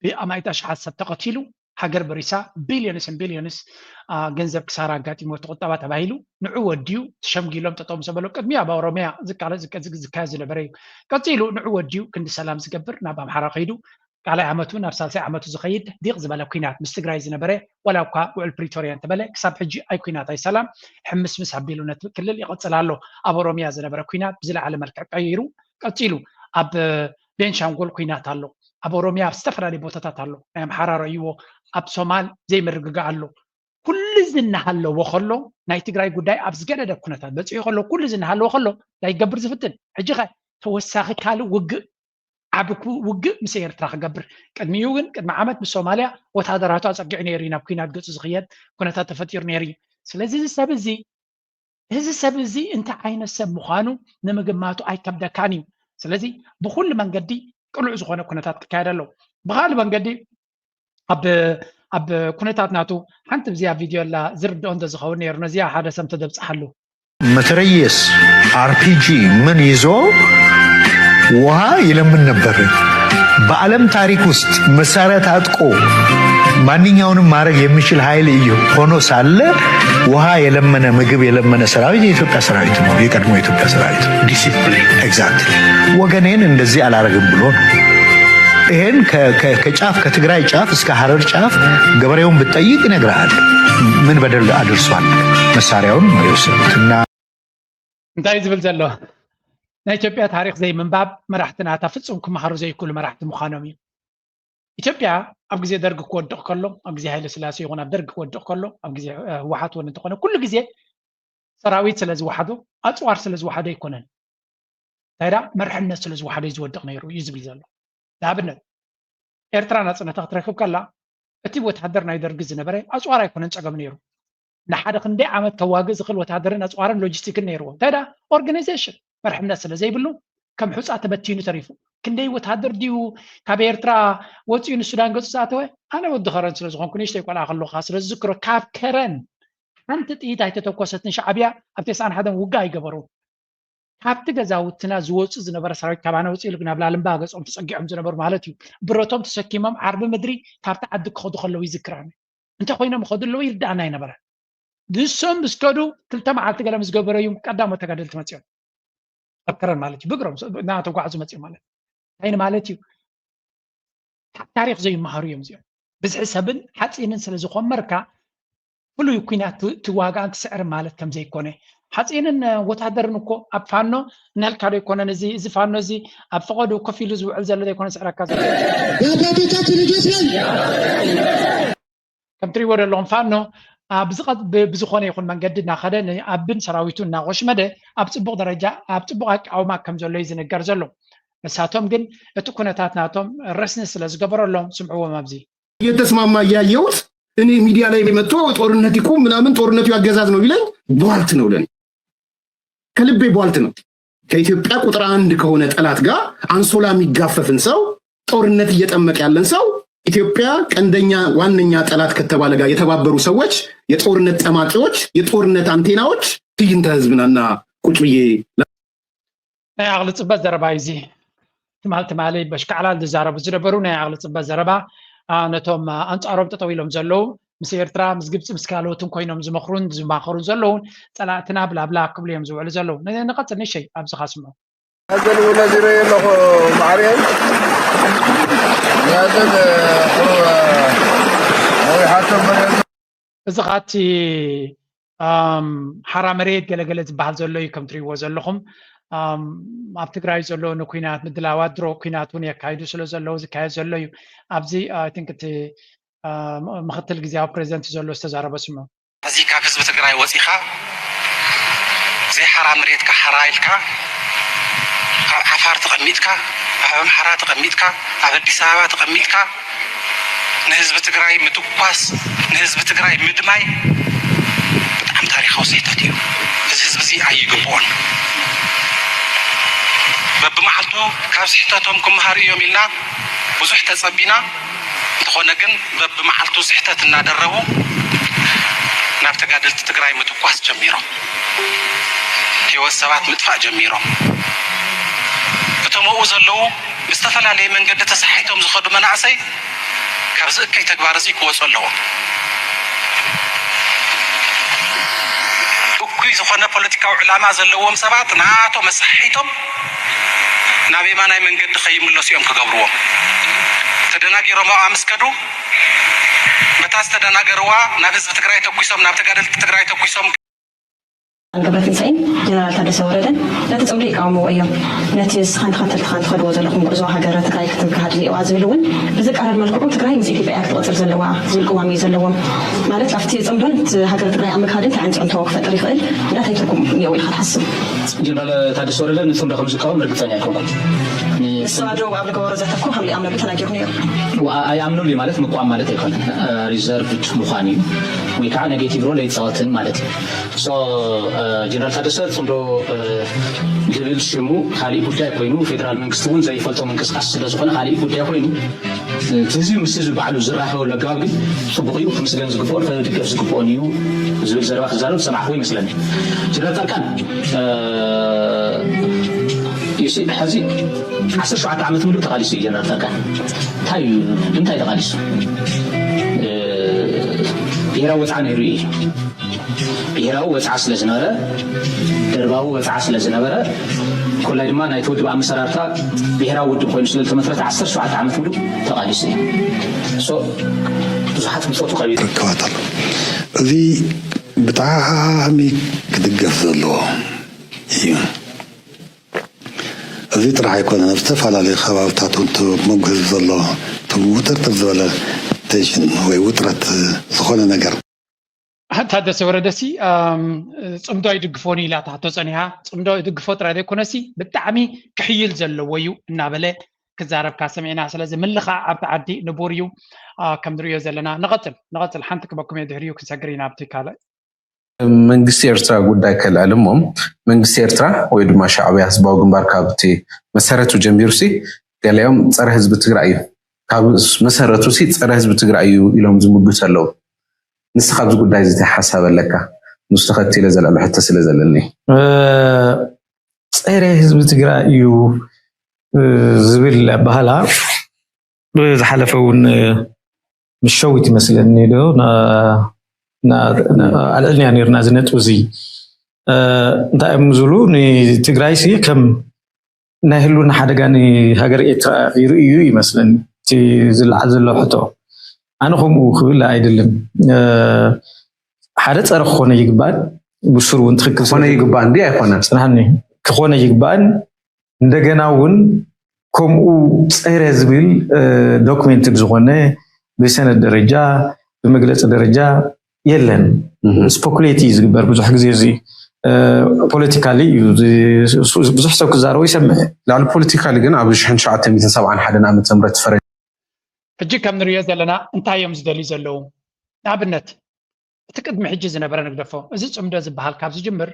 Speaker 3: ብኣማይት ኣሽሓት ሰብ ተቐቲሉ ሃገር በሪሳ ቢልዮንስን ቢልዮንስ ገንዘብ ክሳራ ኣጋጢሞ ተቆጠባ ተባሂሉ ንዑ ወዲዩ ተሸምጊሎም ጠጠው ምስ በሎ ቅድሚ ኣብ ኦሮሚያ ዝካየድ ዝነበረ እዩ። ቀፂሉ ንዑ ወዲዩ ክንዲ ሰላም ዝገብር ናብ ኣምሓራ ከይዱ ቃላይ ዓመቱ ናብ ሳልሳይ ዓመቱ ዝኸይድ ዲቕ ዝበለ ኩናት ምስ ትግራይ ዝነበረ ወላ እኳ ውዕል ፕሪቶሪያ እንተበለ ክሳብ ሕጂ ኣይ ኩናት ኣይ ሰላም ሕምስ ምስ ኣቢሉ ነቲ ክልል ይቐፅል ኣሎ። ኣብ ኦሮሚያ ዝነበረ ኩናት ብዝለዓለ መልክዕ ቀይሩ ቀፂሉ ኣብ ቤንሻንጉል ኩናት ኣሎ፣ ኣብ ኦሮሚያ ዝተፈላለዩ ቦታታት ኣሎ፣ ናይ ኣምሓራ ረእይዎ፣ ኣብ ሶማል ዘይምርግጋእ ኣሎ። ኩሉ ዝናሃለዎ ከሎ ናይ ትግራይ ጉዳይ ኣብ ዝገደደ ኩነታት በፂሑ ከሎ ኩሉ ዝናሃለዎ ከሎ እንታይ ይገብር ዝፍትን ሕጂ ኸ ተወሳኺ ካልእ ውግእ ዓብኩ ውግእ ምስ ኤርትራ ክገብር ቅድሚኡ ግን ቅድሚ ዓመት ምስ ሶማልያ ወታደራቱ ኣፀጊዑ ነይሩ እዩ ናብ ኩናት ገፁ ዝኽየድ ኩነታት ተፈጢሩ ነይሩ እዩ። ስለዚ እዚ ሰብ እዚ እንታይ ዓይነት ሰብ ምዃኑ ንምግማቱ ኣይከብደካን እዩ። ስለዚ ብኩሉ መንገዲ ቅሉዕ ዝኾነ ኩነታት ክካየድ ኣለዎ። ብካልእ መንገዲ ኣብ ኩነታት ናቱ ሓንቲ ብዚያ ቪድዮ ላ ዝርድኦ እንተዝኸውን ነይሩ ነዚያ ሓደ ሰብ ተደብፅሓሉ
Speaker 5: መትረየስ አርፒጂ ምን ይዞ ውሃ ይለምን ነበር። በዓለም ታሪክ ውስጥ መሳሪያ ታጥቆ ማንኛውንም ማድረግ የሚችል ኃይል ሆኖ ሳለ ውሃ የለመነ ምግብ የለመነ ሰራዊት የኢትዮጵያ ሰራዊት ነው። የቀድሞ የኢትዮጵያ ሰራዊት ዲሲፕሊን ኤግዛክትሊ ወገኔን እንደዚህ አላረግም ብሎ ነው። ይሄን ከጫፍ ከትግራይ ጫፍ እስከ ሐረር ጫፍ ገበሬውን ብትጠይቅ ይነግርሃል ምን በደል አድርሷል። መሳሪያውን የወሰዱትና
Speaker 3: እንታይ ዝብል ዘሎ ናይ ኢትዮጵያ ታሪክ ዘይምንባብ መራሕትናታ ፍጹም ክመሃሩ ዘይክእሉ መራሕቲ ምዃኖም እዩ። ኢትዮጵያ ኣብ ግዜ ደርጊ ክወድቕ ከሎ ኣብ ግዜ ሃይለ ስላሴ ይኹን ኣብ ደርጊ ክወድቕ ከሎ ኣብ ግዜ ህወሓት እውን እንተኾነ ኩሉ ግዜ ሰራዊት ስለ ዝወሓዶ ኣፅዋር ስለ ዝወሓዶ ኣይኮነን ታይዳ መርሕነት ስለ ዝወሓዶ እዩ ዝወድቕ ነይሩ እዩ ዝብል ዘሎ። ንኣብነት ኤርትራ ናፅነታ ክትረክብ ከላ እቲ ወታደር ናይ ደርጊ ዝነበረ ኣፅዋር ኣይኮነን ፀገም ነይሩ። ንሓደ ክንደይ ዓመት ከዋግእ ዝኽእል ወታደርን ኣፅዋርን ሎጂስቲክን ነይርዎ። ታይዳ ኦርጋናይዜሽን መርሕነት ስለ ዘይብሉ ከም ሕፃ ተበቲኑ ተሪፉ كندي وتهدر ديو كاب إيرترا وطيو السودان قصة ساتوه أنا ودي خرن سلزخون كنيش تيقول أخلو خاص الذكر كاب كرن أنت تيتا تتوقست شعبيا أبتسان حدا وقاي قبرو كاب تجازاوتنا زوج زنبر سراي كابانا وصيل كنا بلا لمباغس أم تسقيهم زنبر مالتي بروتوم تسكيمم عرب مدري كاب تعدك خدو خلوي ذكراني أنت خوينا مخدو لو يردعنا ينبر دسم بستودو كلتا معلت قلم زقبر يوم قدامه تقدل تمتيون أفكرن مالتي بقرم نا توقع زمتيون مالتي هين مالتي تاريخ زي مهاريوم زي بس حسبن حتى إن سلزقون مركا كله يكونات تواقع أنت سعر مالت كم زي كونه حتى إن وتهدر نكو أبفانو نالكارو يكون نزي فانو زي أبفقدو كفيلو زو علزل يكون سعر كذا كم تري ورا لون فانو بزقت بزخونه يكون من جدنا خدنا أبن سراويتون ناقش مده أبتبغ درجة أبتبغ أو ما كم زلوا يزن الجرزلو بس هاتهم جن تكون تاتنا هاتهم الرسنس لازقبر لهم سمعوا ما بزي
Speaker 6: يتسمع ما يايوت إني ميديا لا يبمتوا طورنتكم من أمن طورنتي أجازات نقولين بوالت نقولين كلبي بوالت نو كإثيوبيا قطر عند كونت ألات جا عن سلامي جافة فنساو طورنتي يتأمك على نساو إثيوبيا عندنا واننا ألات كتبالة جا يتبابرو سوتش يطورنت أماكيوش يطورنت أنتيناوش تيجي مننا كتبيه
Speaker 3: لا أغلط بس دربايزي تمالي باش كعلال دزارب زربرونا أغلط بس دربا نتوم أنت عرب تطويلهم زلون مسيرترا مسجبت مسكالوتهم كوينهم زمخرون زماخرون زلون طلعتنا بلا بلا قبلهم زوال زلون نقطع نشي أبز خاسمه
Speaker 7: هذا ولا زري له معرين هذا هو حاتم
Speaker 3: زغاتي حرامريت قلقلت بحال زلو كم تري وزلهم ኣብ ትግራይ ዘሎ ንኩናት ምድላዋት ድሮ ኩናት እውን የካይዱ ስለ ዘለዉ ዝካየድ ዘሎ እዩ ኣብዚ ኣይ ቲንክ እቲ ምክትል ግዜያዊ ፕሬዚደንት ዘሎ ዝተዛረበ ስሙ
Speaker 9: እዚ ካብ ህዝቢ ትግራይ ወፂኻ ዘይሓራ መሬትካ ሓራ ኢልካ ኣብ ዓፋር ተቐሚጥካ ኣብ ኣምሓራ ተቐሚጥካ ኣብ ኣዲስ ኣበባ ተቐሚጥካ ንህዝቢ ትግራይ ምትኳስ ንህዝቢ ትግራይ ምድማይ ብጣዕሚ ታሪኻዊ ስሕተት እዩ እዚ ህዝቢ እዚ ኣይግብኦን ببمحلتو كاس حتاتهم كم هاريوم إلنا وزحت صبينا تخونا جن ببمحلتو سحتات النادرو نبتقادل تتقراي متقواس جميرو هو السبات مدفع جميرو بتمو وزلو مستفل عليه من قد تسحيتهم زخدو منعسي كابزق كي تقبارزي كوصلو وكي زخونا بوليتيكا وعلامة زلوهم سبات ناتو مسحيتهم نبي ما نايم نقد خيم الله سيوم كجبروه تدنا جرما أمسكدو بتاس تدنا جروا نفس بتقرأي تقويسهم نبتقدر تقرأي تقويسهم
Speaker 23: قبل تنسين جنرال تدرس وردن لا تسألي كامو أيام نتيس خان خد وزلهم قرزوا حجرات تقرأي كتب كهذه وعزبلون بذك على الملكوم تقرأي مزيكي بأكل قصر زلوا زلكوا عمي زلوا ما لا تفتي زمدون حجرات تقرأي عمك هذا عند أنت وقفة طريق لا تيتركم يوم الخط حسب
Speaker 4: جنرال تدرس وردن نسون رقم زكاة من البتانية كمان
Speaker 23: السؤال قبل كورة زتكون هم اللي أمر بتناجرني
Speaker 4: وأيامنو اللي مالت مقام مالت يكون ريزيرف مخاني ويكان نيجاتيف رول يتصالتن مالت جنرال تدرسات صندو جليل شمو خالي بوداي كوينو فيدرال منكستون زي فلتو منكس قصد زخنا خالي بوداي كوينو تزي مسز بعلو زراحه ولا قاقي صبغيو خمس جنز قفور فدقف زقفونيو زول زروا خزارو سمع خوي مثلني جنرال تركان يسي حزي 17 عام ملو تقاليسو جنرال تركان تاي انتي تقاليسو بيرا وصعنا يروي بيراو وصع سلا زنبره درباو وصع سلا زنبره كل ما نايتو دبا مسرارتا بيراو ود كوين سلا تمثلت 17 عام ملو تقاليسو سو بزحات مصوتو قبيل
Speaker 24: كواتل ذي بتاعمي كدقف زلو ذي ترى يكون نفسه فعلى الخبرات انتو ممكن زلو توتر تزولا تيشن ويوترت زخونه نجر
Speaker 3: هذا سوردسي صمدو يدغفوني لا تحت صنيها صمدو يدغفو ترى كونسي بتعمي كحيل زلويو نابله كزارب كاسمعنا سلازم ملخا ابتعدي نبوريو كم دريو زلنا نقتل حنتك بكم يدهريو كسغرينا ابتكاله
Speaker 25: መንግስቲ ኤርትራ ጉዳይ ከልዓለሞም መንግስቲ ኤርትራ ወይ ድማ ሻዕብያ ህዝባዊ ግንባር ካብቲ መሰረቱ ጀሚሩሲ ገለዮም ፀረ ህዝቢ ትግራይ እዩ ካብ መሰረቱ ሲ ፀረ ህዝቢ ትግራይ እዩ ኢሎም ዝምግቱ ኣለው ንስኻ ኣብዚ ጉዳይ እዚ ሓሳብ ኣለካ ምስ ተኸቲለ ዘለሎ ሕተ ስለ ዘለኒ
Speaker 1: ፀረ ህዝቢ ትግራይ እዩ ዝብል ባህላ ዝሓለፈ እውን ምሸዊት ይመስለኒ ዶ ኣልዕልንያ ነርና ዝነጥቡ እዚ እንታይ እዮም ዝብሉ ንትግራይ ሲ ከም ናይ ህልውና ሓደጋ ንሃገር ኤርትራ ይርእዩ ይመስለኒ እቲ ዝለዓል ዘሎ ሕቶ ኣነ ከምኡ ክብል አይደለም ሓደ ፀረ ክኾነ ይግባእ ብሱር እውን ትክክል
Speaker 25: ክኾነ ይግባእ እንዲ ኣይኮነን
Speaker 1: ፅናሕኒ ክኾነ ይግባእን እንደገና እውን ከምኡ ፀረ ዝብል ዶክሜንትድ ዝኾነ ብሰነድ ደረጃ ብመግለፂ ደረጃ የለን ስፖኩሌት ዝግበር ብዙሕ ግዜ እዚ ፖለቲካሊ ብዙሕ ሰብ ክዛረቦ ይሰምዕ
Speaker 25: ላዕሊ ፖለቲካሊ ግን ኣብ 1971 ዓመተ ምህረት ፈረንጅ
Speaker 3: ሕጂ ከም ንሪኦ ዘለና እንታይ እዮም ዝደልዩ ዘለው ንኣብነት እቲ ቅድሚ ሕጂ ዝነበረ ንግደፎ እዚ ፅምዶ ዝበሃል ካብ ዝጅምር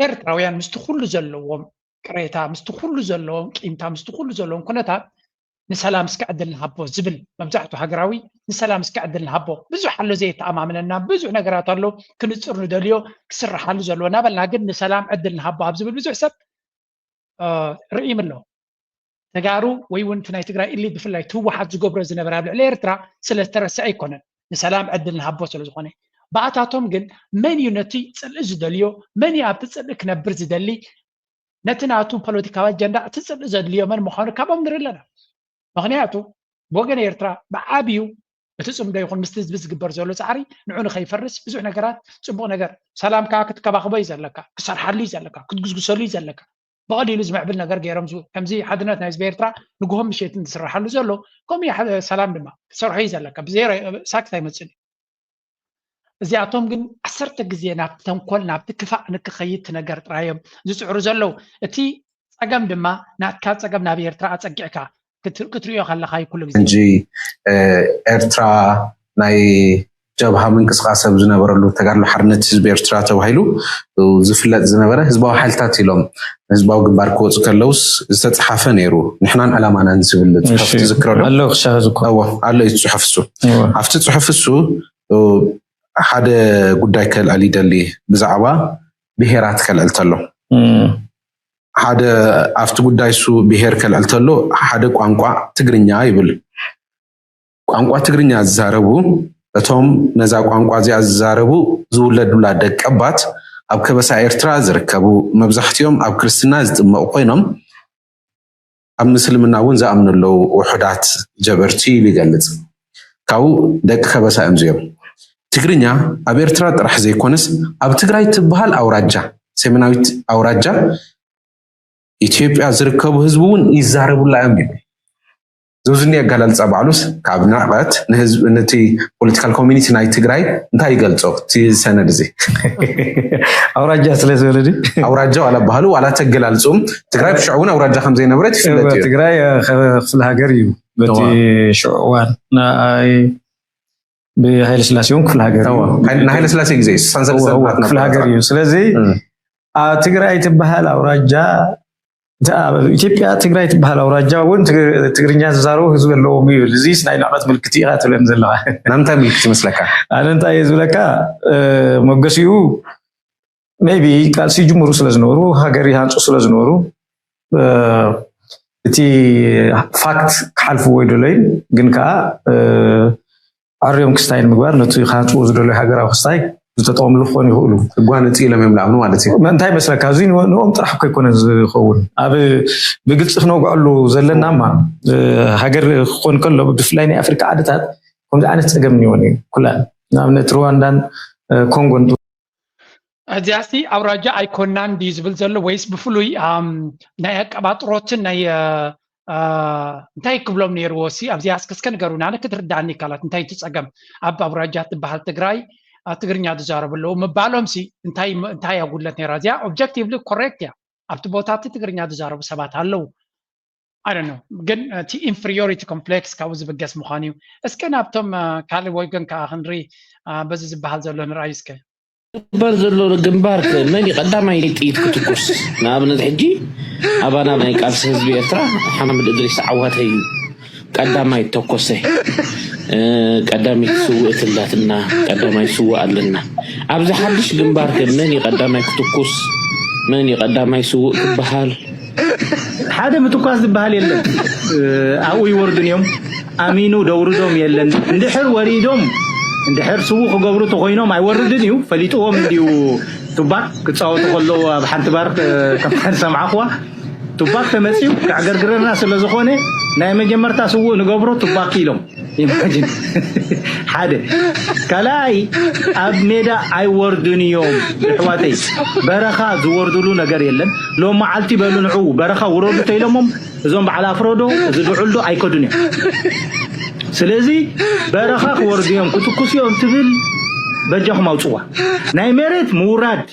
Speaker 3: ኤርትራውያን ምስቲ ኩሉ ዘለዎም ቅሬታ ምስቲ ኩሉ ዘለዎም ቂምታ ምስቲ ኩሉ ዘለዎም ኩነታት ንሰላም እስከ ዕድል ንሃቦ ዝብል መብዛሕትኡ ሃገራዊ ንሰላም እስከ ዕድል ንሃቦ ብዙሕ ኣሎ ዘይተኣማምነና ብዙሕ ነገራት ኣሎ ክንፅር ንደልዮ ክስራሓሉ ዘለዎ ናበልና ግን ንሰላም ዕድል ንሃቦ ኣብ ዝብል ብዙሕ ሰብ ርኢም ኣሎ ተጋሩ ወይ እውን ናይ ትግራይ ኢሊት ብፍላይ ትውሓት ዝገብሮ ዝነበረ ኣብ ልዕሊ ኤርትራ ስለዝተረስዐ ኣይኮነን ንሰላም ዕድል ንሃቦ ስለዝኾነ ባእታቶም ግን መን እዩ ነቲ ፅልኢ ዝደልዮ መን እዩ ኣብቲ ፅልኢ ክነብር ዝደሊ ነቲ ናቱ ፖለቲካዊ ኣጀንዳ እቲ ፅልኢ ዘድልዮ መን ምዃኑ ካብኦም ንርኢ ኣለና ምክንያቱ ብወገን ኤርትራ ብዓብዩ እቲ ፅምዶ ይኹን ምስቲ ህዝቢ ዝግበር ዘሎ ፃዕሪ ንዑ ንኸይፈርስ ብዙሕ ነገራት ፅቡቅ ነገር ሰላም ከዓ ክትከባኽቦ እዩ ዘለካ ክሰርሓሉ እዩ ዘለካ ክትግዝግሰሉ እዩ ዘለካ ብቐሊሉ ዝምዕብል ነገር ገይሮም ከምዚ ሓድነት ናይ ህዝቢ ኤርትራ ንጉሆም ምሸትን ዝስራሓሉ ዘሎ ከምኡ ሰላም ድማ ክሰርሑ እዩ ዘለካ ብዘይ ሳክታ ይመፅን እዚኣቶም ግን 10 ግዜ ናብቲ ተንኮል ናብቲ ክፋእ ንክኸይድ ነገር ጥራዮም ዝፅዕሩ ዘለው እቲ ፀገም ድማ ናትካ ፀገም ናብ ኤርትራ ኣፀጊዕካ ክትሪኦ ከለካ ይኩሉ ግዜ
Speaker 25: እንጂ ኤርትራ ናይ ጀብሃ ምንቅስቃስ ኣብ ዝነበረሉ ተጋድሎ ሓርነት ህዝቢ ኤርትራ ተባሂሉ ዝፍለጥ ዝነበረ ህዝባዊ ሓይልታት ኢሎም ህዝባዊ ግንባር ክወፁ ከለውስ ዝተፅሓፈ ነይሩ ንሕናን ዕላማናን ዝብል ፅሑፍ ትዝክረሉ
Speaker 1: ኣሎ ክሻ ዝኮ
Speaker 25: ኣሎ እዩ ፅሑፍ እሱ ኣብቲ ፅሑፍ እሱ ሓደ ጉዳይ ከልዕል ይደሊ ብዛዕባ ብሄራት ከልዕል ተሎ ሓደ ኣብቲ ጉዳይ እሱ ብሄር ከልዕል ተሎ ሓደ ቋንቋ ትግርኛ ይብል ቋንቋ ትግርኛ ዝዛረቡ እቶም ነዛ ቋንቋ እዚኣ ዝዛረቡ ዝውለዱላ ደቀባት ኣብ ከበሳ ኤርትራ ዝርከቡ መብዛሕትኦም ኣብ ክርስትና ዝጥመቑ ኮይኖም ኣብ ምስልምና እውን ዝኣምኑ ኣለው ውሑዳት ጀበርቲ ኢሉ ይገልፅ ካብኡ ደቂ ከበሳ እዮም እዚኦም ትግርኛ ኣብ ኤርትራ ጥራሕ ዘይኮነስ ኣብ ትግራይ ትበሃል ኣውራጃ ሰሜናዊት ኣውራጃ ኢትዮጵያ ዝርከቡ ህዝቢ እውን ይዛረቡላ እዮም ይብል ዘውዝኒ ኣገላልፃ ባዕሉስ ካብ ንዕቐት ንህዝቢ ነቲ ፖለቲካል ኮሚኒቲ ናይ ትግራይ እንታይ ይገልፆ እቲ ሰነድ እዚ
Speaker 1: ኣውራጃ ስለዝበለ ዲ
Speaker 25: ኣውራጃ ዋላ ባህሉ ዋላ ተገላልፆም ትግራይ ብሽዑ እውን ኣውራጃ ከም ዘይነበረት ይፍለጥ እዩ
Speaker 1: ትግራይ ክፍለ ሃገር እዩ በቲ ሽዑ እዋን ናይ ብሃይለ ስላሴ እውን ክፍለ ሃገር
Speaker 25: ንሃይለ ስላሴ ግዜ
Speaker 1: ክፍለ ሃገር እዩ ስለዚ ትግራይ ትበሃል ኣውራጃ ኢትዮጵያ ትግራይ ትበሃል ኣውራጃ እውን ትግርኛ ዝዛረቡ ህዝቢ ኣለዎም እዩ እዚ ናይ ንዕቐት ምልክት ኢኻ ትብለኒ ዘለካ
Speaker 25: ናምንታይ ምልክት ይመስለካ
Speaker 1: ኣነ እንታይ እየ ዝብለካ መገሲኡ ሜይቢ ቃልሲ ይጅምሩ ስለዝነበሩ ሃገር ይሃንፁ ስለዝነበሩ እቲ ፋክት ክሓልፍዎ ይደለዩ ግን ከዓ ዓርዮም ክስታይ ንምግባር ነቲ ካንፅኡ ዝደለዩ ሃገራዊ ክስታይ ዝተጠቐምሉ ክኾኑ ይኽእሉ
Speaker 25: እጓነፂ ኢሎም እዮም ዝኣምኑ ማለት እዩ
Speaker 1: እንታይ መስለካ እዚ ንኦም ጥራሕ እኮ ኣይኮነን ዝኸውን ኣብ ብግልፂ ክነውግዐሉ ዘለናማ ሃገር ክኾን ከሎ ብፍላይ ናይ ኣፍሪካ ዓድታት ከምዚ ዓይነት ፀገም እኒኦን እዩ ኩላን ንኣብነት ሩዋንዳን ኮንጎን
Speaker 3: እዚኣሲ ኣውራጃ ኣይኮናን ድዩ ዝብል ዘሎ ወይስ ብፍሉይ ናይ ኣቀባጥሮትን ናይ እንታይ ክብሎም ነይርዎ ሲ ኣብዚኣ እስከ ንገሩና ኣነ ክትርዳእኒ ካላት እንታይ ትፀገም ኣብ ኣውራጃ ትበሃል ትግራይ ትግርኛ ዝዛረቡ ኣለዉ ምባሎም ሲ እንታይ ኣጉድለት ነይራ እዚኣ ኦብጀክቲቭሊ ኮሬክት እያ ኣብቲ ቦታ እቲ ትግርኛ ዝዛረቡ ሰባት ኣለዉ ኣይደኖ ግን እቲ ኢንፌሪዮሪቲ ኮምፕሌክስ ካብኡ ዝብገስ ምዃኑ እዩ እስከ ናብቶም ካልእ ወገን ከዓ ክንርኢ በዚ ዝበሃል ዘሎ ንርኣዩ እስከ
Speaker 10: برزلو جنبارك ماني قدام يطيت كتكوس نابنت حجي أبانا بني قالس حزب إرترا حامد إدريس عواتي قدام يتوكسه قدام يسوء تلاتنا قدام يسوء لنا أبز حدش جنبارك ماني قدام يكتكوس ماني قدام يسوء بحال
Speaker 1: هذا متوكاس بحال يلا أو يوردن يوم أمينو دوردهم يلا ندحر وريدهم ندحر سوق قبرو تخوينهم يوردن يو فليتوهم ديو تباك كتصاوتوا كله بحنت بارك كمان سمعوا تباك تمسيو كعجرجرنا سلزخونه نايم جمرتا سوق نقبرو تباك كيلو يمكن هذا كلاي أب ميدا أي وردن يوم حواتي برخا زوردلو نجار يلن لو ما علتي بلون عو برخا ورود تيلمهم زوم على فرودو زدعولو أي كدنيا سلازي برخا ورديهم كتكوسيهم تبل بجاهم موضوع ناي مريت موراد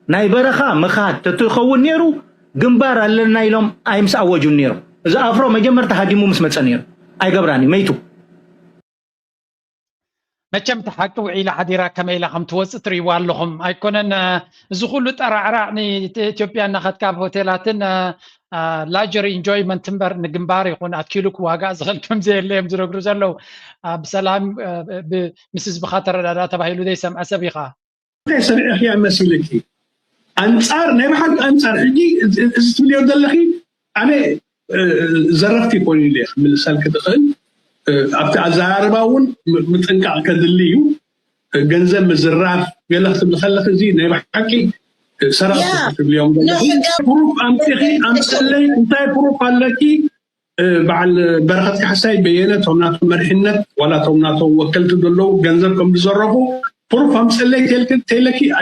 Speaker 1: ناي برخا مخات تتخون نيرو جنبار على نايلهم أيمس أوجون نيرو إذا أفرو ما جمرت هاديمو مسمت سنير أي قبراني ميتو
Speaker 3: مچم تحقق إلى حديرة كما إلى خم توسط ريوال لهم أيكونن زخول ترعرعني إثيوبيا نخد كاب هوتيلاتن لاجر انجويمنت تمبر نجمبار يكون أكيلك واقع زغل كم زي اللي يمزرق رجلو بسلام بمسز بخاطر لا تبهيلو دي سمع سبيقة
Speaker 11: ليس أخي مسؤوليتي أنصار نبحث أنصار حجي استوليو دلخي أنا زرفتي بوني ليخ من السالك دخل أبت أزارباون متنقع كدليو جنزل مزراف يلا خد خلك زين يبحكي سرقت في اليوم بروف أمسلي أنت بروف لكي بعد بركة حساي بينات همناتهم مرحنة ولا همناتهم وكلت دلو جنزلكم بزرفوا بروف أمسلي تلكي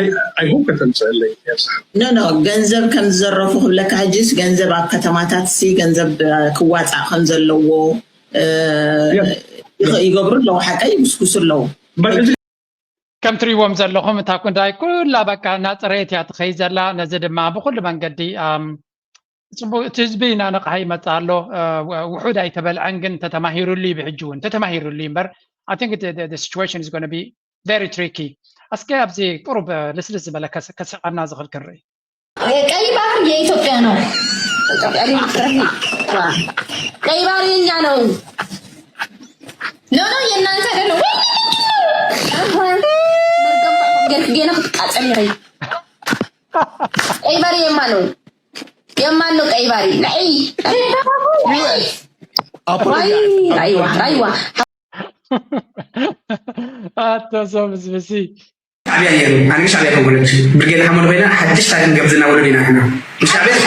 Speaker 11: أي هو كتمسلي يا صاحب
Speaker 13: نو جنزل كان زرفوا لك عجز جنزل بعد كتماتات سي جنزل كوات خنزل لو يقبرون لو حكاي بسكسر لو
Speaker 3: كم تريوم زلهم تاكون داي كل بقى ناطريت يا تخيزلا نزد ما بكل منقدي تزبين انا قهي متالو وحود اي تبل عنقن تتماهيروا لي بحجون تتماهيروا لي مبر I think the situation is going to be very tricky اسكاب زي قرب لسلس بلا كسعنا زغل كري
Speaker 14: ቀይ ባህር የኢትዮጵያ ነው ቀይ ባህር የኛ ነው ኖ የእናንተ አይደለም ገና ተቃጠል ይረይ ቀይ ባህር የማን ነው ቀይ ባህር ላይ አይዋ
Speaker 3: አተሰብስ በሲ
Speaker 2: أنا مش عليكم ولدي برجع حمل بينا حدش تاريخ قبضنا ولدينا إحنا مش عليكم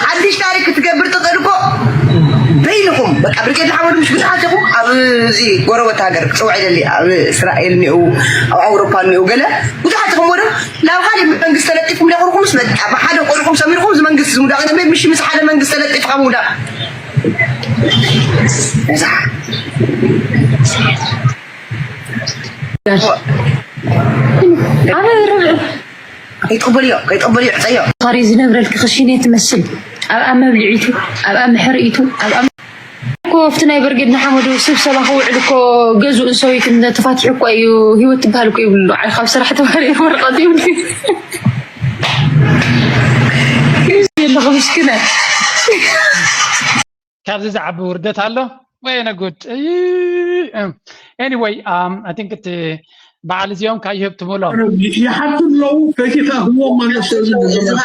Speaker 2: حدش تاريخ تقبل تقربوا بينكم بقى برجع حمل مش بتاعتكم زي قروة تاجر سوى اللي إسرائيل نيو أو أوروبا نيو قلا وتحتكم ورا لا خالي من قصة لطيفكم لا قولكم اسمه ما حدا قولكم سميركم زمان قصة مدا أنا مش حدا من قصة لطيفكم ولا صح كيتقبل يعطيه
Speaker 14: صار يزنبر الكخشينه تمثل ابا مبلعيتو ابا محريتو ابا كوفتنا يبرقدنا حمدو سبسبه خوعلكو جزو انسويت ان تفاتحكو ايو هيوت تبهلكو يقولوا على خاف صراحه تبهلي ورقه يقولي يلا خمس كده
Speaker 3: كابز زعب وردت الله وين اقول anyway I think it بعد اليوم كايهب تمولو
Speaker 11: يحطوا له كيف هو ما نسوي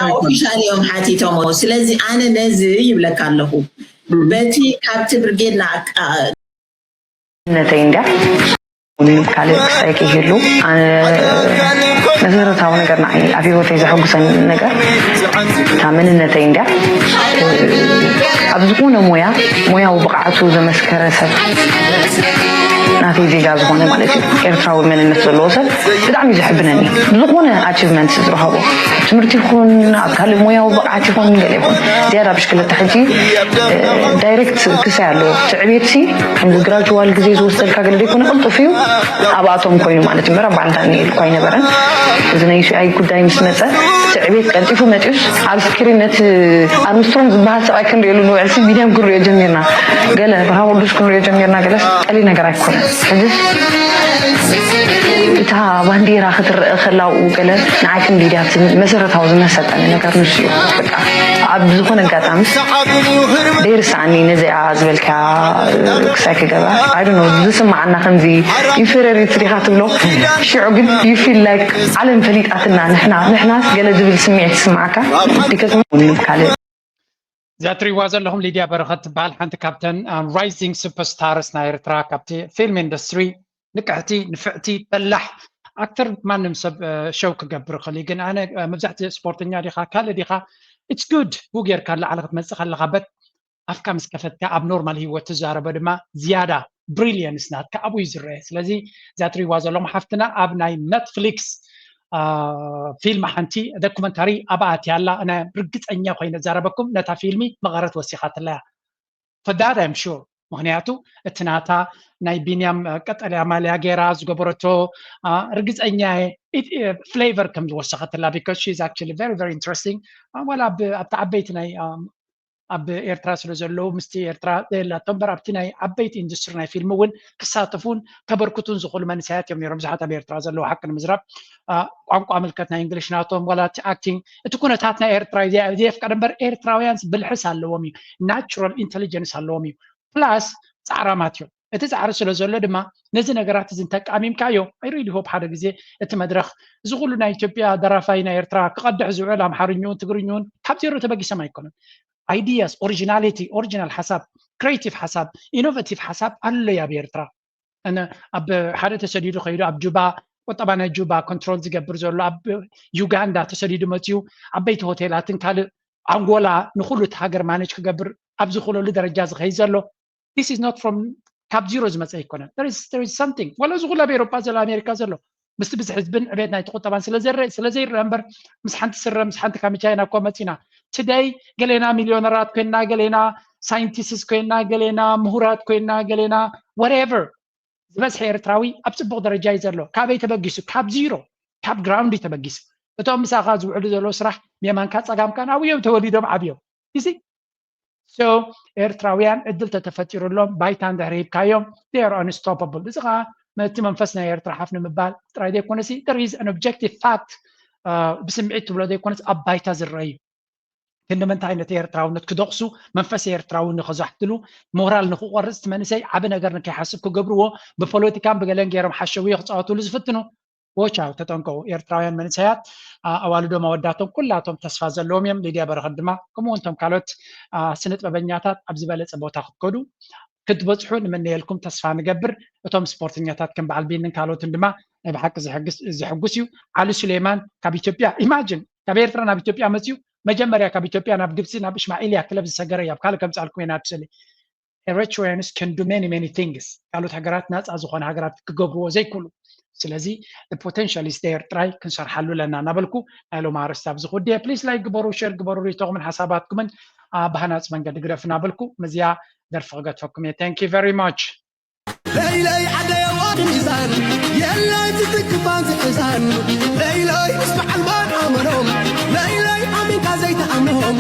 Speaker 13: اوفيشال يوم حاتيتو سلازي انا نزي يبلك الله بتي كابت برجينا
Speaker 2: نتيندا ونكالي سايكي هيلو መሰረታዊ ነገር ናይ አብዮት ዝሕጉሰን ነገር ታመን ነተይንዳ ኣብ ዝኾነ ሞያው ብቕዓቱ ዘመስከረ ሰብ ናተይ ዜጋ ዝኾነ ማለት እዩ ኤርትራዊ መንነት ዘለዎ ሰብ ብጣዕሚ ዝሕብነኒ ዝኾነ ኣቺቭመንት ዝረኸቦ ትምህርቲ ይኹን ኣብ ካልእ ሞያዊ ብቕዓት ይኹን ገለ ይኹን ዝያዳ ብሽክለታ ሕጂ ዳይሬክት ክሳይ ኣሎ ትዕቤትሲ ከምዚ ግራጅዋል ግዜ ዝወሰድካ ገለ ዘይኮነ ቅልጡፍ እዩ ኣብኣቶም ኮይኑ ማለት እዩ ምራ ባዕልታ ንኢልኳ ኣይነበረን እዚ ናይ ዩሲኣይ ጉዳይ ምስ መፀ ትዕቤት ቀልጢፉ መፂኡስ ኣብ ስክሪነት ኣርምስትሮንግ ዝበሃል ሰብኣይ ክንሪኤሉ ንውዕል
Speaker 12: اسم ميديم كوريا جميرنا قال بهاو دوس كوريا جميرنا قال قالي نغير يكون حجز تا بانديرا خطر خلاو قال نعاكم ميديات مسرتاو زمسطني ነገር ንስዩ በቃ ኣብ ዝኾነ ኣጋጣሚ ደርሳኒ ነዚኣ ዝበልካ ክሳክ ገባ I don't know ዝስማዓና ከምዚ ኢንፌሪዮሪቲ ዲኻ ትብሎ ሽዑ ግን you feel like ዓለም ፈሊጣትና ንሕና ገለ ዝብል ስምዒት ስማዓካ ዲከም ካለ
Speaker 3: ዛትሪዋ ዘለኹም ሊድያ በረኸት ትበሃል ሓንቲ ካብተን ራይዚንግ ሱፐርስታርስ ናይ ኤርትራ ካብቲ ፊልም ኢንዱስትሪ ንቅሕቲ ንፍዕቲ በላሕ ኣክተር ማንም ሰብ ሸው ክገብር ክእል ግን ኣነ መብዛሕትኡ ስፖርተኛ ዲኻ ካልእ ዲኻ it's good ቡጌር ካለ ዓለ ክትመጽእ ከለኻ በት ኣፍካ ምስ ከፈትካ ኣብ ኖርማል ሂወት ትዛረበ ድማ ዝያዳ ብሪሊየንስ ናትካ ኣብኡ ይዝርአ ስለዚ ዛትሪዋ ዘለኹም ሓፍትና ኣብ ናይ ኔትፍሊክስ ፊልም ሓንቲ ዶኩመንታሪ ኣብኣት ያላ ኣነ ርግፀኛ ኮይነ ዛረበኩም ነታ ፊልሚ መቐረት ወሲኻትለያ for that I'm sure ምክንያቱ እቲ ናታ ናይ ቢንያም ቀጠልያ ማልያ ጌራ ዝገበረቶ ርግፀኛ ፍሌቨር ከም ዝወሰኸትላ because she is actually very very interesting ወላ ኣብቲ ዓበይቲ ናይ ኣብ ኤርትራ ስለ ዘለዉ ምስቲ ኤርትራ ዘላቶም በራብቲ ናይ ዓበይቲ ኢንዱስትሪ ናይ ፊልም እውን ክሳተፉን ከበርክቱን ዝኽእሉ መንእሰያት እዮም ነይሮም ብዙሓት ኣብ ኤርትራ ዘለዉ ሓቂ ንምዝራብ ቋንቋ ምልከት ናይ እንግሊሽ ናቶም ወላ እቲ ኣክቲንግ እቲ ኩነታት ናይ ኤርትራ ዘየፍቀደ እምበር ኤርትራውያንስ ብልሕስ ኣለዎም እዩ ናቹራል ኢንቴሊጀንስ ኣለዎም እዩ ፕላስ ፃዕራማት እዮም እቲ ፃዕሪ ስለ ዘሎ ድማ ነዚ ነገራት እዚ እንተቃሚምካዮ ኣይ ሪሊ ሆፕ ሓደ ግዜ እቲ መድረኽ እዚ ኩሉ ናይ ኢትዮጵያ ደራፋይ ናይ ኤርትራ ክቐድሕ ዝውዕል ኣምሓርኛውን ትግርኛውን ካብ ዜሮ ተበጊሶም ኣይኮነን ideas originality original حساب creative حساب innovative حساب الله يا بيرترا انا اب حدا تسديدو خيدو اب جوبا وطبعا جوبا كنترول زغبر زلو اب يوغندا تسديدو متيو ابيت هوتيلاتن كال انغولا نخلو تهاجر مانج كغبر اب زخلو لدرجه زخي زلو this is not from cap zeros متى يكون there is something ولا زغلا بأوروبا زل امريكا زلو مست بس حزبن عبيد نايت طبعا سلازير امبر مسحنت سر مسحنت كاميتشاينا كومتينا today قالنا مليونيرات كنا قالنا ساينتيستس كنا قالنا مهورات كنا قالنا whatever بس ኤርትራዊ ኣብ ጽቡቕ ደረጃ ይዘሎ ካብ ተበጊሱ ካብ ዚሮ ካብ ግራውንድ ተበጊሱ እቶም ምሳኻ ዝውዕሉ ዘሎ ስራሕ የማንካ ጸጋምካ ናውዮም ተወሊዶም ዓብዮም you see so ኤርትራውያን እድል ተተፈጢሩሎም ባይታ እንደሪብካዮም they are unstoppable ዝኻ መቲ መንፈስ ናይ ኤርትራ ሓፍ ንምባል ጥራይ ደይኮነሲ there is an objective fact ብስምዒት ትብሎ ደይኮነስ ኣብ ባይታ ዝረአዩ كنمنت عينت ኤርትራውነት ክደቕሱ መንፈስ ኤርትራውን ንኸዛሕትሉ ሞራል ንኽቆርጽ ትመንሰይ ዓብ ነገር ንከይሓስብ ክገብርዎ ብፖለቲካን ብገለን ገይሮም ሓሸው ይኽፃወትሉ ዝፍትኑ ወቻው ተጠንቀቁ ኤርትራውያን መንሰያት ኣዋልዶም ኣወዳቶም ኩላቶም ተስፋ ዘለዎም እዮም ሊድያ በረኸት ድማ ከምኡንቶም ካልኦት ስነ ጥበበኛታት ኣብ ዝበለፀ ቦታ ክትከዱ ክትበፅሑ ንመነየልኩም ተስፋ ንገብር እቶም ስፖርተኛታት ከም በዓል ቢንን ካልኦትን ድማ ናይ ብሓቂ ዝሕጉስ እዩ ዓሊ ሱሌማን ካብ ኢትዮጵያ ኢማጂን ካብ ኤርትራ ናብ ኢትዮጵያ መፅዩ መጀመሪያ ካብ ኢትዮጵያ ናብ ግብፂ ናብ እስማኤልያ ክለብ ዝሰገረ ያብ ካለ ከም ጻልኩም የናብሰለ ኤሪትሪያንስ can do many things ካልኦት ሃገራት ናፃ ዝኾነ ሃገራት ክገብርዎ ዘይክእሉ ስለዚ the potential is there try ክንሰርሓሉ ለና ናበልኩ ናይ ሎማ ኣርስታ ብዝኹድ ፕሊዝ ላይክ ግበሩ ሼር ግበሩ ሪቶምን ሓሳባትኩምን ባህናፅ መንገዲ ግረፍ ናበልኩ መዝያ ደርፊ ክገትፈኩም thank you very much
Speaker 15: ليلي عدي وادنزان يلا تتكفان تحزان ليلي اسمع المان عمرهم ليلي عمين كازيت عمهم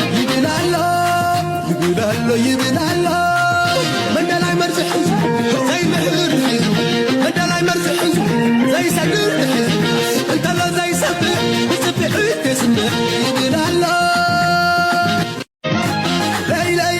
Speaker 15: يبنالو من دلاي مرزح زي محر حيزو من دلاي مرزح زي سقر انت لا زي سبح وسبح تسمع يبنالو ليلي